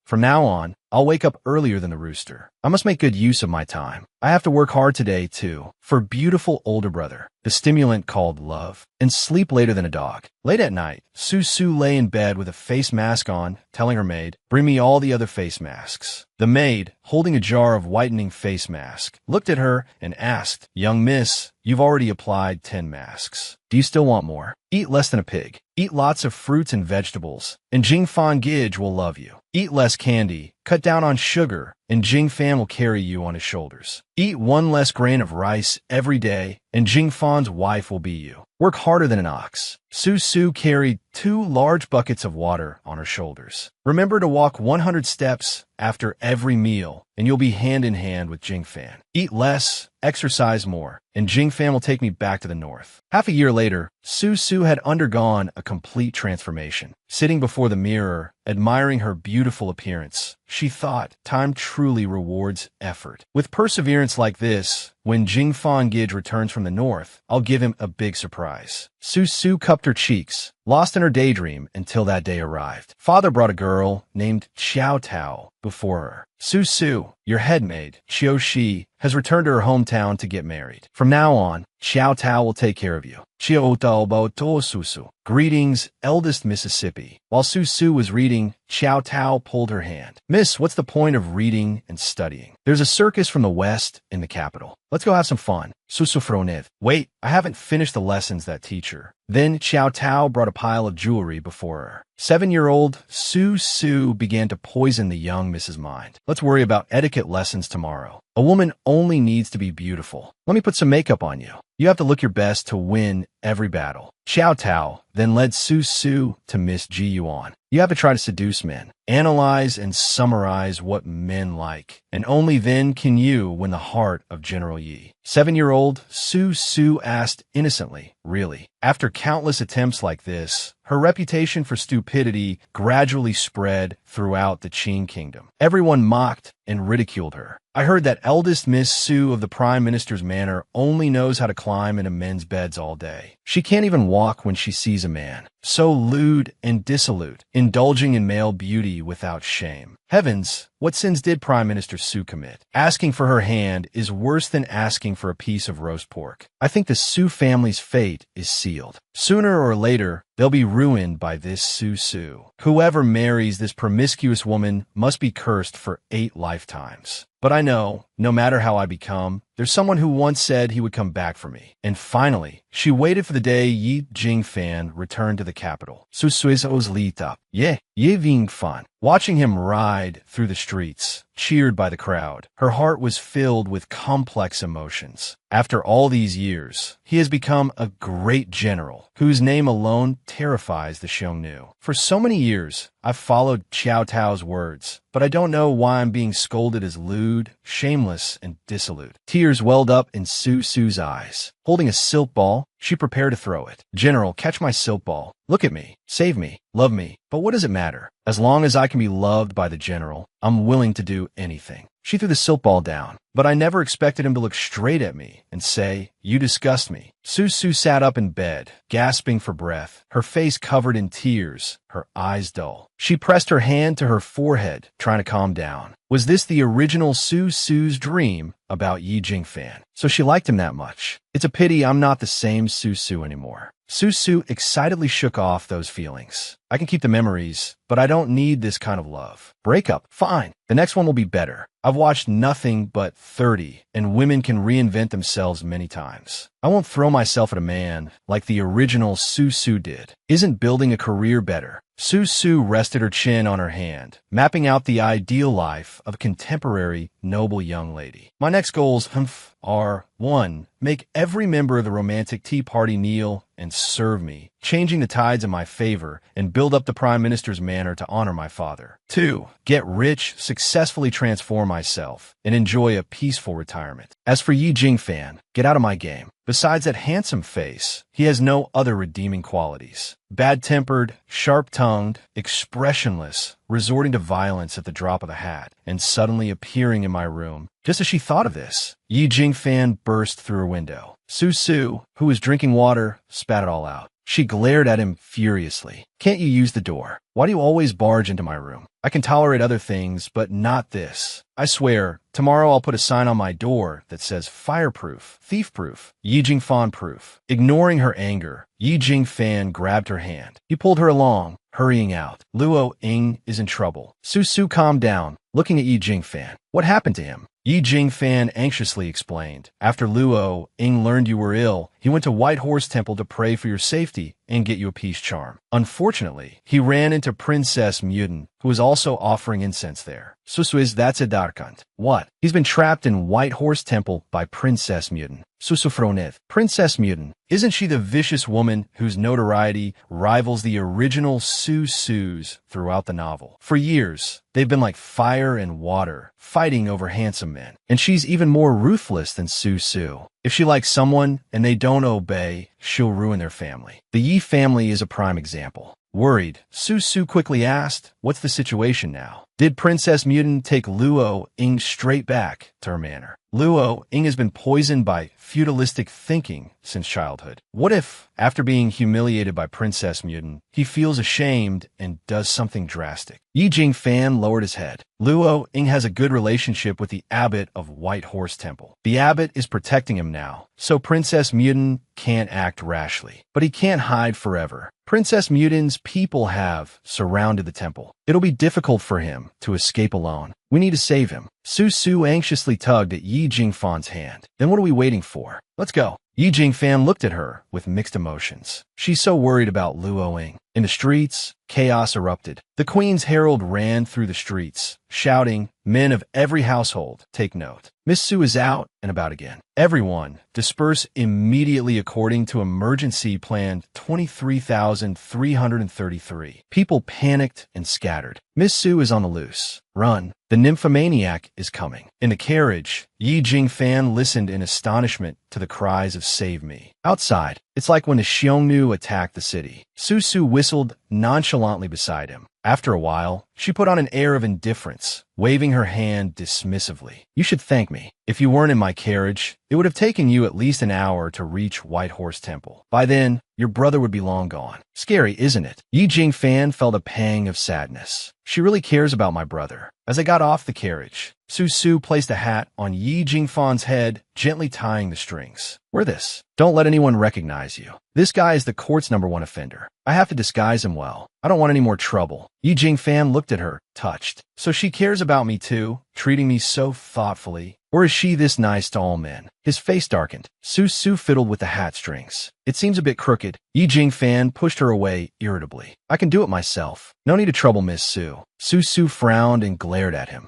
From now on, I'll wake up earlier than the rooster. I must make good use of my time. I have to work hard today, too. For beautiful older brother, the stimulant called love, and sleep later than a dog. Late at night, Su lay in bed with a face mask on, telling her maid, "Bring me all the other face masks." The maid, holding a jar of whitening face mask, looked at her and asked, "Young miss, you've already applied 10 masks. Do you still want more? Eat less than a pig. Eat lots of fruits and vegetables, and Jing Fan Gij will love you. Eat less candy, cut down on sugar, and Jing Fan will carry you on his shoulders. Eat 1 less grain of rice every day, and Jing Fan's wife will be you. Work harder than an ox." Su carried 2 large buckets of water on her shoulders. "Remember to walk 100 steps after every meal, and you'll be hand in hand with Jing Fan. Eat less, exercise more, and Jing Fan will take me back to the north." Half a year later, Su had undergone a complete transformation. Sitting before the mirror, admiring her beautiful appearance, she thought, time truly rewards effort. With perseverance like this, when Jing Fan Gij returns from the north, I'll give him a big surprise. Su cupped her cheeks, lost in her daydream until that day arrived. Father brought a girl named Xiao Tao before her. Su, your head maid, Xiao Shi, has returned to her hometown to get married. From now on, Xiao Tao will take care of you. Xiao Tao Bao To Su. Greetings, eldest Mississippi. While Su was reading, Xiao Tao pulled her hand. "Miss, what's the point of reading and studying? There's a circus from the west in the capital. Let's go have some fun." Su frowned. "Wait, I haven't finished the lessons, that teacher." Then Xiao Tao brought a pile of jewelry before her. 7-year-old Su began to poison the young Mrs. Mind. "Let's worry about etiquette lessons tomorrow. A woman only needs to be beautiful. Let me put some makeup on you. You have to look your best to win every battle." Xiao Tao then led Su to Miss Ji Yuan. "You have to try to seduce men. Analyze and summarize what men like, and only then can you win the heart of General Yi." 7-year-old Su asked innocently, "Really?" After countless attempts like this, her reputation for stupidity gradually spread throughout the Qin kingdom. Everyone mocked and ridiculed her. "I heard that eldest Miss Su of the Prime Minister's manor only knows how to climb into men's beds all day. She can't even walk when she sees a man. So lewd and dissolute, indulging in male beauty without shame. Heavens, what sins did Prime Minister Su commit? Asking for her hand is worse than asking for a piece of roast pork. I think the Su family's fate is sealed. Sooner or later, they'll be ruined by this Su. Whoever marries this promiscuous woman must be cursed for 8 lifetimes. But I know, no matter how I become, there's someone who once said he would come back for me." And finally, she waited for the day Yi Jing Fan returned to the capital. Su Sui's lit up. Ye Ving Fan. Watching him ride through the streets, cheered by the crowd, her heart was filled with complex emotions. After all these years, he has become a great general, whose name alone terrifies the Xiongnu. For so many years, I've followed Xiao Tao's words, but I don't know why I'm being scolded as lewd, shameless, and dissolute. Tears welled up in Su's eyes. Holding a silk ball, she prepared to throw it. "General, catch my silk ball. Look at me. Save me. Love me. But what does it matter? As long as I can be loved by the general, I'm willing to do anything." She threw the silk ball down, but I never expected him to look straight at me and say, "You disgust me." Su sat up in bed, gasping for breath, her face covered in tears, her eyes dull. She pressed her hand to her forehead, trying to calm down. Was this the original Su's dream about Yi Jingfan? So she liked him that much. It's a pity I'm not the same Su anymore. Su excitedly shook off those feelings. I can keep the memories, but I don't need this kind of love. Breakup? Fine. The next one will be better. I've watched nothing but 30, and women can reinvent themselves many times. I won't throw myself at a man like the original Su did. Isn't building a career better? Su rested her chin on her hand, mapping out the ideal life of a contemporary, noble young lady. My next goals are 1. Make every member of the romantic tea party kneel and serve me, changing the tides in my favor, and build up the Prime Minister's manor to honor my father. 2. Get rich, successfully transform myself, and enjoy a peaceful retirement. As for Yi Jingfan, get out of my game. Besides that handsome face, he has no other redeeming qualities. Bad-tempered, sharp-tongued, expressionless, resorting to violence at the drop of a hat, and suddenly appearing in my room. Just as she thought of this, Yi Jingfan burst through her window. Su, who was drinking water, spat it all out. She glared at him furiously. Can't you use the door? Why do you always barge into my room? I can tolerate other things, but not this. I swear, tomorrow I'll put a sign on my door that says fireproof, thief-proof, Yi Jingfan-proof. Ignoring her anger, Yi Jingfan grabbed her hand. He pulled her along, hurrying out. Luo Ying is in trouble. Su Su calmed down, looking at Yi Jingfan. What happened to him? Yi Jingfan anxiously explained. After Luo Ying learned you were ill, he went to White Horse Temple to pray for your safety and get you a peace charm. Unfortunately, he ran into Princess Muten, who was also offering incense there. Susu that's a darkant. What? He's been trapped in White Horse Temple by Princess Muten. Susufronith. Princess Muten. Isn't she the vicious woman whose notoriety rivals the original Susus throughout the novel? For years, they've been like fire and water, fighting over handsome men. And she's even more ruthless than Susu. If she likes someone and they don't obey, she'll ruin their family. The Yi family is a prime example. Worried, Susu quickly asked, what's the situation now? Did Princess Muten take Luo Ying straight back to her manor? Luo Ying has been poisoned by feudalistic thinking since childhood. What if, after being humiliated by Princess Muten, he feels ashamed and does something drastic? Yi Jingfan lowered his head. Luo Ying has a good relationship with the abbot of White Horse Temple. The abbot is protecting him now, so Princess Muten can't act rashly. But he can't hide forever. Princess Muten's people have surrounded the temple. It'll be difficult for him to escape alone. We need to save him. Su anxiously tugged at Yi Jingfan's hand. Then what are we waiting for? Let's go. Yi Jingfan looked at her with mixed emotions. She's so worried about Luo Ying. In the streets, chaos erupted. The Queen's herald ran through the streets, shouting, men of every household, take note. Miss Su is out and about again. Everyone, disperse immediately according to emergency plan 23,333. People panicked and scattered. Miss Su is on the loose. Run. The nymphomaniac is coming. In the carriage, Yi Jingfan listened in astonishment to the cries of save me. Outside, it's like when the Xiongnu attacked the city. Su whistled nonchalantly beside him. After a while, she put on an air of indifference, waving her hand dismissively. You should thank me. If you weren't in my carriage, it would have taken you at least an hour to reach White Horse Temple. By then, your brother would be long gone. Scary, isn't it? Yi Jingfan felt a pang of sadness. She really cares about my brother. As I got off the carriage, Su placed a hat on Yi Jingfan's head, gently tying the strings. Wear this. Don't let anyone recognize you. This guy is the court's #1 offender. I have to disguise him well. I don't want any more trouble. Yi Jingfan looked at her, touched. So she cares about me too, treating me so thoughtfully. Or is she this nice to all men? His face darkened. Su fiddled with the hat strings. It seems a bit crooked. Yi Jingfan pushed her away irritably. I can do it myself. No need to trouble Miss Su. Su frowned and glared at him.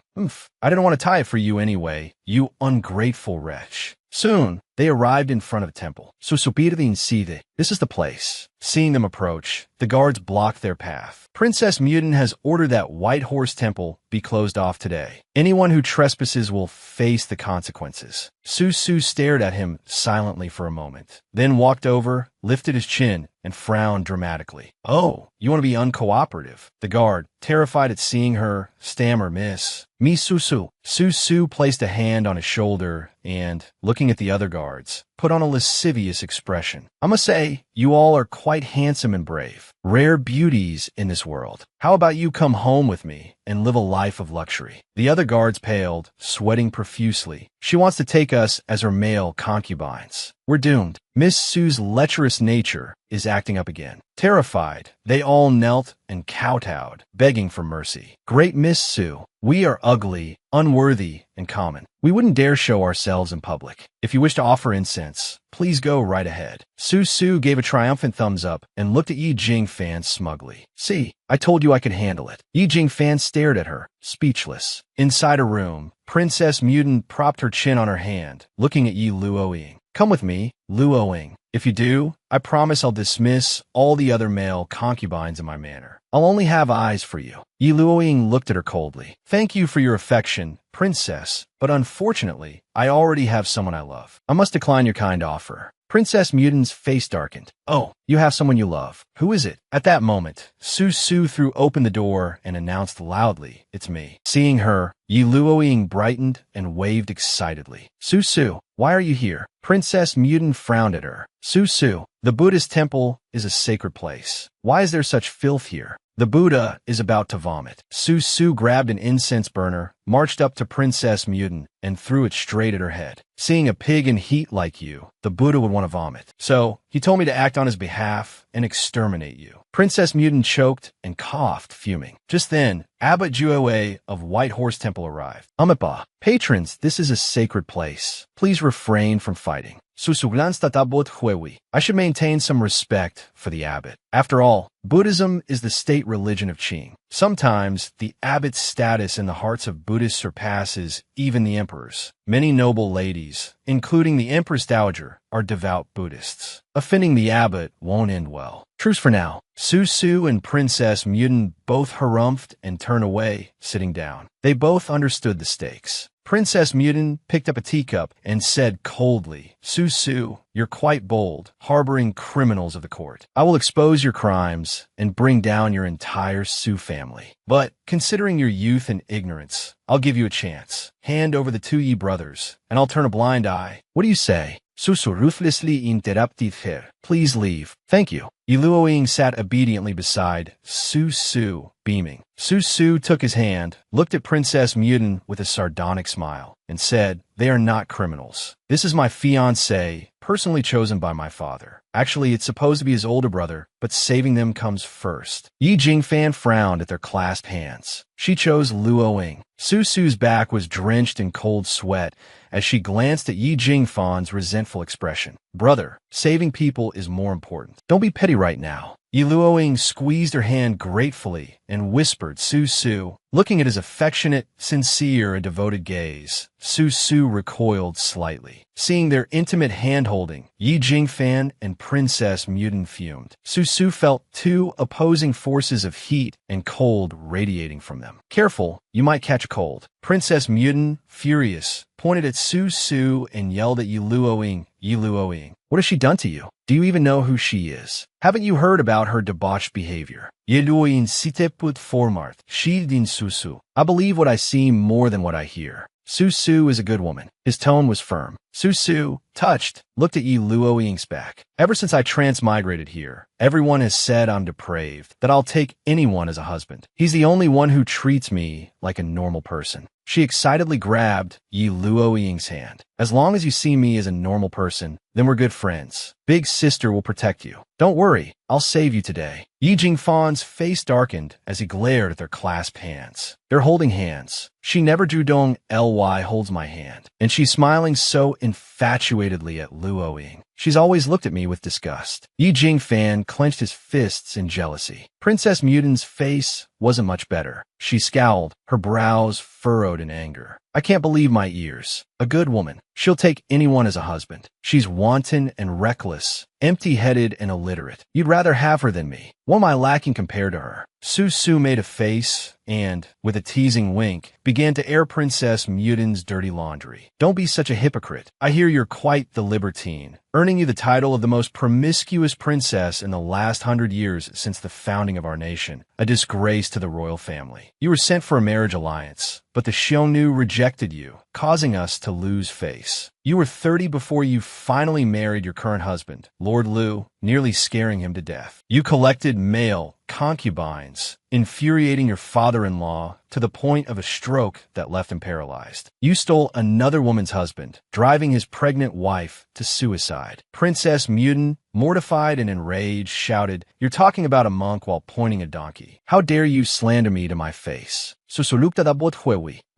I didn't want to tie it for you anyway, you ungrateful wretch. Soon, they arrived in front of the temple. Incite. This is the place. Seeing them approach, the guards blocked their path. Princess Muten has ordered that White Horse Temple be closed off today. Anyone who trespasses will face the consequences. Su stared at him silently for a moment, then walked over, lifted his chin, and frowned dramatically. Oh, you want to be uncooperative? The guard, terrified at seeing her, stammered, Miss. Me Su. Su placed a hand on his shoulder and, looking at the other guards, put on a lascivious expression. I must say, you all are quite handsome and brave. Rare beauties in this world. How about you come home with me and live a life of luxury? The other guards paled, sweating profusely. She wants to take us as her male concubines. We're doomed. Miss Su's lecherous nature is acting up again. Terrified, they all knelt and kowtowed, begging for mercy. Great Miss Su, we are ugly, unworthy, and common. We wouldn't dare show ourselves in public. If you wish to offer incense, please go right ahead. Su gave a triumphant thumbs up and looked at Yi Jingfan smugly. See, I told you I could handle it. Yi Jingfan stared at her, speechless. Inside a room, Princess Muten propped her chin on her hand, looking at Yi Luo Ying. Come with me, Luo Ying. If you do, I promise I'll dismiss all the other male concubines in my manor. I'll only have eyes for you. Yi Luo Ying looked at her coldly. Thank you for your affection, princess, but unfortunately, I already have someone I love. I must decline your kind offer. Princess Muten's face darkened. Oh, you have someone you love. Who is it? At that moment, Su threw open the door and announced loudly, it's me. Seeing her, Yi Luo Ying brightened and waved excitedly. Su, why are you here? Princess Muten frowned at her. Su, the Buddhist temple is a sacred place. Why is there such filth here? The Buddha is about to vomit. Su grabbed an incense burner, marched up to Princess Mutin, and threw it straight at her head. Seeing a pig in heat like you, the Buddha would want to vomit. So, he told me to act on his behalf and exterminate you. Princess Mutin choked and coughed, fuming. Just then, Abbot Juewei of White Horse Temple arrived. Amipa, patrons, this is a sacred place. Please refrain from fighting. I should maintain some respect for the abbot. After all, Buddhism is the state religion of Qing. Sometimes, the abbot's status in the hearts of Buddhists surpasses even the emperor's. Many noble ladies, including the Empress Dowager, are devout Buddhists. Offending the abbot won't end well. Truce for now. Su and Princess Mutin both harumphed and turned away, sitting down. They both understood the stakes. Princess Mutin picked up a teacup and said coldly, Su, you're quite bold, harboring criminals of the court. I will expose your crimes and bring down your entire Su family. But, considering your youth and ignorance, I'll give you a chance. Hand over the 2 Yi brothers, and I'll turn a blind eye. What do you say? Su ruthlessly interrupted her. Please leave. Thank you. Yiluoying sat obediently beside Su, beaming. Su took his hand, looked at Princess Mutin with a sardonic smile, and said, They are not criminals. This is my fiancé, personally chosen by my father. Actually, it's supposed to be his older brother, but saving them comes first. Yi Jingfan frowned at their clasped hands. She chose Luoying. Su's back was drenched in cold sweat as she glanced at Yi Jingfan's resentful expression. Brother, saving people is more important. Don't be petty right now. Yi Luoying squeezed her hand gratefully and whispered, Su. Looking at his affectionate, sincere, and devoted gaze, Su recoiled slightly. Seeing their intimate hand-holding, Yi Jingfan and Princess Mutin fumed. Su felt 2 opposing forces of heat and cold radiating from them. Careful, you might catch a cold. Princess Mutin, furious, pointed at Su and yelled at Yi Luoying, what has she done to you? Do you even know who she is? Haven't you heard about her debauched behavior? Yi Luoying site put formart, shielding Su. I believe what I see more than what I hear. Su is a good woman. His tone was firm. Su, touched, looked at Yi Luoying's back. Ever since I transmigrated here, everyone has said I'm depraved, that I'll take anyone as a husband. He's the only one who treats me like a normal person. She excitedly grabbed Yi Luoying's hand. As long as you see me as a normal person, then we're good friends. Big sister will protect you. Don't worry, I'll save you today. Yi Jingfan's face darkened as he glared at their clasped hands. They're holding hands. She never Judong Ly holds my hand, and she's smiling so infatuatedly at Luoying. She's always looked at me with disgust. Yi Jingfan clenched his fists in jealousy. Princess Mutin's face wasn't much better. She scowled, her brows furrowed in anger. I can't believe my ears. A good woman. She'll take anyone as a husband. She's wanton and reckless, empty-headed and illiterate. You'd rather have her than me. What am I lacking compared to her? Su made a face and, with a teasing wink, began to air Princess Mutin's dirty laundry. Don't be such a hypocrite. I hear you're quite the libertine, earning you the title of the most promiscuous princess in the last 100 years since the founding of our nation, a disgrace to the royal family. You were sent for a marriage alliance, but the Xiongnu rejected you, causing us to lose face. You were 30 before you finally married your current husband, Lord Lu, nearly scaring him to death. You collected male concubines, infuriating your father-in-law to the point of a stroke that left him paralyzed. You stole another woman's husband, driving his pregnant wife to suicide. Princess Mutin, mortified and enraged, shouted, You're talking about a monk while pointing a donkey. How dare you slander me to my face?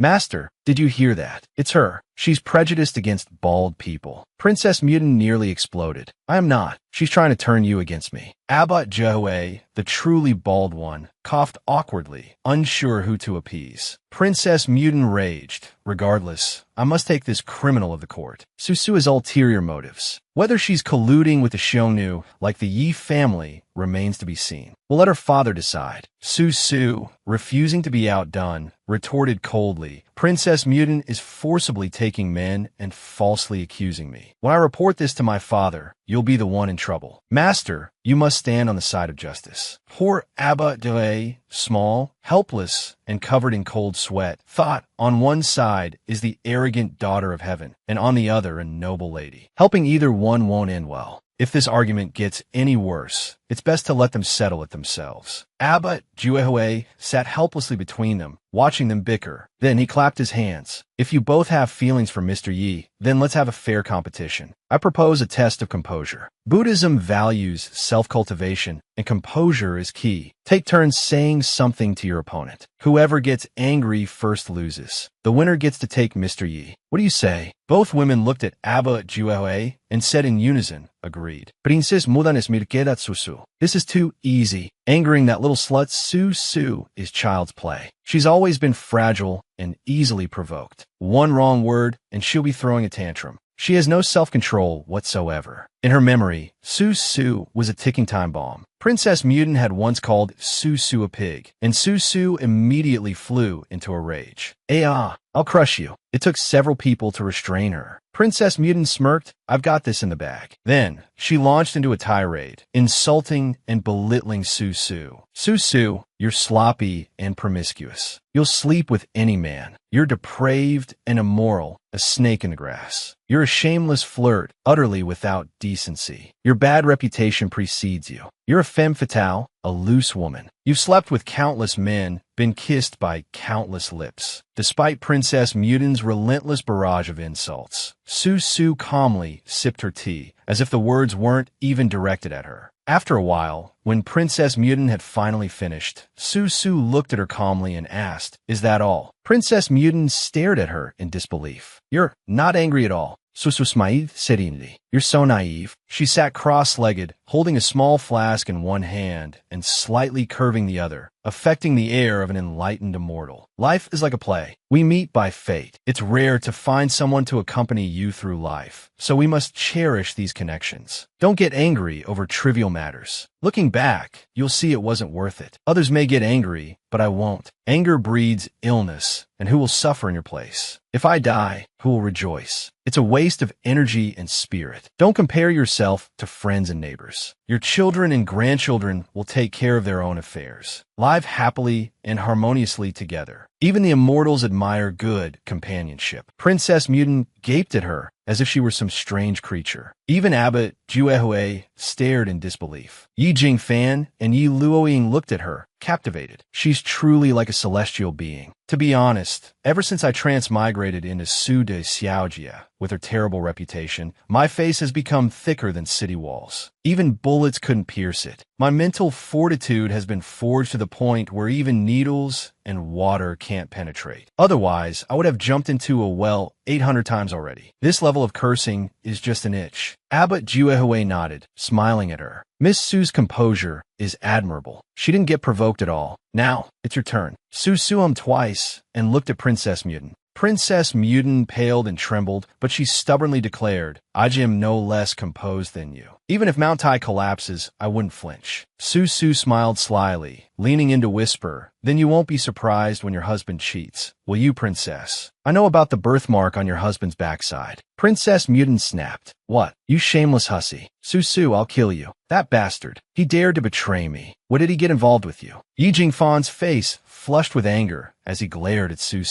Master, did you hear that? It's her. She's prejudiced against bald people. Princess Mutin nearly exploded. I am not. She's trying to turn you against me. Abbot Juewei, the truly bald one, coughed awkwardly, unsure who to appease. Princess Mutin raged. Regardless, I must take this criminal of the court. Su has ulterior motives. Whether she's colluding with the Xiongnu, like the Yi family, remains to be seen. We'll let her father decide. Su, refusing to be outdone, retorted coldly, Princess Mutin is forcibly taking men and falsely accusing me. When I report this to my father, you'll be the one in trouble. Master, you must stand on the side of justice. Poor Abbot Juewei, small, helpless, and covered in cold sweat, thought on one side is the arrogant daughter of heaven, and on the other a noble lady. Helping either one won't end well. If this argument gets any worse, It's best to let them settle it themselves. Abba Juehue sat helplessly between them, watching them bicker. Then he clapped his hands. If you both have feelings for Mr. Yi, then let's have a fair competition. I propose a test of composure. Buddhism values self-cultivation, and composure is key. Take turns saying something to your opponent. Whoever gets angry first loses. The winner gets to take Mr. Yi. What do you say? Both women looked at Abba Juehue and said in unison, agreed. Princess Mudanes Mirkedat Susu. This is too easy. Angering that little slut Su is child's play. She's always been fragile and easily provoked. One wrong word and she'll be throwing a tantrum. She has no self-control whatsoever. In her memory, Su was a ticking time bomb. Princess Mutin had once called Su a pig, and Su immediately flew into a rage. I'll crush you. It took several people to restrain her. Princess Mutin smirked, I've got this in the bag. Then, she launched into a tirade, insulting and belittling Su. Su, you're sloppy and promiscuous. You'll sleep with any man. You're depraved and immoral, a snake in the grass. You're a shameless flirt, utterly without decency. Your bad reputation precedes you. You're a femme fatale, a loose woman. You've slept with countless men, been kissed by countless lips. Despite Princess Mutin's relentless barrage of insults, Su calmly sipped her tea, as if the words weren't even directed at her. After a while, when Princess Mutin had finally finished, Su looked at her calmly and asked, Is that all? Princess Mutin stared at her in disbelief. You're not angry at all. Susu smiled serenely. You're so naive. She sat cross-legged, holding a small flask in one hand and slightly curving the other, affecting the air of an enlightened immortal. Life is like a play. We meet by fate. It's rare to find someone to accompany you through life, so we must cherish these connections. Don't get angry over trivial matters. Looking back, you'll see it wasn't worth it. Others may get angry, but I won't. Anger breeds illness, and who will suffer in your place? If I die, who will rejoice? It's a waste of energy and spirit. Don't compare yourself to friends and neighbors. Your children and grandchildren will take care of their own affairs. Live happily and harmoniously together. Even the immortals admire good companionship. Princess Mutin gaped at her as if she were some strange creature. Even Abbot Juehue stared in disbelief. Yi Jingfan and Yi Luoying looked at her, captivated. She's truly like a celestial being. To be honest, ever since I transmigrated into Su de Xiaojia, with her terrible reputation, my face has become thicker than city walls. Even bullets couldn't pierce it. My mental fortitude has been forged to the point where even needles and water can't penetrate. Otherwise, I would have jumped into a well 800 times already. This level of cursing is just an itch. Abbot Juehue nodded, smiling at her. Miss Su's composure is admirable. She didn't get provoked at all. Now, it's your turn. Su hummed twice and looked at Princess Mutin. Princess Mutin paled and trembled, but she stubbornly declared, I am no less composed than you. Even if Mount Tai collapses, I wouldn't flinch. Su smiled slyly, leaning in to whisper, Then you won't be surprised when your husband cheats, will you, princess? I know about the birthmark on your husband's backside. Princess Mutin snapped. What? You shameless hussy. Su, I'll kill you. That bastard. He dared to betray me. What did he get involved with you? Yi Jingfan's face flushed with anger as he glared at Su.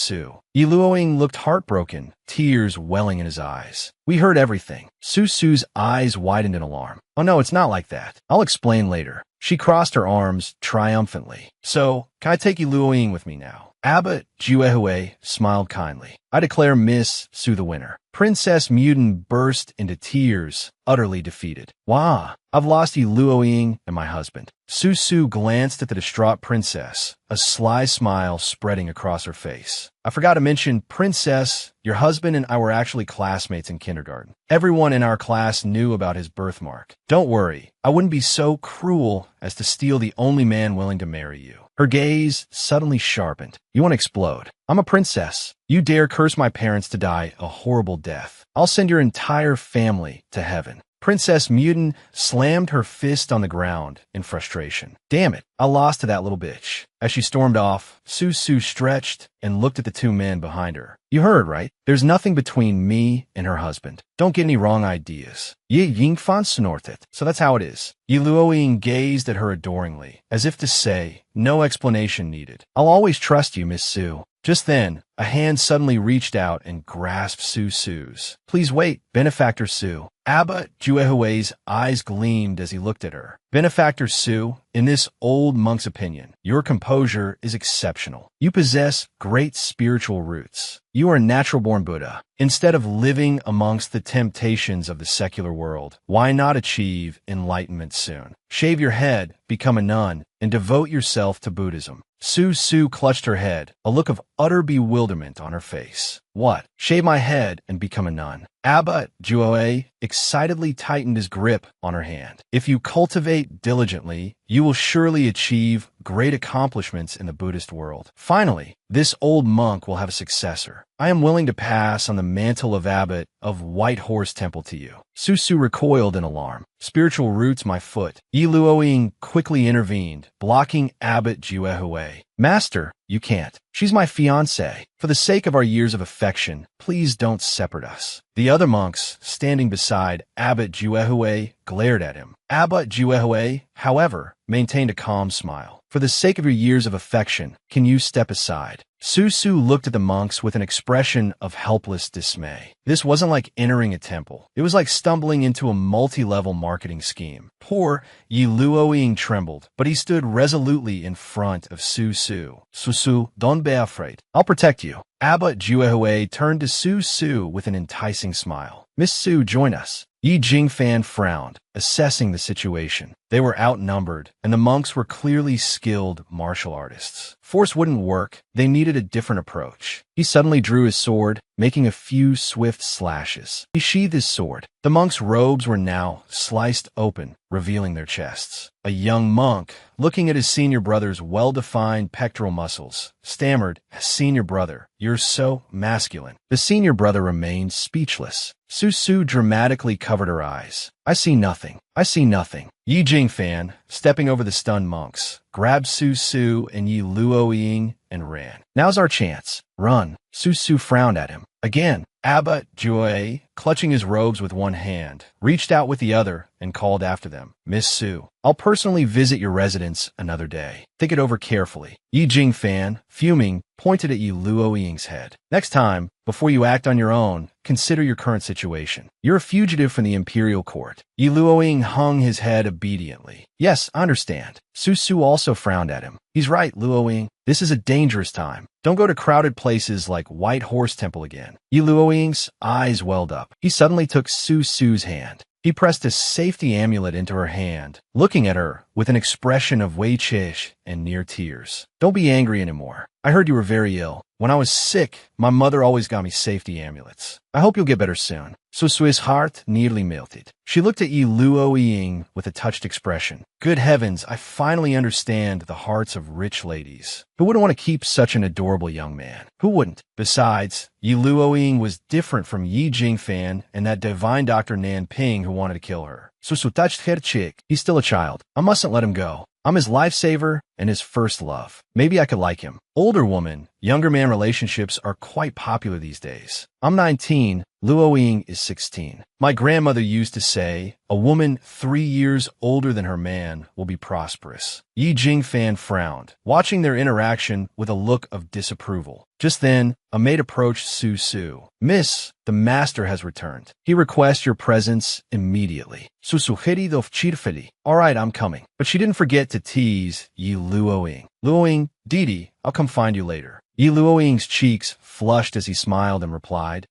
Yi Luoying looked heartbroken, tears welling in his eyes. We heard everything. Su's eyes widened in alarm. Oh no, it's not like that. I'll explain later. She crossed her arms triumphantly. So, can I take Yi Luoying with me now? Abbot Juehue smiled kindly. I declare Miss Su the winner. Princess Mutin burst into tears, utterly defeated. Wah! I've lost Yi Luoying and my husband. Su glanced at the distraught princess, a sly smile spreading across her face. I forgot to mention, Princess, your husband and I were actually classmates in kindergarten. Everyone in our class knew about his birthmark. Don't worry, I wouldn't be so cruel as to steal the only man willing to marry you. Her gaze suddenly sharpened. You want to explode. I'm a princess. You dare curse my parents to die a horrible death. I'll send your entire family to heaven. Princess Mutin slammed her fist on the ground in frustration. Damn it, I lost to that little bitch. As she stormed off, Su stretched and looked at the two men behind her. You heard, right? There's nothing between me and her husband. Don't get any wrong ideas. Yi Jingfan snorted. So that's how it is. Yi Luoying gazed at her adoringly, as if to say, no explanation needed. I'll always trust you, Miss Su. Just then, a hand suddenly reached out and grasped Su Su's. Please wait, Benefactor Su. Abba Juehue's eyes gleamed as he looked at her. Benefactor Su, in this old monk's opinion, your composure is exceptional. You possess great spiritual roots. You are a natural-born Buddha. Instead of living amongst the temptations of the secular world, why not achieve enlightenment soon? Shave your head, become a nun, and devote yourself to Buddhism. Su Su clutched her head, a look of utter bewilderment on her face. What? Shave my head and become a nun? Abba Juoe excitedly tightened his grip on her hand. If you cultivate diligently, you will surely achieve great accomplishments in the Buddhist world. Finally, this old monk will have a successor. I am willing to pass on the mantle of abbot of White Horse Temple to you. Su Su recoiled in alarm. Spiritual roots, my foot. Yi Luoying quickly intervened, blocking Abbot Juehue. Master, you can't. She's my fiancée. For the sake of our years of affection, please don't separate us. The other monks, standing beside Abbot Juehue, glared at him. Abbot Juehue, however, maintained a calm smile. For the sake of your years of affection, can you step aside? Su Su looked at the monks with an expression of helpless dismay. This wasn't like entering a temple. It was like stumbling into a multi-level marketing scheme. Poor Yi Luoying trembled, but he stood resolutely in front of Su Su. Su Su, don't be afraid. I'll protect you. Abbot Juehue turned to Su Su with an enticing smile. Miss Su, join us. Yi Jingfan frowned, assessing the situation. They were outnumbered, and the monks were clearly skilled martial artists. Force wouldn't work. They needed a different approach. He suddenly drew his sword, making a few swift slashes. He sheathed his sword. The monks' robes were now sliced open, revealing their chests. A young monk, looking at his senior brother's well-defined pectoral muscles, stammered, "Senior brother, you're so masculine." The senior brother remained speechless. Su Su dramatically covered her eyes. I see nothing. I see nothing. Yi Jingfan, stepping over the stunned monks, grabbed Su Su and Yi Luoying and ran. Now's our chance. Run. Su Su frowned at him. Again, Abbot Juoe, clutching his robes with one hand, reached out with the other and called after them. Miss Su, I'll personally visit your residence another day. Think it over carefully. Yi Jingfan, fuming, pointed at Yi Luoying's head. Next time, before you act on your own, consider your current situation. You're a fugitive from the imperial court. Yi Luoying hung his head obediently. Yes, I understand. Su Su also frowned at him. He's right, Luoying. This is a dangerous time. Don't go to crowded places like White Horse Temple again. Yi Luoying's eyes welled up. He suddenly took Su Su's hand. He pressed a safety amulet into her hand, looking at her with an expression of weiqish and near tears. Don't be angry anymore. I heard you were very ill. When I was sick, my mother always got me safety amulets. I hope you'll get better soon. Su Su's heart nearly melted. She looked at Yi Luoying with a touched expression. Good heavens, I finally understand the hearts of rich ladies. Who wouldn't want to keep such an adorable young man? Who wouldn't? Besides, Yi Luoying was different from Yi Jingfan and that divine Dr. Nan Ping who wanted to kill her. Su Su touched her cheek. He's still a child. I mustn't let him go. I'm his lifesaver and his first love. Maybe I could like him. Older woman, younger man relationships are quite popular these days. I'm 19, Luoying is 16. My grandmother used to say, a woman 3 years older than her man will be prosperous. Yi Jingfan frowned, watching their interaction with a look of disapproval. Just then, a maid approached Su Su. Miss, the master has returned. He requests your presence immediately. Su Su of cheerfully. All right, I'm coming. But she didn't forget to tease Yi Luoying. Luoying, Didi, I'll come find you later. Yi Luoying's cheeks flushed as he smiled and replied,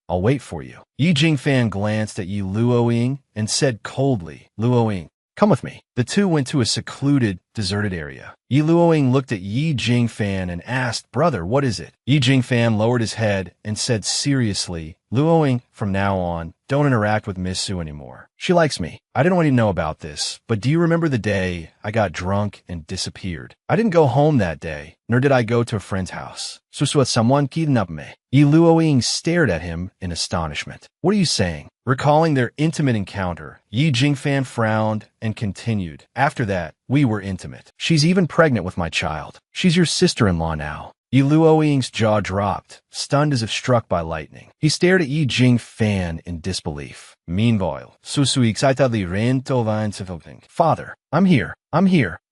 I'll wait for you. Yi Jingfan glanced at Yi Luoying and said coldly, Luoying, come with me. The two went to a secluded, deserted area. Yi Luoying looked at Yi Jingfan and asked, Brother, what is it? Yi Jingfan lowered his head and said seriously, Luoying, from now on, don't interact with Miss Su anymore. She likes me. I didn't want you to know about this, but do you remember the day I got drunk and disappeared? I didn't go home that day, nor did I go to a friend's house. Someone kidnapped me. Yi Luoying stared at him in astonishment. What are you saying? Recalling their intimate encounter, Yi Jingfan frowned and continued. After that, we were intimate. She's even pregnant with my child. She's your sister-in-law now. Yi Luoying's jaw dropped, stunned as if struck by lightning. He stared at Yi Jingfan in disbelief. Meanwhile, Su Su excitedly ran to Father, I'm here.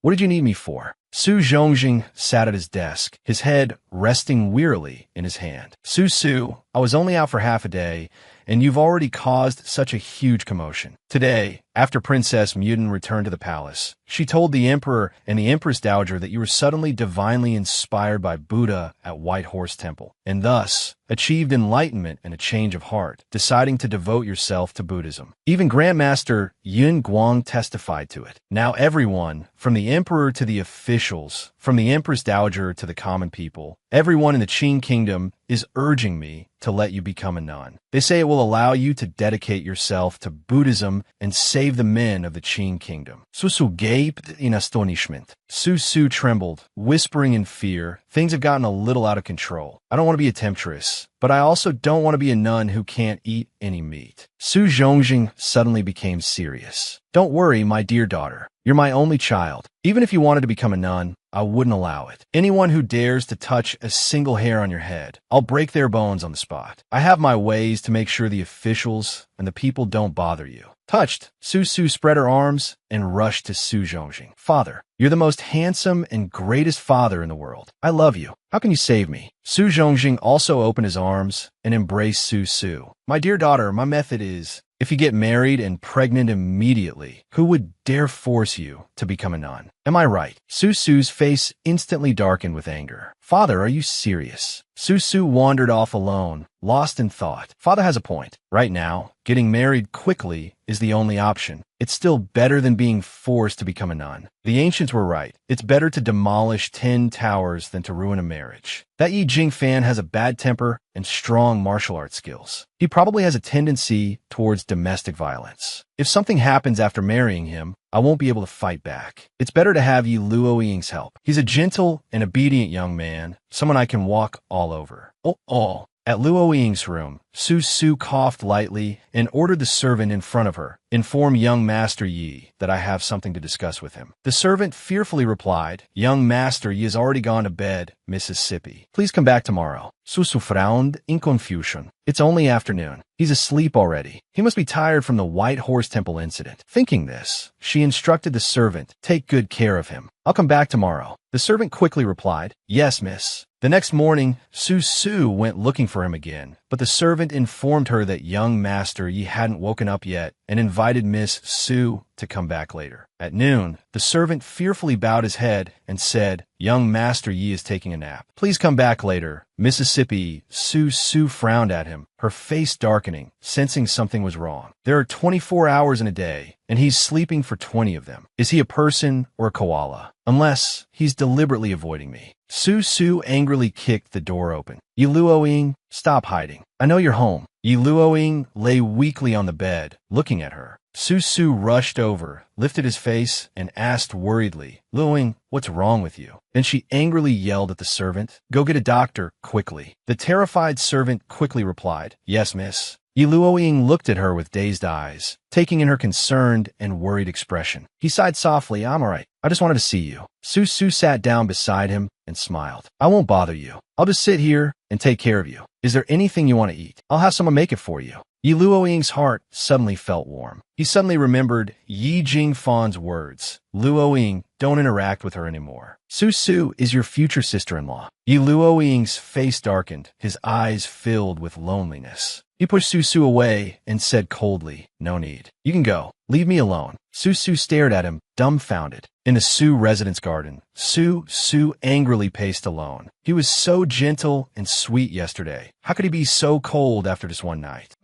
What did you need me for? Su Zhongjing sat at his desk, his head resting wearily in his hand. Su, I was only out for half a day, and you've already caused such a huge commotion. Today, after Princess Muten returned to the palace, she told the Emperor and the Empress Dowager that you were suddenly divinely inspired by Buddha at White Horse Temple, and thus achieved enlightenment and a change of heart, deciding to devote yourself to Buddhism. Even Grandmaster Yun Guang testified to it. Now everyone, from the Emperor to the officials, from the Empress Dowager to the common people, everyone in the Qing Kingdom is urging me to let you become a nun. They say it will allow you to dedicate yourself to Buddhism and save the men of the Qing Kingdom. Su gaped in astonishment. Su trembled, whispering in fear. Things have gotten a little out of control. I don't want to be a temptress, but I also don't want to be a nun who can't eat any meat. Su Zhongjing suddenly became serious. Don't worry, my dear daughter. You're my only child. Even if you wanted to become a nun, I wouldn't allow it. Anyone who dares to touch a single hair on your head, I'll break their bones on the spot. I have my ways to make sure the officials and the people don't bother you. Touched, Su spread her arms and rushed to Su Zhongjing. Father, you're the most handsome and greatest father in the world. I love you. How can you save me? Su Zhongjing also opened his arms and embraced Su. My dear daughter, my method is, if you get married and pregnant immediately, who would dare force you to become a nun? Am I right? Su's face instantly darkened with anger. Father, are you serious? Su wandered off alone, lost in thought. Father has a point. Right now, getting married quickly is the only option. It's still better than being forced to become a nun. The ancients were right. It's better to demolish 10 towers than to ruin a marriage. That Yi Jingfan has a bad temper and strong martial arts skills. He probably has a tendency towards domestic violence. If something happens after marrying him, I won't be able to fight back. It's better to have Yi Luoying's help. He's a gentle and obedient young man, someone I can walk all over. Oh. At Luoying's room, Su coughed lightly and ordered the servant in front of her, inform young Master Yi that I have something to discuss with him. The servant fearfully replied, Young Master Yi has already gone to bed, Mississippi. Please come back tomorrow. Su frowned in confusion. It's only afternoon. He's asleep already. He must be tired from the White Horse Temple incident. Thinking this, she instructed the servant, take good care of him. I'll come back tomorrow. The servant quickly replied, Yes, miss. The next morning, Su went looking for him again, but the servant informed her that young Master Yi hadn't woken up yet and invited Miss Su to come back later. At noon, the servant fearfully bowed his head and said, Young Master Yi is taking a nap. Please come back later. Mississippi. Su frowned at him, her face darkening, sensing something was wrong. There are 24 hours in a day, and he's sleeping for 20 of them. Is he a person or a koala? Unless he's deliberately avoiding me. Su angrily kicked the door open. Yi Luoying, stop hiding. I know you're home. Yi Luoying lay weakly on the bed, looking at her. Su rushed over, lifted his face, and asked worriedly, Luoying, what's wrong with you? Then she angrily yelled at the servant, Go get a doctor, quickly. The terrified servant quickly replied, Yes, miss. Yi Luoying looked at her with dazed eyes, taking in her concerned and worried expression. He sighed softly, I'm all right. I just wanted to see you. Su sat down beside him and smiled. I won't bother you. I'll just sit here and take care of you. Is there anything you want to eat? I'll have someone make it for you. Yi Luoying's heart suddenly felt warm. He suddenly remembered Yi Jingfan's words. Luoying, don't interact with her anymore. Su is your future sister-in-law. Yi Luoying's face darkened, his eyes filled with loneliness. He pushed Su away and said coldly, No need. You can go. Leave me alone. Su stared at him, dumbfounded. In the Su residence garden, Su angrily paced alone. He was so gentle and sweet yesterday. How could he be so cold after just one night?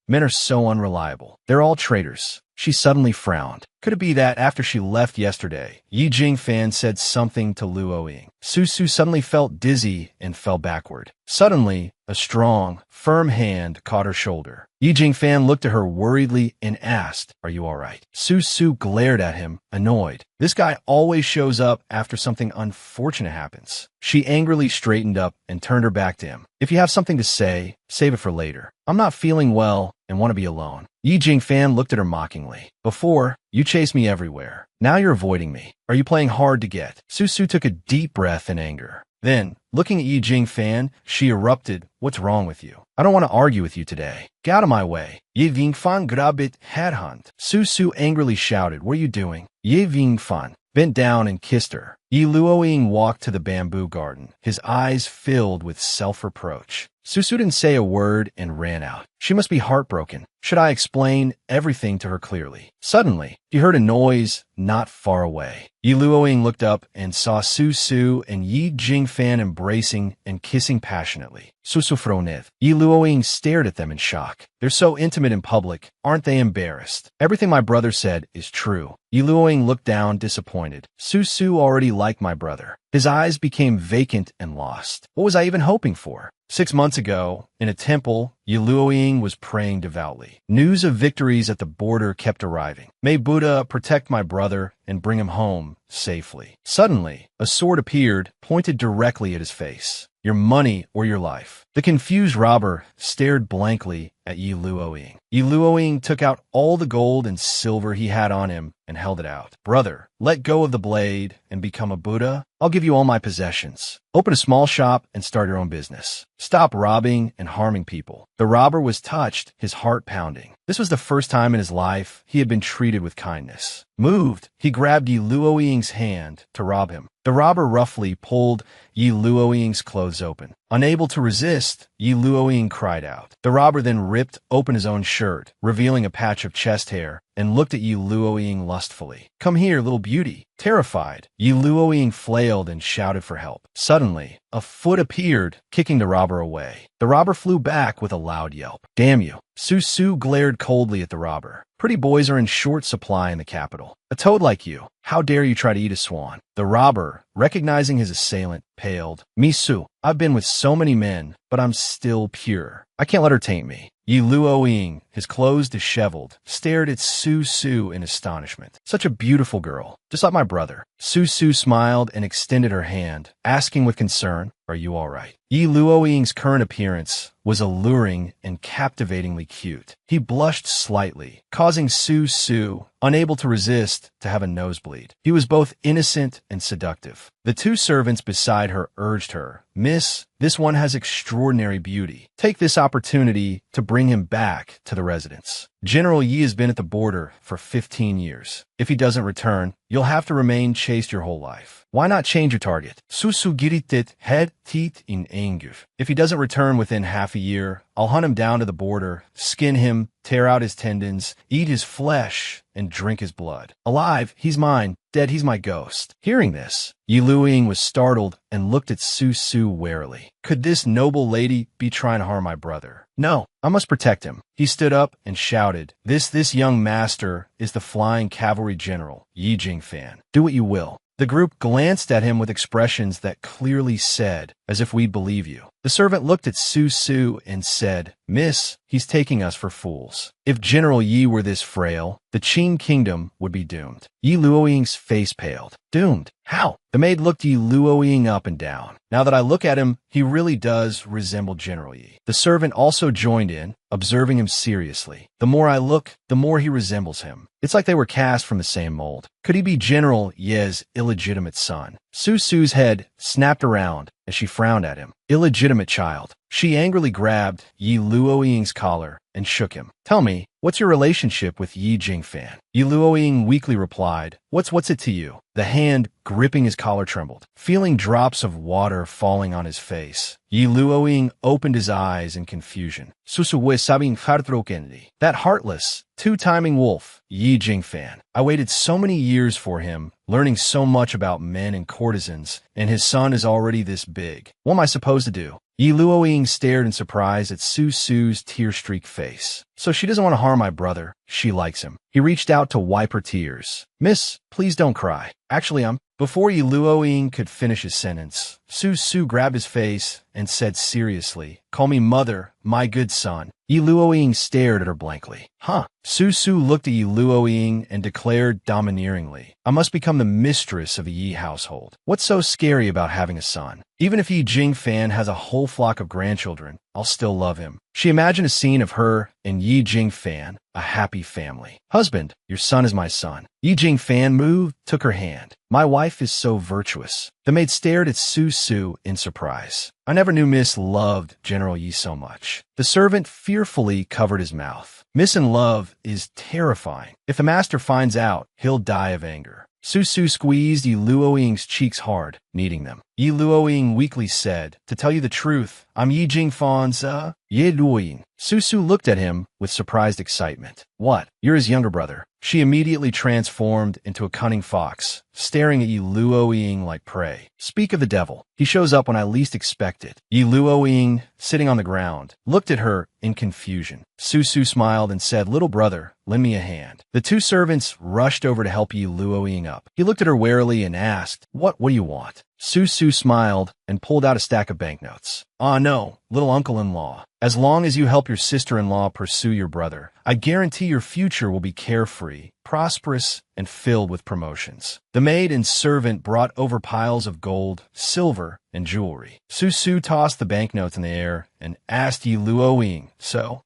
Men are so unreliable. They're all traitors. She suddenly frowned. Could it be that after she left yesterday, Yi Jingfan said something to Luoying? Su suddenly felt dizzy and fell backward. Suddenly, a strong, firm hand caught her shoulder. Yi Jingfan looked at her worriedly and asked, Are you all right? Su glared at him, annoyed. This guy always shows up after something unfortunate happens. She angrily straightened up and turned her back to him. If you have something to say, save it for later. I'm not feeling well and want to be alone. Yi Jingfan looked at her mockingly. Before, you chased me everywhere. Now you're avoiding me. Are you playing hard to get? Su took a deep breath in anger. Then, looking at Yi Jingfan, she erupted, What's wrong with you? I don't want to argue with you today. Get out of my way. Yi Jingfan grabbed headhunt. Su angrily shouted, What are you doing? Yi Jingfan, bent down and kissed her. Yi Luoying walked to the bamboo garden, his eyes filled with self-reproach. Susu didn't say a word and ran out. She must be heartbroken. Should I explain everything to her clearly? Suddenly, he heard a noise not far away. Yi Luoying looked up and saw Susu and Yi Jingfan embracing and kissing passionately. Susu froned. Yi Luoying stared at them in shock. They're so intimate in public. Aren't they embarrassed? Everything my brother said is true. Yi Luoying looked down, disappointed. Susu already liked my brother. His eyes became vacant and lost. What was I even hoping for? 6 months ago, in a temple, Yi Luoying was praying devoutly. News of victories at the border kept arriving. May Buddha protect my brother and bring him home safely. Suddenly, a sword appeared, pointed directly at his face. Your money or your life. The confused robber stared blankly at Yi Luoying. Yi Luoying took out all the gold and silver he had on him and held it out. Brother, let go of the blade and become a Buddha. I'll give you all my possessions. Open a small shop and start your own business. Stop robbing and harming people. The robber was touched, his heart pounding. This was the first time in his life he had been treated with kindness. Moved, he grabbed Yi Luoying's hand to rob him. The robber roughly pulled Yi Luoying's clothes open. Unable to resist, Yi Luoying cried out. The robber then ripped open his own shirt, revealing a patch of chest hair, and looked at Yi Luoying lustfully. Come here, little beauty. Terrified, Yi Luoying flailed and shouted for help. Suddenly, a foot appeared, kicking the robber away. The robber flew back with a loud yelp. Damn you. Susu glared coldly at the robber. Pretty boys are in short supply in the capital. A toad like you, how dare you try to eat a swan? The robber, recognizing his assailant, paled. Misu, I've been with so many men, but I'm still pure. I can't let her taint me. Yi Luoying, his clothes disheveled, stared at Susu in astonishment. Such a beautiful girl, just like my brother. Susu smiled and extended her hand, asking with concern, are you all right? Yi Luoying's current appearance was alluring and captivatingly cute. He blushed slightly, causing Susu, unable to resist, to have a nosebleed. He was both innocent and seductive. The two servants beside her urged her, Miss, this one has extraordinary beauty. Take this opportunity to bring him back to the residence. General Yi has been at the border for 15 years. If he doesn't return, you'll have to remain chaste your whole life. Why not change your target? Susu giritet head teeth in anger. If he doesn't return within half a year, I'll hunt him down to the border, skin him, tear out his tendons, eat his flesh, and drink his blood. Alive, he's mine. Dead, he's my ghost. Hearing this, Yi Luoying was startled and looked at Susu warily. Could this noble lady be trying to harm my brother? No, I must protect him. He stood up and shouted, This young master is the flying cavalry general, Yi Jingfan. Do what you will. The group glanced at him with expressions that clearly said, as if we'd believe you. The servant looked at Susu and said, Miss, he's taking us for fools. If General Yi were this frail, the Qin kingdom would be doomed. Yi Luoying's face paled. Doomed? How? The maid looked Yi Luoying up and down. Now that I look at him, he really does resemble General Yi. The servant also joined in, observing him seriously. The more I look, the more he resembles him. It's like they were cast from the same mold. Could he be General Ye's illegitimate son? Susu's head snapped around as she frowned at him. Illegitimate child. She angrily grabbed Yi Luoying's collar and shook him. Tell me, what's your relationship with Yi Jingfan? Yi Luoying weakly replied, What's it to you? The hand gripping his collar trembled. Feeling drops of water falling on his face, Yi Luoying opened his eyes in confusion. Susuwe sabing heartbrokenly. That heartless, two-timing wolf, Yi Jingfan. I waited so many years for him, learning so much about men and courtesans, and his son is already this big. What am I supposed to do? Yi Luoying stared in surprise at Susu's tear-streaked face. So she doesn't want to harm my brother. She likes him. He reached out to wipe her tears. Miss, please don't cry. Actually, Before Yi Luoying could finish his sentence, Susu grabbed his face and said seriously, Call me mother, my good son. Yi Luoying stared at her blankly. Huh? Susu looked at Yi Luoying and declared domineeringly, I must become the mistress of a Yi household. What's so scary about having a son? Even if Yi Jingfan has a whole flock of grandchildren, I'll still love him. She imagined a scene of her and Yi Jingfan, a happy family. Husband, your son is my son. Yi Jingfan moved, took her hand. My wife is so virtuous. The maid stared at Susu in surprise. I never knew Miss loved General Yi so much. The servant fearfully covered his mouth. Miss in love is terrifying. If the master finds out, he'll die of anger. Su Su squeezed Yi Luoying's cheeks hard, kneading them. Yi Luoying weakly said, "To tell you the truth, I'm Yi Jingfan's, Ye Luoying." Su Su looked at him with surprised excitement. "What? You're his younger brother." She immediately transformed into a cunning fox, staring at Yi Luoying like prey. Speak of the devil. He shows up when I least expect it. Yi Luoying, sitting on the ground, looked at her in confusion. Su Su smiled and said, "Little brother, lend me a hand." The two servants rushed over to help Yi Luoying up. He looked at her warily and asked, What do you want?" Su Su smiled and pulled out a stack of banknotes. "Ah, no, little uncle-in-law. As long as you help your sister-in-law pursue your brother, I guarantee your future will be carefree, prosperous, and filled with promotions." The maid and servant brought over piles of gold, silver, and jewelry. Su Su tossed the banknotes in the air and asked Yi Luoying, So?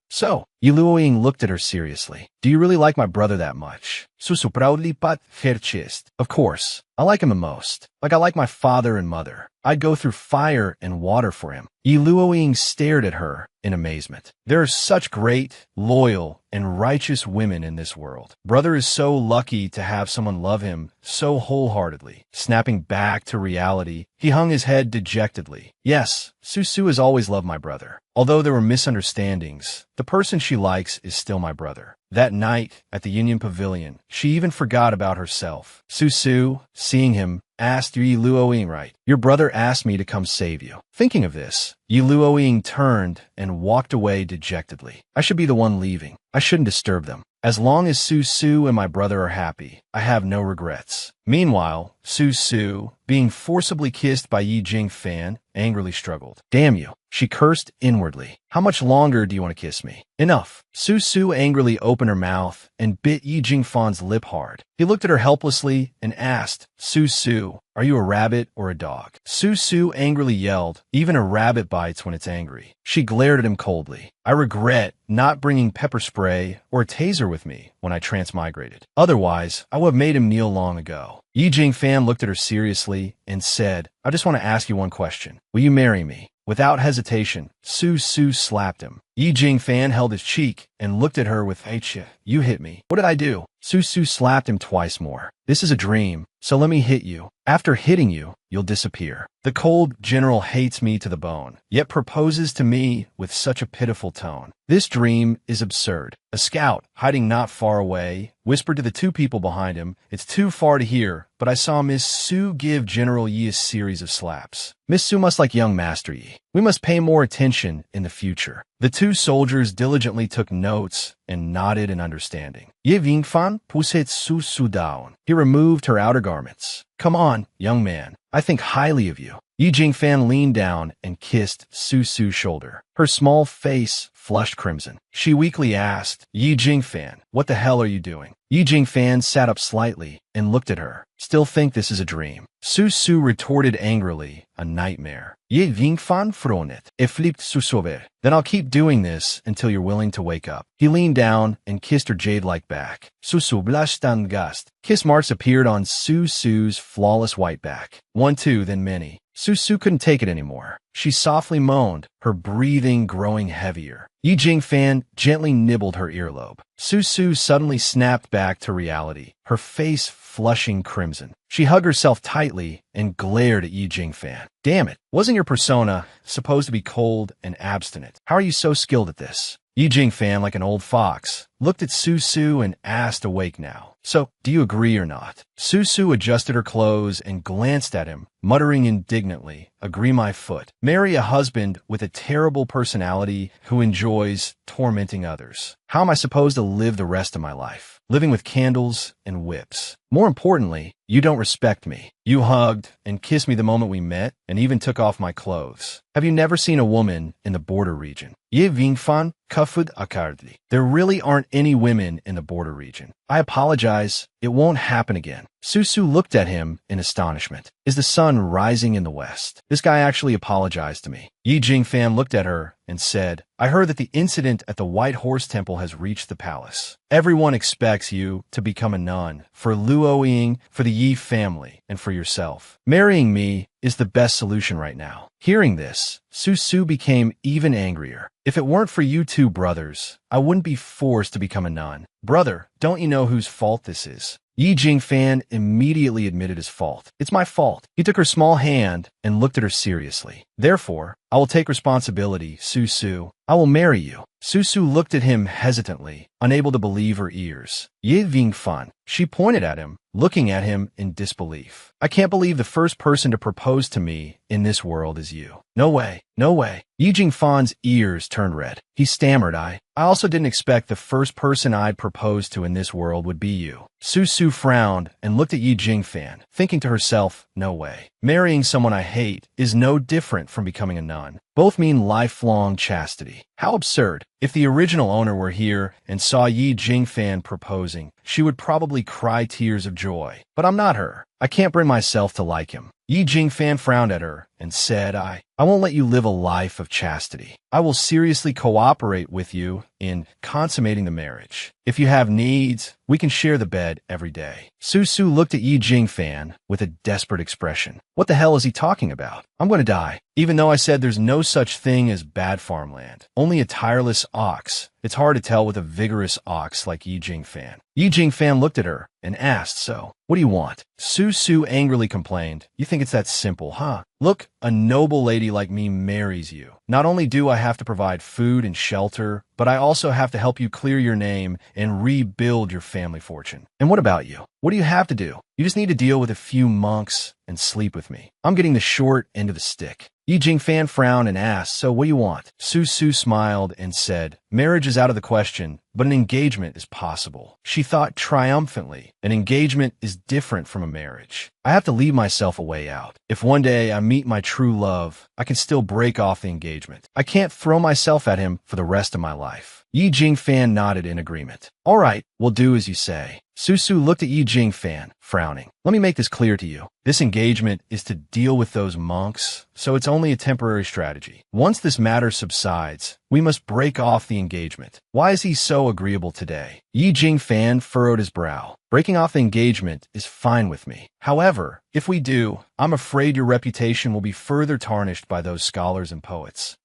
Yi Luoying looked at her seriously. "Do you really like my brother that much?" Su Su proudly pat her chest. "Of course. I like him the most. Like I like my father and mother. I'd go through fire and water for him." Yi Luoying stared at her in amazement. There are such great, loyal, and righteous women in this world. Brother is so lucky to have someone love him so wholeheartedly. Snapping back to reality, he hung his head dejectedly. Yes, Su Su has always loved my brother. Although there were misunderstandings, the person she likes is still my brother. That night, at the Union Pavilion, she even forgot about herself. Su Su, seeing him, asked Yi Luoying, "Right, your brother asked me to come save you." Thinking of this, Yi Luoying turned and walked away dejectedly. I should be the one leaving. I shouldn't disturb them. As long as Su Su and my brother are happy, I have no regrets. Meanwhile, Su Su, being forcibly kissed by Yi Jingfan, angrily struggled. "Damn you," she cursed inwardly. "How much longer do you want to kiss me?" "Enough." Su Su angrily opened her mouth and bit Yi Jingfan's lip hard. He looked at her helplessly and asked, "Su Su, are you a rabbit or a dog?" Su Su angrily yelled, "Even a rabbit bites when it's angry." She glared at him coldly. "I regret not bringing pepper spray or a taser with me when I transmigrated. Otherwise, I would have made him kneel long ago." Yi Jingfan looked at her seriously and said, "I just want to ask you one question. Will you marry me?" Without hesitation, Su Su slapped him. Yi Jingfan held his cheek and looked at her with, "Hey, you hit me. What did I do?" Su Su slapped him twice more. "This is a dream, so let me hit you. After hitting you, you'll disappear. The cold general hates me to the bone, yet proposes to me with such a pitiful tone. This dream is absurd." A scout, hiding not far away, whispered to the two people behind him, "It's too far to hear, but I saw Miss Su give General Yi a series of slaps. Miss Su must like young Master Yi. We must pay more attention in the future." The two soldiers diligently took notes and nodded in understanding. Ye Jingfan pushed Su Su down. He removed her outer garments. "Come on, young man. I think highly of you." Yi Jingfan leaned down and kissed Su Su's shoulder. Her small face flushed crimson. She weakly asked, "Yi Jingfan, what the hell are you doing?" Yi Jingfan sat up slightly and looked at her. "Still think this is a dream?" Su Su retorted angrily, "A nightmare." Ye Jingfan fronet. Flipped Su Sover. "Then I'll keep doing this until you're willing to wake up." He leaned down and kissed her jade-like back. Su Su blushed and gust. Kiss marks appeared on Su Su's flawless white back. One, two, then many. Su Su couldn't take it anymore. She softly moaned, her breathing growing heavier. Yi Jingfan gently nibbled her earlobe. Su Su suddenly snapped back to reality, her face flushing crimson. She hugged herself tightly and glared at Yi Jingfan. "Damn it, wasn't your persona supposed to be cold and abstinent? How are you so skilled at this?" Yi Jingfan, like an old fox, looked at Su Su and asked, awake now, "So, do you agree or not?" Su Su adjusted her clothes and glanced at him, muttering indignantly, "Agree my foot. Marry a husband with a terrible personality who enjoys tormenting others. How am I supposed to live the rest of my life? Living with candles and whips. More importantly, you don't respect me. You hugged and kissed me the moment we met and even took off my clothes. Have you never seen a woman in the border region?" Ye Jingfan cuffed akardly. "There really aren't any women in the border region. I apologize. It won't happen again." Su Su looked at him in astonishment. Is the sun rising in the west? This guy actually apologized to me. Yi Jingfan looked at her and said, "I heard that the incident at the White Horse Temple has reached the palace. Everyone expects you to become a nun for Luoying, for the Yi family, and for yourself. Marrying me is the best solution right now." Hearing this, Su Su became even angrier. "If it weren't for you two brothers, I wouldn't be forced to become a nun. Brother, don't you know whose fault this is? Yi Jingfan immediately admitted his fault. It's my fault. He took her small hand and looked at her seriously. Therefore, I will take responsibility, Su. I will marry you. Su looked at him hesitantly, unable to believe her ears. Ye Jingfan. She pointed at him, looking at him in disbelief. I can't believe the first person to propose to me in this world is you. No way. No way. Yi Jingfan's ears turned red. He stammered, I also didn't expect the first person I'd propose to in this world would be you. Su frowned and looked at Yi Jingfan, thinking to herself, no way. Marrying someone I hate is no different from becoming a nun. Both mean lifelong chastity. How absurd. If the original owner were here and saw Yi Jingfan proposing, she would probably cry tears of joy. But I'm not her. I can't bring myself to like him. Yi Jingfan frowned at her and said, I won't let you live a life of chastity. I will seriously cooperate with you in consummating the marriage. If you have needs, we can share the bed every day. Su looked at Yi Jingfan with a desperate expression. What the hell is he talking about? I'm going to die. Even though I said there's no such thing as bad farmland, only a tireless ox. It's hard to tell with a vigorous ox like Yi Jingfan. Yi Jingfan looked at her and asked, so, what do you want? Su angrily complained, you think it's that simple, huh? Look, a noble lady like me marries you. Not only do I have to provide food and shelter, but I also have to help you clear your name and rebuild your family fortune. And what about you? What do you have to do? You just need to deal with a few monks and sleep with me. I'm getting the short end of the stick. Yi Jingfan frowned and asked, so what do you want? Su smiled and said, marriage is out of the question, but an engagement is possible. She thought triumphantly, an engagement is different from a marriage. I have to leave myself a way out. If one day I meet my true love, I can still break off the engagement. I can't throw myself at him for the rest of my life. Yi Jingfan nodded in agreement. All right, we'll do as you say. Su looked at Yi Jingfan, frowning. Let me make this clear to you. This engagement is to deal with those monks, so it's only a temporary strategy. Once this matter subsides, we must break off the engagement. Why is he so agreeable today? Yi Jingfan furrowed his brow. Breaking off the engagement is fine with me. However, if we do, I'm afraid your reputation will be further tarnished by those scholars and poets.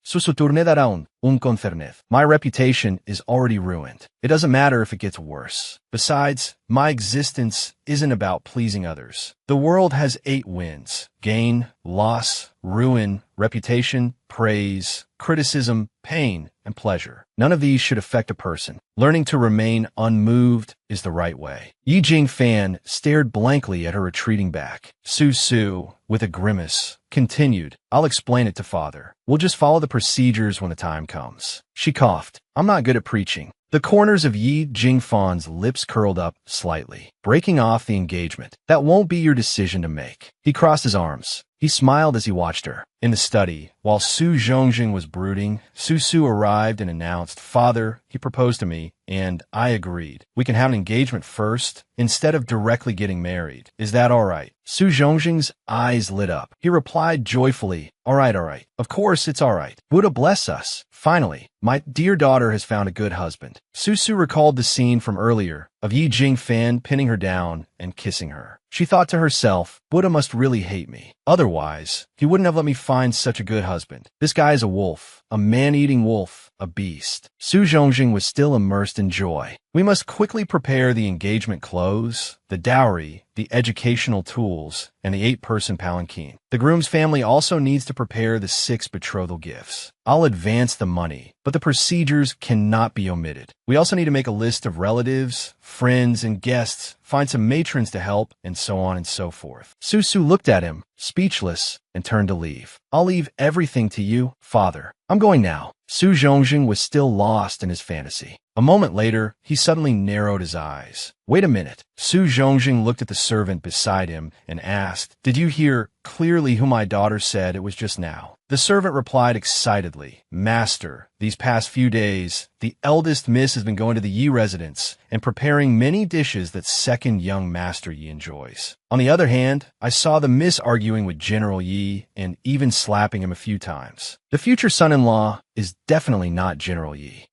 My reputation is already ruined. It doesn't matter if it gets worse. Besides, my existence isn't about pleasing others. The world has 8 winds: gain, loss, ruin, reputation, praise, criticism, pain, and pleasure. None of these should affect a person. Learning to remain unmoved is the right way. Yi Jingfan stared blankly at her retreating back. Su, with a grimace, continued, I'll explain it to father. We'll just follow the procedures when the time comes. She coughed. I'm not good at preaching. The corners of Yi Jingfan's lips curled up slightly. Breaking off the engagement. That won't be your decision to make. He crossed his arms. He smiled as he watched her. In the study, while Su Zhongjing was brooding, Su arrived and announced, Father, he proposed to me, and I agreed. We can have an engagement first, instead of directly getting married. Is that all right? Su Zhongjing's eyes lit up. He replied joyfully, all right. Of course it's all right. Buddha bless us. Finally, my dear daughter has found a good husband. Su recalled the scene from earlier of Yi Jingfan pinning her down and kissing her. She thought to herself, Buddha must really hate me. Otherwise, he wouldn't have let me find such a good husband. This guy is a wolf, a man-eating wolf, a beast. Su Zhongjing was still immersed in joy. We must quickly prepare the engagement clothes, the dowry, the educational tools, and the 8-person palanquin. The groom's family also needs to prepare the 6 betrothal gifts. I'll advance the money, but the procedures cannot be omitted. We also need to make a list of relatives, friends, and guests, find some matrons to help, and so on and so forth. Su looked at him, speechless, and turned to leave. I'll leave everything to you, father. I'm going now. Su Zhongjing was still lost in his fantasy. A moment later, he suddenly narrowed his eyes. Wait a minute. Su Zhongjing looked at the servant beside him and asked, Did you hear clearly who my daughter said it was just now? The servant replied excitedly, Master, these past few days, the eldest miss has been going to the Yi residence and preparing many dishes that second young Master Yi enjoys. On the other hand, I saw the miss arguing with General Yi and even slapping him a few times. The future son-in-law is definitely not General Yi.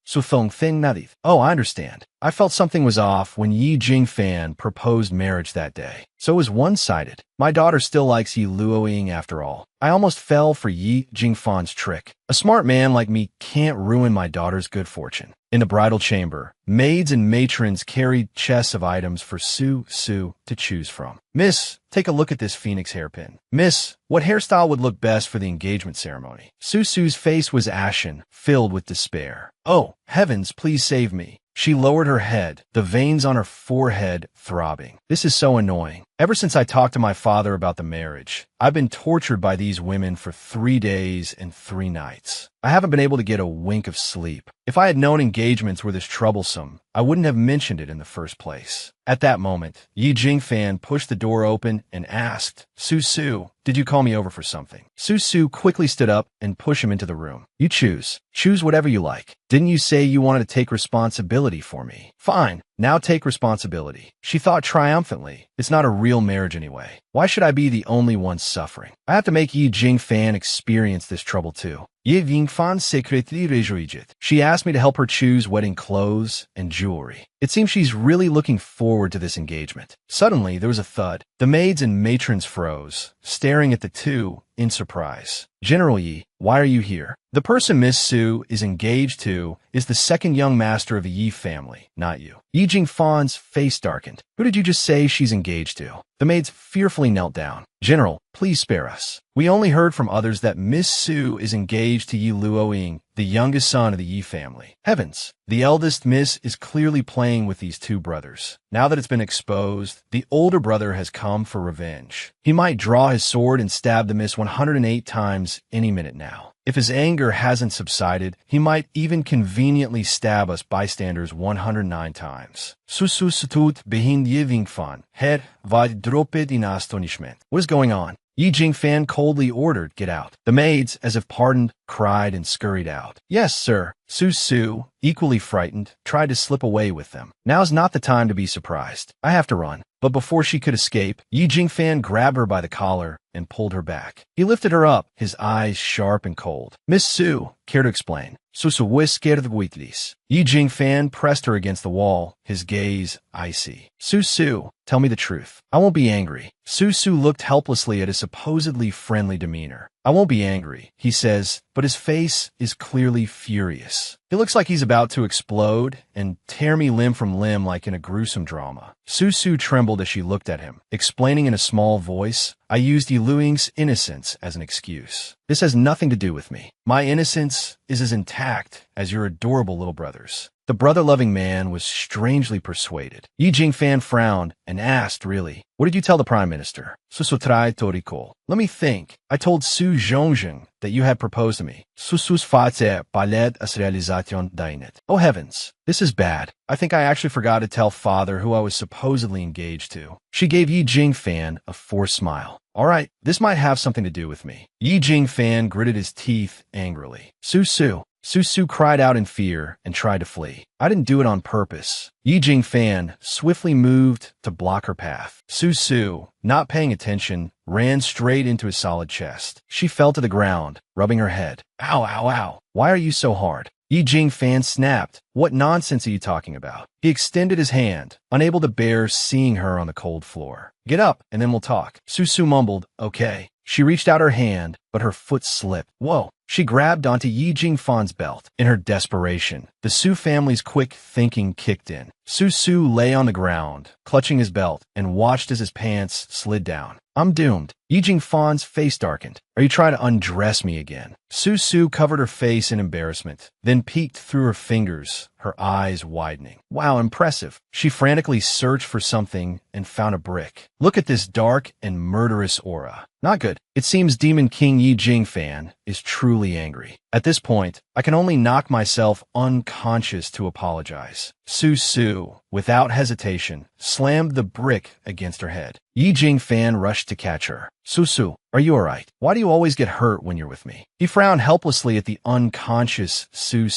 Oh, I understand. I felt something was off when Yi Jingfan proposed marriage that day. So it was one-sided. My daughter still likes Yi Luoying after all. I almost fell for Yi Jingfan's trick. A smart man like me can't ruin my daughter's good fortune. In the bridal chamber, maids and matrons carried chests of items for Su to choose from. Miss, take a look at this phoenix hairpin. Miss, what hairstyle would look best for the engagement ceremony? Su's face was ashen, filled with despair. Oh, heavens, please save me. She lowered her head, the veins on her forehead throbbing. This is so annoying. Ever since I talked to my father about the marriage, I've been tortured by these women for 3 days and 3 nights. I haven't been able to get a wink of sleep. If I had known engagements were this troublesome, I wouldn't have mentioned it in the first place. At that moment, Yi Jingfan pushed the door open and asked, Su, did you call me over for something? Su quickly stood up and pushed him into the room. You choose. Choose whatever you like. Didn't you say you wanted to take responsibility for me? Fine. Now take responsibility. She thought triumphantly. It's not a real marriage anyway. Why should I be the only one suffering? I have to make Yi Jingfan experience this trouble too. Yi Jingfan secretly réjouit. She asked me to help her choose wedding clothes and jewelry. It seems she's really looking forward to this engagement. Suddenly, there was a thud. The maids and matrons froze, staring at the two in surprise. General Yi, why are you here? The person Miss Su is engaged to is the second young master of the Yi family, not you. Yi Jingfan's face darkened. Who did you just say she's engaged to? The maids fearfully knelt down. General, please spare us. We only heard from others that Miss Su is engaged to Yi Luoying, the youngest son of the Yi family. Heavens, the eldest miss is clearly playing with these two brothers. Now that it's been exposed, the older brother has come for revenge. He might draw his sword and stab the miss 108 times any minute now. If his anger hasn't subsided, he might even conveniently stab us bystanders 109 times. Susu stod behind Yi Jingfan. Head vad dropped in astonishment. What is going on? Yi Jingfan coldly ordered, get out. The maids, as if pardoned, cried and scurried out. Yes, sir. Su, equally frightened, tried to slip away with them. Now's not the time to be surprised. I have to run. But before she could escape, Yi Jingfan grabbed her by the collar and pulled her back. He lifted her up, his eyes sharp and cold. Miss Su, care to explain? Susu was scared of the weakness. Yi Jingfan pressed her against the wall, his gaze icy. Su, tell me the truth. I won't be angry. Su looked helplessly at his supposedly friendly demeanor. I won't be angry, he says, but his face is clearly furious. He looks like he's about to explode and tear me limb from limb like in a gruesome drama. Su trembled as she looked at him, explaining in a small voice, I used Yi Luoying's innocence as an excuse. This has nothing to do with me. My innocence is as intact as your adorable little brother's. The brother-loving man was strangely persuaded. Yi Jingfan frowned and asked, really, what did you tell the Prime Minister? Susutrai Toriko. Let me think. I told Su Zhongjing that you had proposed to me. Susus face paled as realization dainet. Oh heavens, this is bad. I think I actually forgot to tell father who I was supposedly engaged to. She gave Yi Jingfan a forced smile. All right, this might have something to do with me. Yi Jingfan gritted his teeth angrily. Su cried out in fear and tried to flee. I didn't do it on purpose. Yi Jingfan swiftly moved to block her path. Su, not paying attention, ran straight into his solid chest. She fell to the ground, rubbing her head. Ow. Why are you so hard? Yi Jingfan snapped. What nonsense are you talking about? He extended his hand, unable to bear seeing her on the cold floor. Get up, and then we'll talk. Su mumbled, okay. She reached out her hand, but her foot slipped. Whoa. She grabbed onto Yi Jingfan's belt. In her desperation, the Su family's quick thinking kicked in. Su lay on the ground, clutching his belt, and watched as his pants slid down. I'm doomed. Yi Jingfan's face darkened. Are you trying to undress me again? Su covered her face in embarrassment, then peeked through her fingers, her eyes widening. Wow, impressive. She frantically searched for something and found a brick. Look at this dark and murderous aura. Not good. It seems Demon King Yi Jingfan is truly angry. At this point, I can only knock myself unconscious to apologize. Su, without hesitation, slammed the brick against her head. Yi Jingfan rushed to catch her. Susu, Are you alright? Why do you always get hurt when you're with me? He frowned helplessly at the unconscious Su.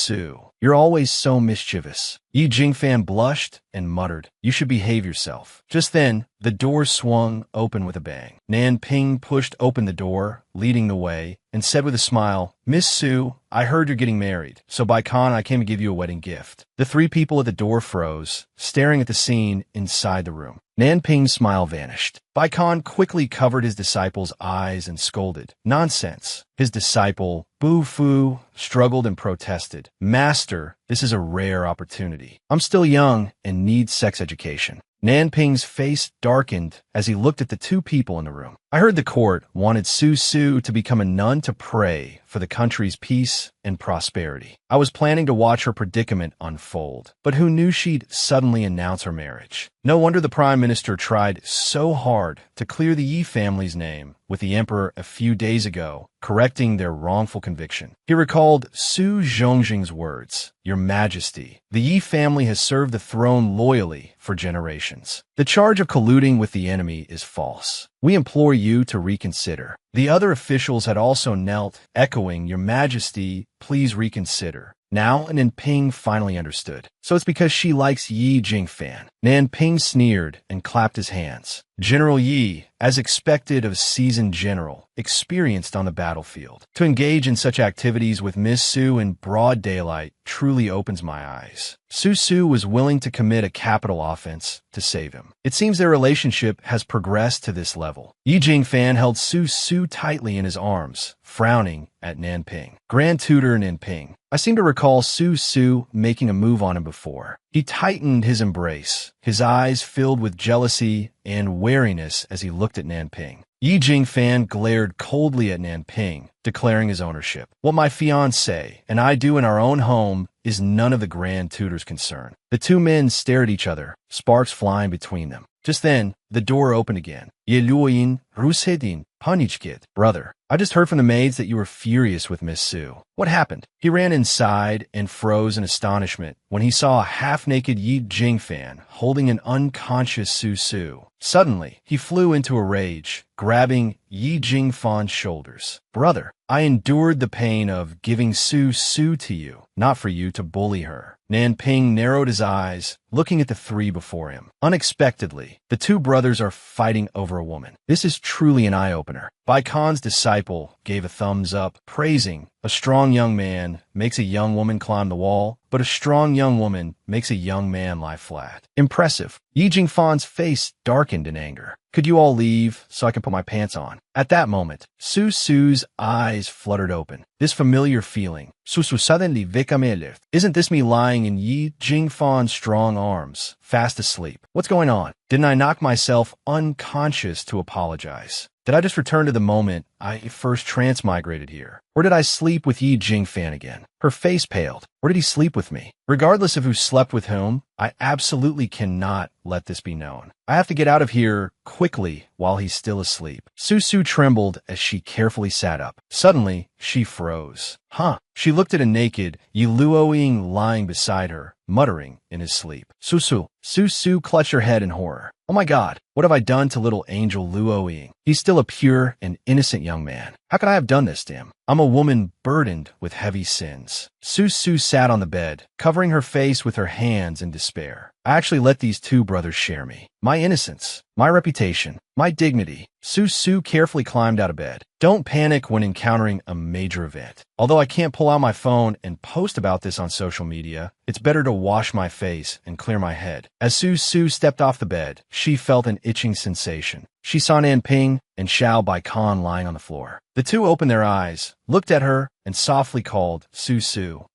You're always so mischievous. Yi Jingfan blushed and muttered, you should behave yourself. Just then, the door swung open with a bang. Nan Ping pushed open the door, leading the way, and said with a smile, Miss Su, I heard you're getting married, so by con I came to give you a wedding gift. The three people at the door froze, staring at the scene inside the room. Nan Ping's smile vanished. Bai Kan quickly covered his disciple's eyes and scolded, Nonsense. His disciple, Bu Fu, struggled and protested, Master, this is a rare opportunity. I'm still young and need sex education. Nan Ping's face darkened as he looked at the two people in the room. I heard the court wanted Su to become a nun to pray for the country's peace and prosperity. I was planning to watch her predicament unfold, but who knew she'd suddenly announce her marriage? No wonder the Prime Minister tried so hard to clear the Yi family's name with the Emperor a few days ago, correcting their wrongful conviction. He recalled Su Zhongjing's words, Your Majesty, the Yi family has served the throne loyally for generations. The charge of colluding with the enemy is false. We implore you to reconsider. The other officials had also knelt, echoing, Your Majesty, please reconsider. Now, Nan Ping finally understood. So it's because she likes Yi Jingfan. Nan Ping sneered and clapped his hands. General Yi, as expected of a seasoned general, experienced on the battlefield. To engage in such activities with Miss Su in broad daylight truly opens my eyes. Su was willing to commit a capital offense to save him. It seems their relationship has progressed to this level. Yi Jingfan held Su tightly in his arms, frowning at Nan Ping. Grand Tutor Nan Ping. I seem to recall Su making a move on him before. He tightened his embrace, his eyes filled with jealousy and wariness as he looked at Nan Ping. Yi Jingfan glared coldly at Nan Ping, declaring his ownership. What my fiancé and I do in our own home is none of the Grand Tutor's concern. The two men stared at each other, sparks flying between them. Just then, the door opened again. Ye Luoyin, Rusedin, Panichkit. Brother, I just heard from the maids that you were furious with Miss Su. What happened? He ran inside and froze in astonishment when he saw a half-naked Yi Jingfan holding an unconscious Su. Suddenly, he flew into a rage, grabbing Yi Jingfan's shoulders. Brother, I endured the pain of giving Su to you, not for you to bully her. Nan Ping narrowed his eyes, looking at the three before him. Unexpectedly, the two brothers are fighting over a woman. This is truly an eye-opener. Bai Kan's disciple gave a thumbs up, praising, a strong young man makes a young woman climb the wall, but a strong young woman makes a young man lie flat. Impressive. Yi Jingfan's face darkened in anger. Could you all leave so I can put my pants on? At that moment, Su's eyes fluttered open. This familiar feeling. Su suddenly vikameleft. Isn't this me lying in Yi Jingfan's strong arms, fast asleep? What's going on? Didn't I knock myself unconscious to apologize? Did I just return to the moment I first transmigrated here? Or did I sleep with Yi Jingfan again? Her face paled. Or did he sleep with me? Regardless of who slept with whom, I absolutely cannot let this be known. I have to get out of here quickly while he's still asleep. Su trembled as she carefully sat up. Suddenly, she froze. Huh. She looked at a naked Yi Luoying lying beside her, muttering in his sleep. Su clutched her head in horror. Oh my God, what have I done to little angel Luoying? He's still a pure and innocent young man. How could I have done this to him? I'm a woman burdened with heavy sins. Su sat on the bed, covering her face with her hands in despair. I actually let these two brothers share me. My innocence, my reputation, my dignity. Su carefully climbed out of bed. Don't panic when encountering a major event. Although I can't pull out my phone and post about this on social media, it's better to wash my face and clear my head. As Su stepped off the bed, she felt an itching sensation. She saw Nan Ping and Xiao Bai Kan lying on the floor. The two opened their eyes, looked at her, and softly called, Su.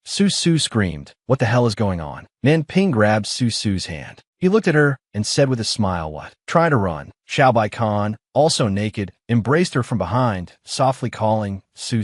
Su screamed, what the hell is going on? Nan Ping grabbed Su's hand. He looked at her and said with a smile, what? Try to run. Xiao Bai Kan, also naked, embraced her from behind, softly calling, Su.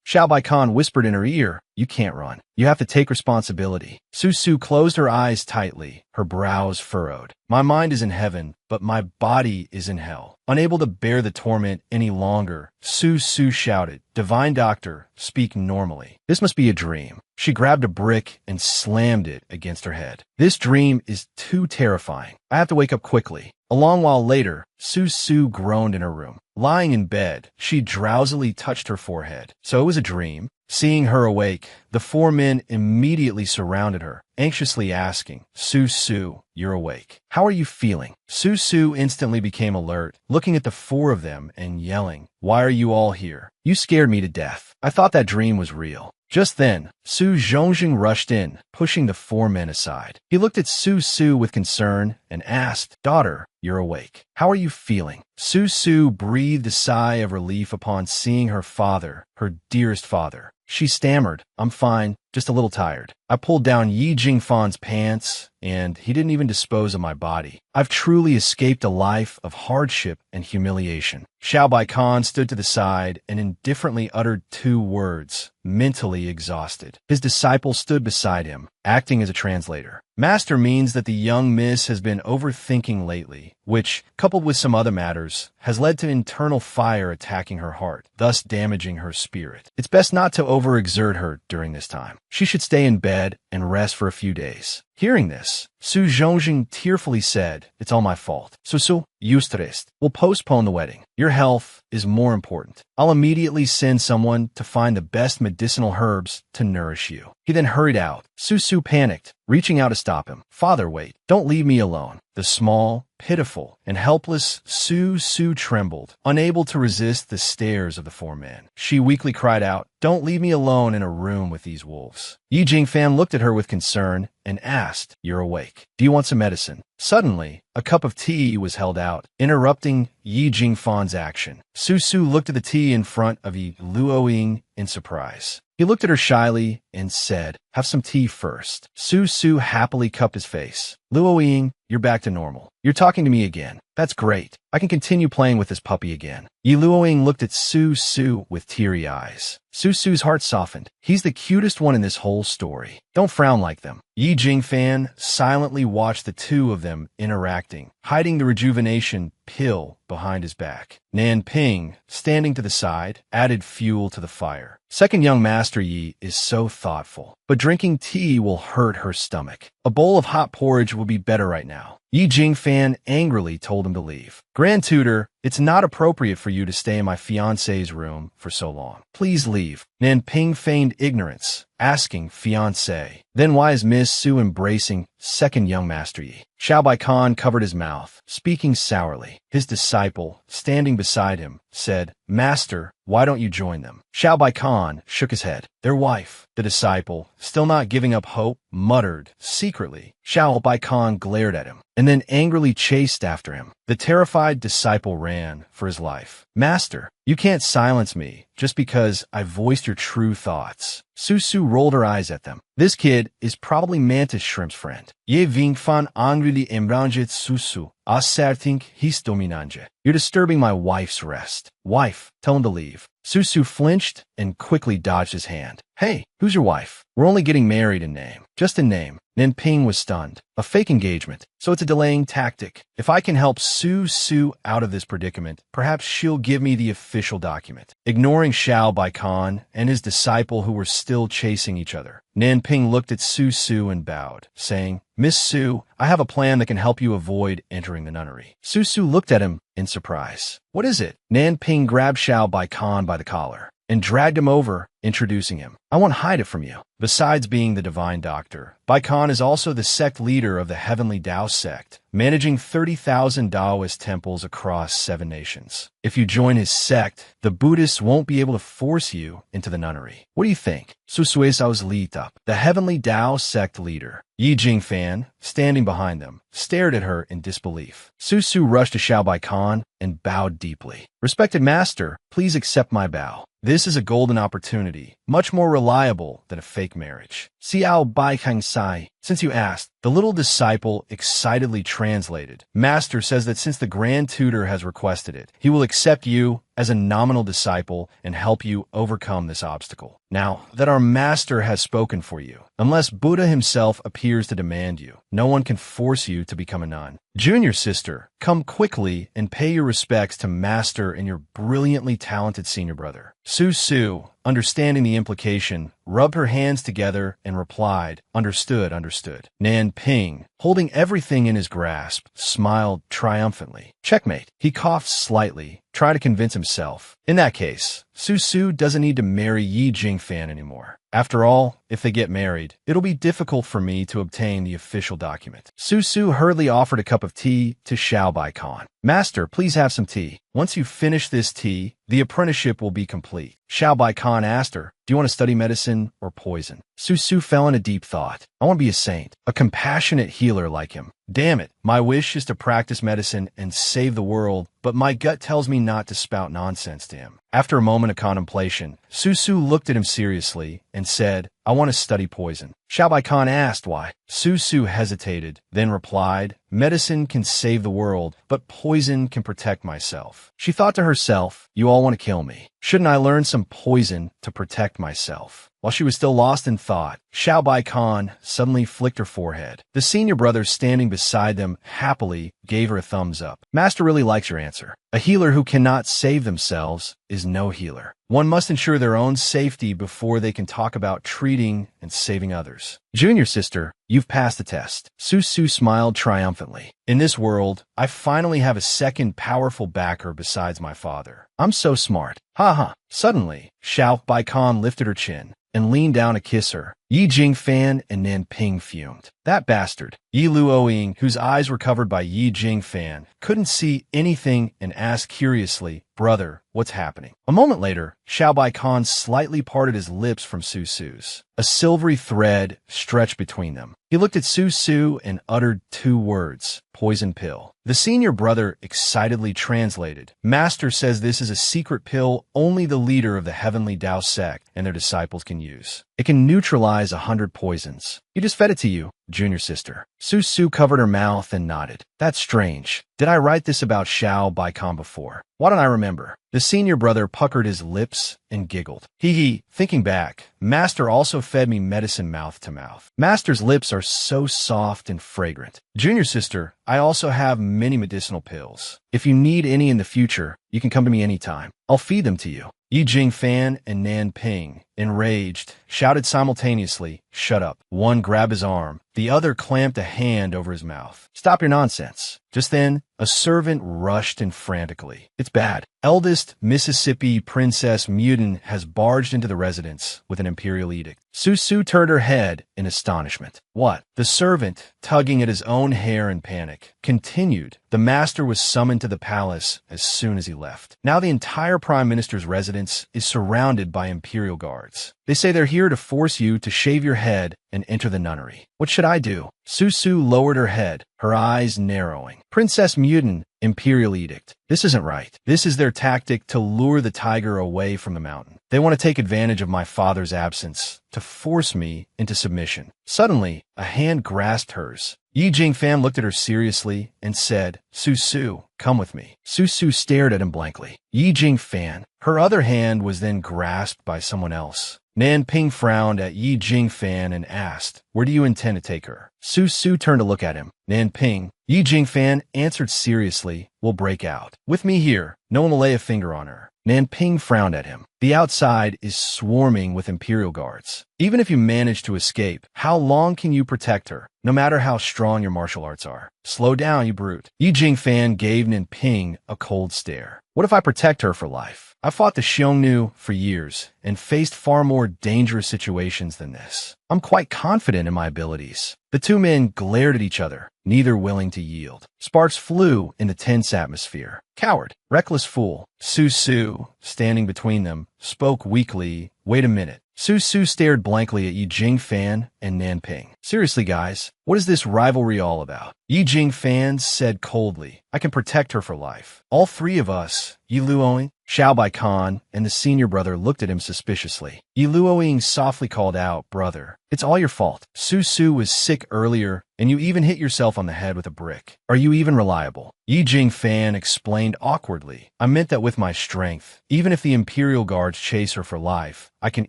Xiao Bai Kan whispered in her ear, you can't run. You have to take responsibility. Su closed her eyes tightly, her brows furrowed. My mind is in heaven, but my body is in hell. Unable to bear the torment any longer, Su shouted, Divine Doctor, speak normally. This must be a dream. She grabbed a brick and slammed it against her head. This dream is too terrifying. I have to wake up quickly. A long while later, Su groaned in her room. Lying in bed, she drowsily touched her forehead. So it was a dream? Seeing her awake, the four men immediately surrounded her, anxiously asking, Su, you're awake. How are you feeling? Su instantly became alert, looking at the four of them and yelling, Why are you all here? You scared me to death. I thought that dream was real. Just then, Su Zhongjing rushed in, pushing the four men aside. He looked at Su with concern and asked, Daughter, you're awake. How are you feeling? Su breathed a sigh of relief upon seeing her father, her dearest father. She stammered, I'm fine, just a little tired. I pulled down Yi Jingfan's pants, and he didn't even dispose of my body. I've truly escaped a life of hardship and humiliation. Xiao Baikan stood to the side and indifferently uttered 2 words, mentally exhausted. His disciple stood beside him, acting as a translator. Master means that the young miss has been overthinking lately, which, coupled with some other matters, has led to internal fire attacking her heart, thus damaging her spirit. It's best not to overexert her during this time. She should stay in bed and rest for a few days. Hearing this, Su Zhongjing tearfully said, It's all my fault. Su, Eustrist, we'll postpone the wedding. Your health is more important. I'll immediately send someone to find the best medicinal herbs to nourish you. He then hurried out. Su panicked, reaching out to stop him. Father, wait. Don't leave me alone. The small, pitiful, and helpless Su trembled, unable to resist the stares of the 4 men. She weakly cried out, Don't leave me alone in a room with these wolves. Yi Jingfan looked at her with concern and asked, You're awake. Do you want some medicine? Suddenly, a cup of tea was held out, interrupting Yi Jingfan's action. Su looked at the tea in front of Yi Luoying in surprise. He looked at her shyly and said, Have some tea first. Su happily cupped his face. Luoying, you're back to normal. You're talking to me again. That's great. I can continue playing with this puppy again. Yi Luoying looked at Su with teary eyes. Su's heart softened. He's the cutest one in this whole story. Don't frown like them. Yi Jingfan silently watched the 2 of them interacting, hiding the rejuvenation pill behind his back. Nanping, standing to the side, added fuel to the fire. Second young master Yi is so thoughtful, but drinking tea will hurt her stomach. A bowl of hot porridge will be better right now. Yi Jingfan angrily told him to leave. Grand Tutor, it's not appropriate for you to stay in my fiancé's room for so long. Please leave. Nanping feigned ignorance, asking fiancé. Then why is Miss Su embracing second young master Yi? Xiao Baikan covered his mouth, speaking sourly. His disciple, standing beside him, said, Master, why don't you join them? Xiao Baikan shook his head. Their wife, the disciple, still not giving up hope, muttered secretly. Xiao Baikan glared at him, and then angrily chased after him. The terrified disciple ran for his life. Master, you can't silence me just because I voiced your true thoughts. Su rolled her eyes at them. This kid is probably Mantis Shrimp's friend. Ye Vingfan angrily embranget Su. Asertink his dominanje. You're disturbing my wife's rest. Wife, tell him to leave. Su flinched and quickly dodged his hand. Hey, who's your wife? We're only getting married in name. Just in name. Nanping was stunned. A fake engagement. So it's a delaying tactic. If I can help Su out of this predicament, perhaps she'll give me the official document. Ignoring Xiao Baikan and his disciple who were still chasing each other, Nanping looked at Su and bowed, saying, Miss Su, I have a plan that can help you avoid entering the nunnery. Su looked at him in surprise. What is it? Nanping grabbed Xiao Baikan by the collar and dragged him over, introducing him. I won't hide it from you. Besides being the divine doctor, Baikan is also the sect leader of the Heavenly Tao sect, managing 30,000 Taoist temples across 7 nations. If you join his sect, the Buddhists won't be able to force you into the nunnery. What do you think? Susuesao's Litup, the Heavenly Tao sect leader. Yi Jingfan, standing behind them, stared at her in disbelief. Su rushed to Xiao Baikan and bowed deeply. Respected master, please accept my bow. This is a golden opportunity, much more reliable than a fake marriage. Xiao Baikang Sai. Since you asked, the little disciple excitedly translated. Master says that since the Grand Tutor has requested it, he will accept you as a nominal disciple and help you overcome this obstacle. Now that our master has spoken for you, unless Buddha himself appears to demand you, no one can force you to become a nun. Junior sister, come quickly and pay your respects to master and your brilliantly talented senior brother. Su, understanding the implication, rubbed her hands together and replied, "Understood, understood." Nan Ping, holding everything in his grasp, smiled triumphantly. "Checkmate." He coughed slightly, trying to convince himself. In that case, Su Su doesn't need to marry Yi Jingfan anymore. After all, if they get married, it'll be difficult for me to obtain the official document. Su Su hurriedly offered a cup of tea to Xiao Bai Khan. "Master, please have some tea. Once you finish this tea, the apprenticeship will be complete." Xiao Bai Khan asked her, "Do you want to study medicine or poison?" Su Su fell into deep thought. "I want to be a saint, a compassionate healer like him. Damn it, my wish is to practice medicine and save the world, but my gut tells me not to spout nonsense to him." After a moment of contemplation, Su Su looked at him seriously and said, "I want to study poison." Xiao Bai Khan asked why. Su Su hesitated, then replied, "Medicine can save the world, but poison can protect myself." She thought to herself, "You all want to kill me. Shouldn't I learn some poison to protect myself?" While she was still lost in thought, Xiao Bai Khan suddenly flicked her forehead. The senior brother standing beside them happily gave her a thumbs up. "Master really likes your answer. A healer who cannot save themselves is no healer. One must ensure their own safety before they can talk about treating and saving others." "Junior sister, you've passed the test." Su Su smiled triumphantly. "In this world, I finally have a second powerful backer besides my father. I'm so smart. Ha ha." Suddenly, Xiao Bai Khan lifted her chin and leaned down to kiss her. Yi Jingfan and Nan Ping fumed. "That bastard." Yi Luoying, whose eyes were covered by Yi Jingfan, couldn't see anything and asked curiously, "Brother, what's happening?" A moment later, Xiao Bai Khan slightly parted his lips from Su Su's. A silvery thread stretched between them. He looked at Su Su and uttered two words, "Poison pill." The senior brother excitedly translated, "Master says this is a secret pill only the leader of the Heavenly Tao sect and their disciples can use. It can neutralize 100 poisons. He just fed it to you, junior sister." Su Su covered her mouth and nodded. "That's strange. Did I write this about Xiao Bai Khan before? Why don't I remember?" The senior brother puckered his lips and giggled. Hee. Thinking back, Master also fed me medicine mouth to mouth. Master's lips are so soft and fragrant. Junior sister, I also have many medicinal pills. If you need any in the future, you can come to me anytime. I'll feed them to you." Yi Jingfan and Nan Ping, enraged, shouted simultaneously, "Shut up." One grabbed his arm. The other clamped a hand over his mouth. "Stop your nonsense." Just then, a servant rushed in frantically. "It's bad. Eldest Mississippi Princess Muden has barged into the residence with an imperial edict." Su Su turned her head in astonishment. "What?" The servant, tugging at his own hair in panic, continued. "The master was summoned to the palace as soon as he left. Now the entire prime minister's residence is surrounded by imperial guards. They say they're here to force you to shave your head and enter the nunnery. What should I do?" Su Su lowered her head, her eyes narrowing. "Princess Muden, imperial edict. This isn't right. This is their tactic to lure the tiger away from the mountain. They want to take advantage of my father's absence to force me into submission." Suddenly, a hand grasped hers. Yi Jingfan looked at her seriously and said, "Su Su, come with me." Su Su stared at him blankly. Yi Jingfan. Her other hand was then grasped by someone else. Nan Ping frowned at Yi Jingfan and asked, "Where do you intend to take her?" Su Su turned to look at him. Nan Ping. Yi Jingfan answered seriously, "We'll break out. With me here, no one will lay a finger on her." Nan Ping frowned at him. "The outside is swarming with imperial guards. Even if you manage to escape, how long can you protect her, no matter how strong your martial arts are? Slow down, you brute." Yi Jingfan gave Nan Ping a cold stare. "What if I protect her for life? I fought the Xiongnu for years and faced far more dangerous situations than this. I'm quite confident in my abilities." The two men glared at each other, neither willing to yield. Sparks flew in the tense atmosphere. "Coward, reckless fool." Su Su, standing between them, spoke weakly, "Wait a minute." Su Su stared blankly at Yi Jingfan and Nan Ping. "Seriously, guys, what is this rivalry all about?" Yi Jingfan said coldly, "I can protect her for life. All three of us." Yi Luoying, Xiao Bai Khan, and the senior brother looked at him suspiciously. Yi Luoying softly called out, "Brother, it's all your fault. Su Su was sick earlier, and you even hit yourself on the head with a brick. Are you even reliable?" Yi Jingfan explained awkwardly, "I meant that with my strength, even if the Imperial Guards chase her for life, I can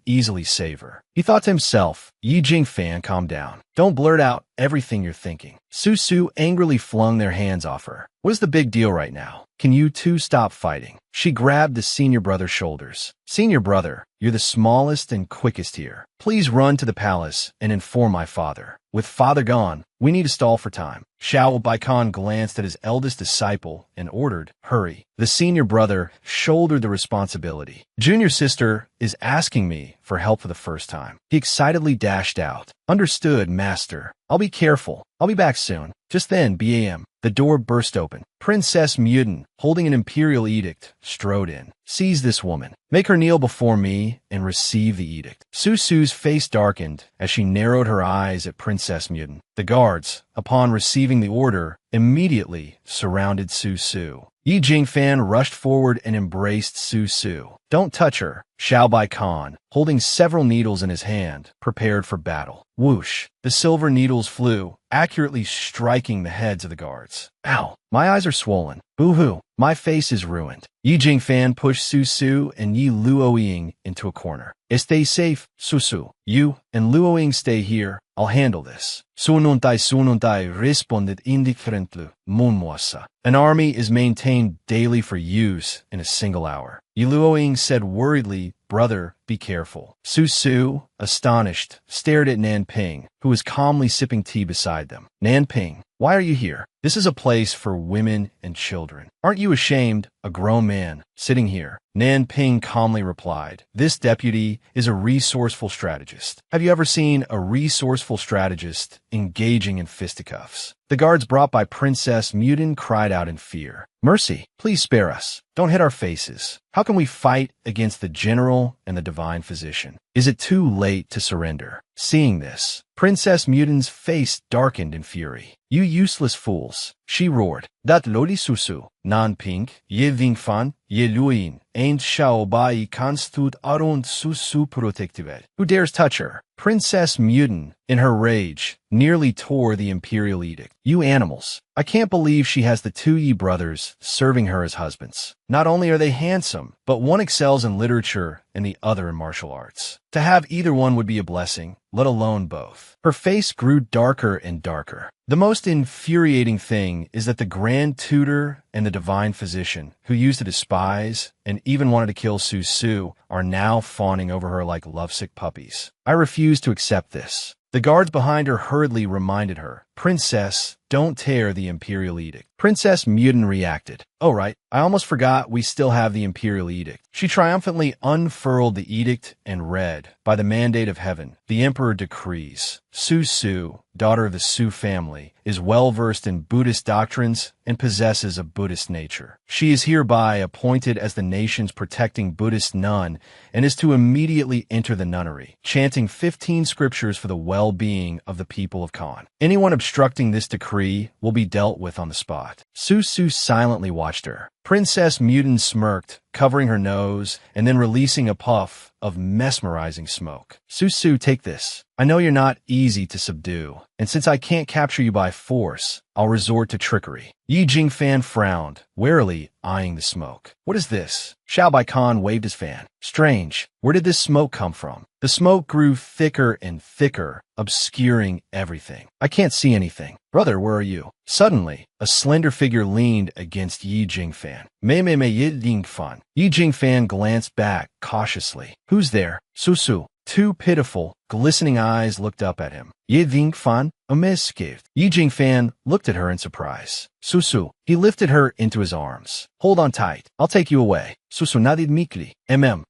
easily save her." He thought to himself, "Yi Jingfan, calm down. Don't blurt out everything you're thinking." Su Su angrily flung their hands off her. "What is the big deal right now? Can you two stop fighting?" She grabbed the senior brother's shoulder. shoulders. Senior brother, you're the smallest and quickest here. Please run to the palace and inform my father. With father gone, we need to stall for time. Xiao Baikan glanced at his eldest disciple and ordered, hurry. The senior brother shouldered the responsibility. Junior sister is asking me for help for the first time. He excitedly dashed out. Understood, master. I'll be careful. I'll be back soon. Just then, BAM. The door burst open. Princess Muden, holding an imperial edict, strode in. Seize this woman. Make her kneel before me and receive the edict. Susu's face darkened as she narrowed her eyes at Princess Muden. The guards, upon receiving the order, immediately surrounded Susu. Yi Jingfan rushed forward and embraced Susu. Don't touch her. Xiao Baikan, holding several needles in his hand, prepared for battle. Whoosh! The silver needles flew, accurately striking the heads of the guards. Ow! My eyes are swollen. Boo-hoo! My face is ruined. Yi Jingfan pushed Susu and Yi Luoying into a corner. Stay safe, Susu. You and Luoying stay here. I'll handle this. Sununtai responded indifferently. Munwasa. An army is maintained daily for use in a single hour. Yi Luoying said worriedly, brother, be careful. Susu, astonished, stared at Nanping, who was calmly sipping tea beside them. Nanping, why are you here? This is a place for women and children. Aren't you ashamed, a grown man, sitting here? Nanping calmly replied, this deputy is a resourceful strategist. Have you ever seen a resourceful strategist engaging in fisticuffs? The guards brought by Princess Muden cried out in fear. Mercy, please spare us. Don't hit our faces. How can we fight against the general and the divine physician? Is it too late to surrender? Seeing this, Princess Muden's face darkened in fury. You useless fools, she roared. Dat lodi Susu, Nanping, Ye Wingfan, Ye Luin, Ain't Xiao Bai Kanstut Arund Susu Protectived. Who dares touch her? Princess Muden, in her rage, nearly tore the imperial edict. You animals! I can't believe she has the two Yi brothers serving her as husbands. Not only are they handsome, but one excels in literature and the other in martial arts. To have either one would be a blessing, let alone both. Her face grew darker and darker. The most infuriating thing is that the Grand Tutor and the Divine Physician, who used to despise and even wanted to kill Susu, are now fawning over her like lovesick puppies. I refuse to accept this. The guards behind her hurriedly reminded her, Princess, don't tear the imperial edict. Princess Muden reacted. Oh right, I almost forgot we still have the imperial edict. She triumphantly unfurled the edict and read, by the mandate of heaven, the emperor decrees. Susu, daughter of the Su family, is well versed in Buddhist doctrines and possesses a Buddhist nature. She is hereby appointed as the nation's protecting Buddhist nun and is to immediately enter the nunnery, chanting 15 scriptures for the well-being of the people of Khan. Anyone obstructing this decree will be dealt with on the spot. Susu silently watched her. Princess Muden smirked, covering her nose and then releasing a puff of mesmerizing smoke. Susu, take this. I know you're not easy to subdue, and since I can't capture you by force, I'll resort to trickery. Yi Jingfan frowned, warily eyeing the smoke. What is this? Xiao Baikan waved his fan. Strange. Where did this smoke come from? The smoke grew thicker and thicker, obscuring everything. I can't see anything. Brother, where are you? Suddenly, a slender figure leaned against Yi Jingfan. Me Yi Jingfan. Yi Jingfan glanced back cautiously. Who's there? Susu. Two pitiful, glistening eyes looked up at him. Ye Wingfan, Amescaved. Yi Jingfan looked at her in surprise. Susu. He lifted her into his arms. Hold on tight. I'll take you away. Susu nadid mikli.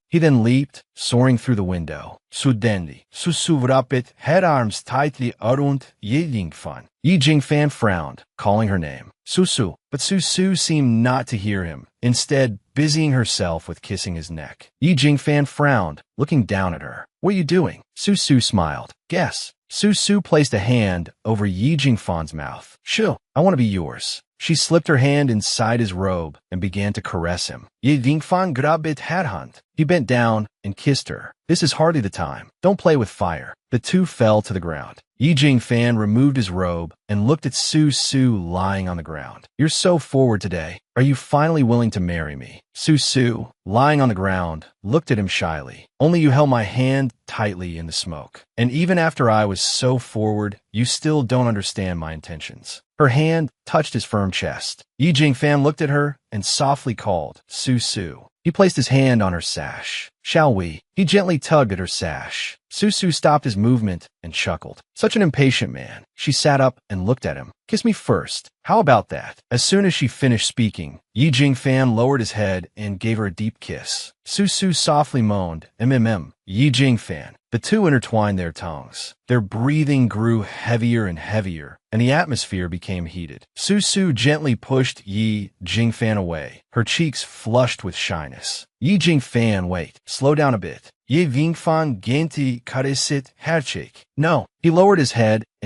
He then leaped, soaring through the window. Sudenli. Susu wrapped head arms tightly around Yi Jingfan. Yi Jingfan frowned, calling her name. Susu. But Susu seemed not to hear him, instead busying herself with kissing his neck. Yi Jingfan frowned, looking down at her. What are you doing? Susu smiled. Guess. Susu placed a hand over Yi Jingfan's mouth. Shoo, I want to be yours. She slipped her hand inside his robe and began to caress him. Yi Jingfan grabbed headhunt. He bent down and kissed her. This is hardly the time. Don't play with fire. The two fell to the ground. Yi Jingfan removed his robe and looked at Susu lying on the ground. You're so forward today. Are you finally willing to marry me? Susu, lying on the ground, looked at him shyly. Only you held my hand tightly in the smoke. And even after I was so forward, you still don't understand my intentions. Her hand touched his firm chest. Yi Jingfan looked at her and softly called, Susu. He placed his hand on her sash. Shall we? He gently tugged at her sash. Susu stopped his movement and chuckled. Such an impatient man. She sat up and looked at him. Kiss me first. How about that? As soon as she finished speaking, Yi Jingfan lowered his head and gave her a deep kiss. Susu softly moaned, "MMM." Yi Jingfan. The two intertwined their tongues. Their breathing grew heavier and heavier, and the atmosphere became heated. Susu gently pushed Yi Jingfan away, her cheeks flushed with shyness. Yi Jingfan, wait. Slow down a bit. Yi Jingfan genti karesit herchik. No. He lowered his head and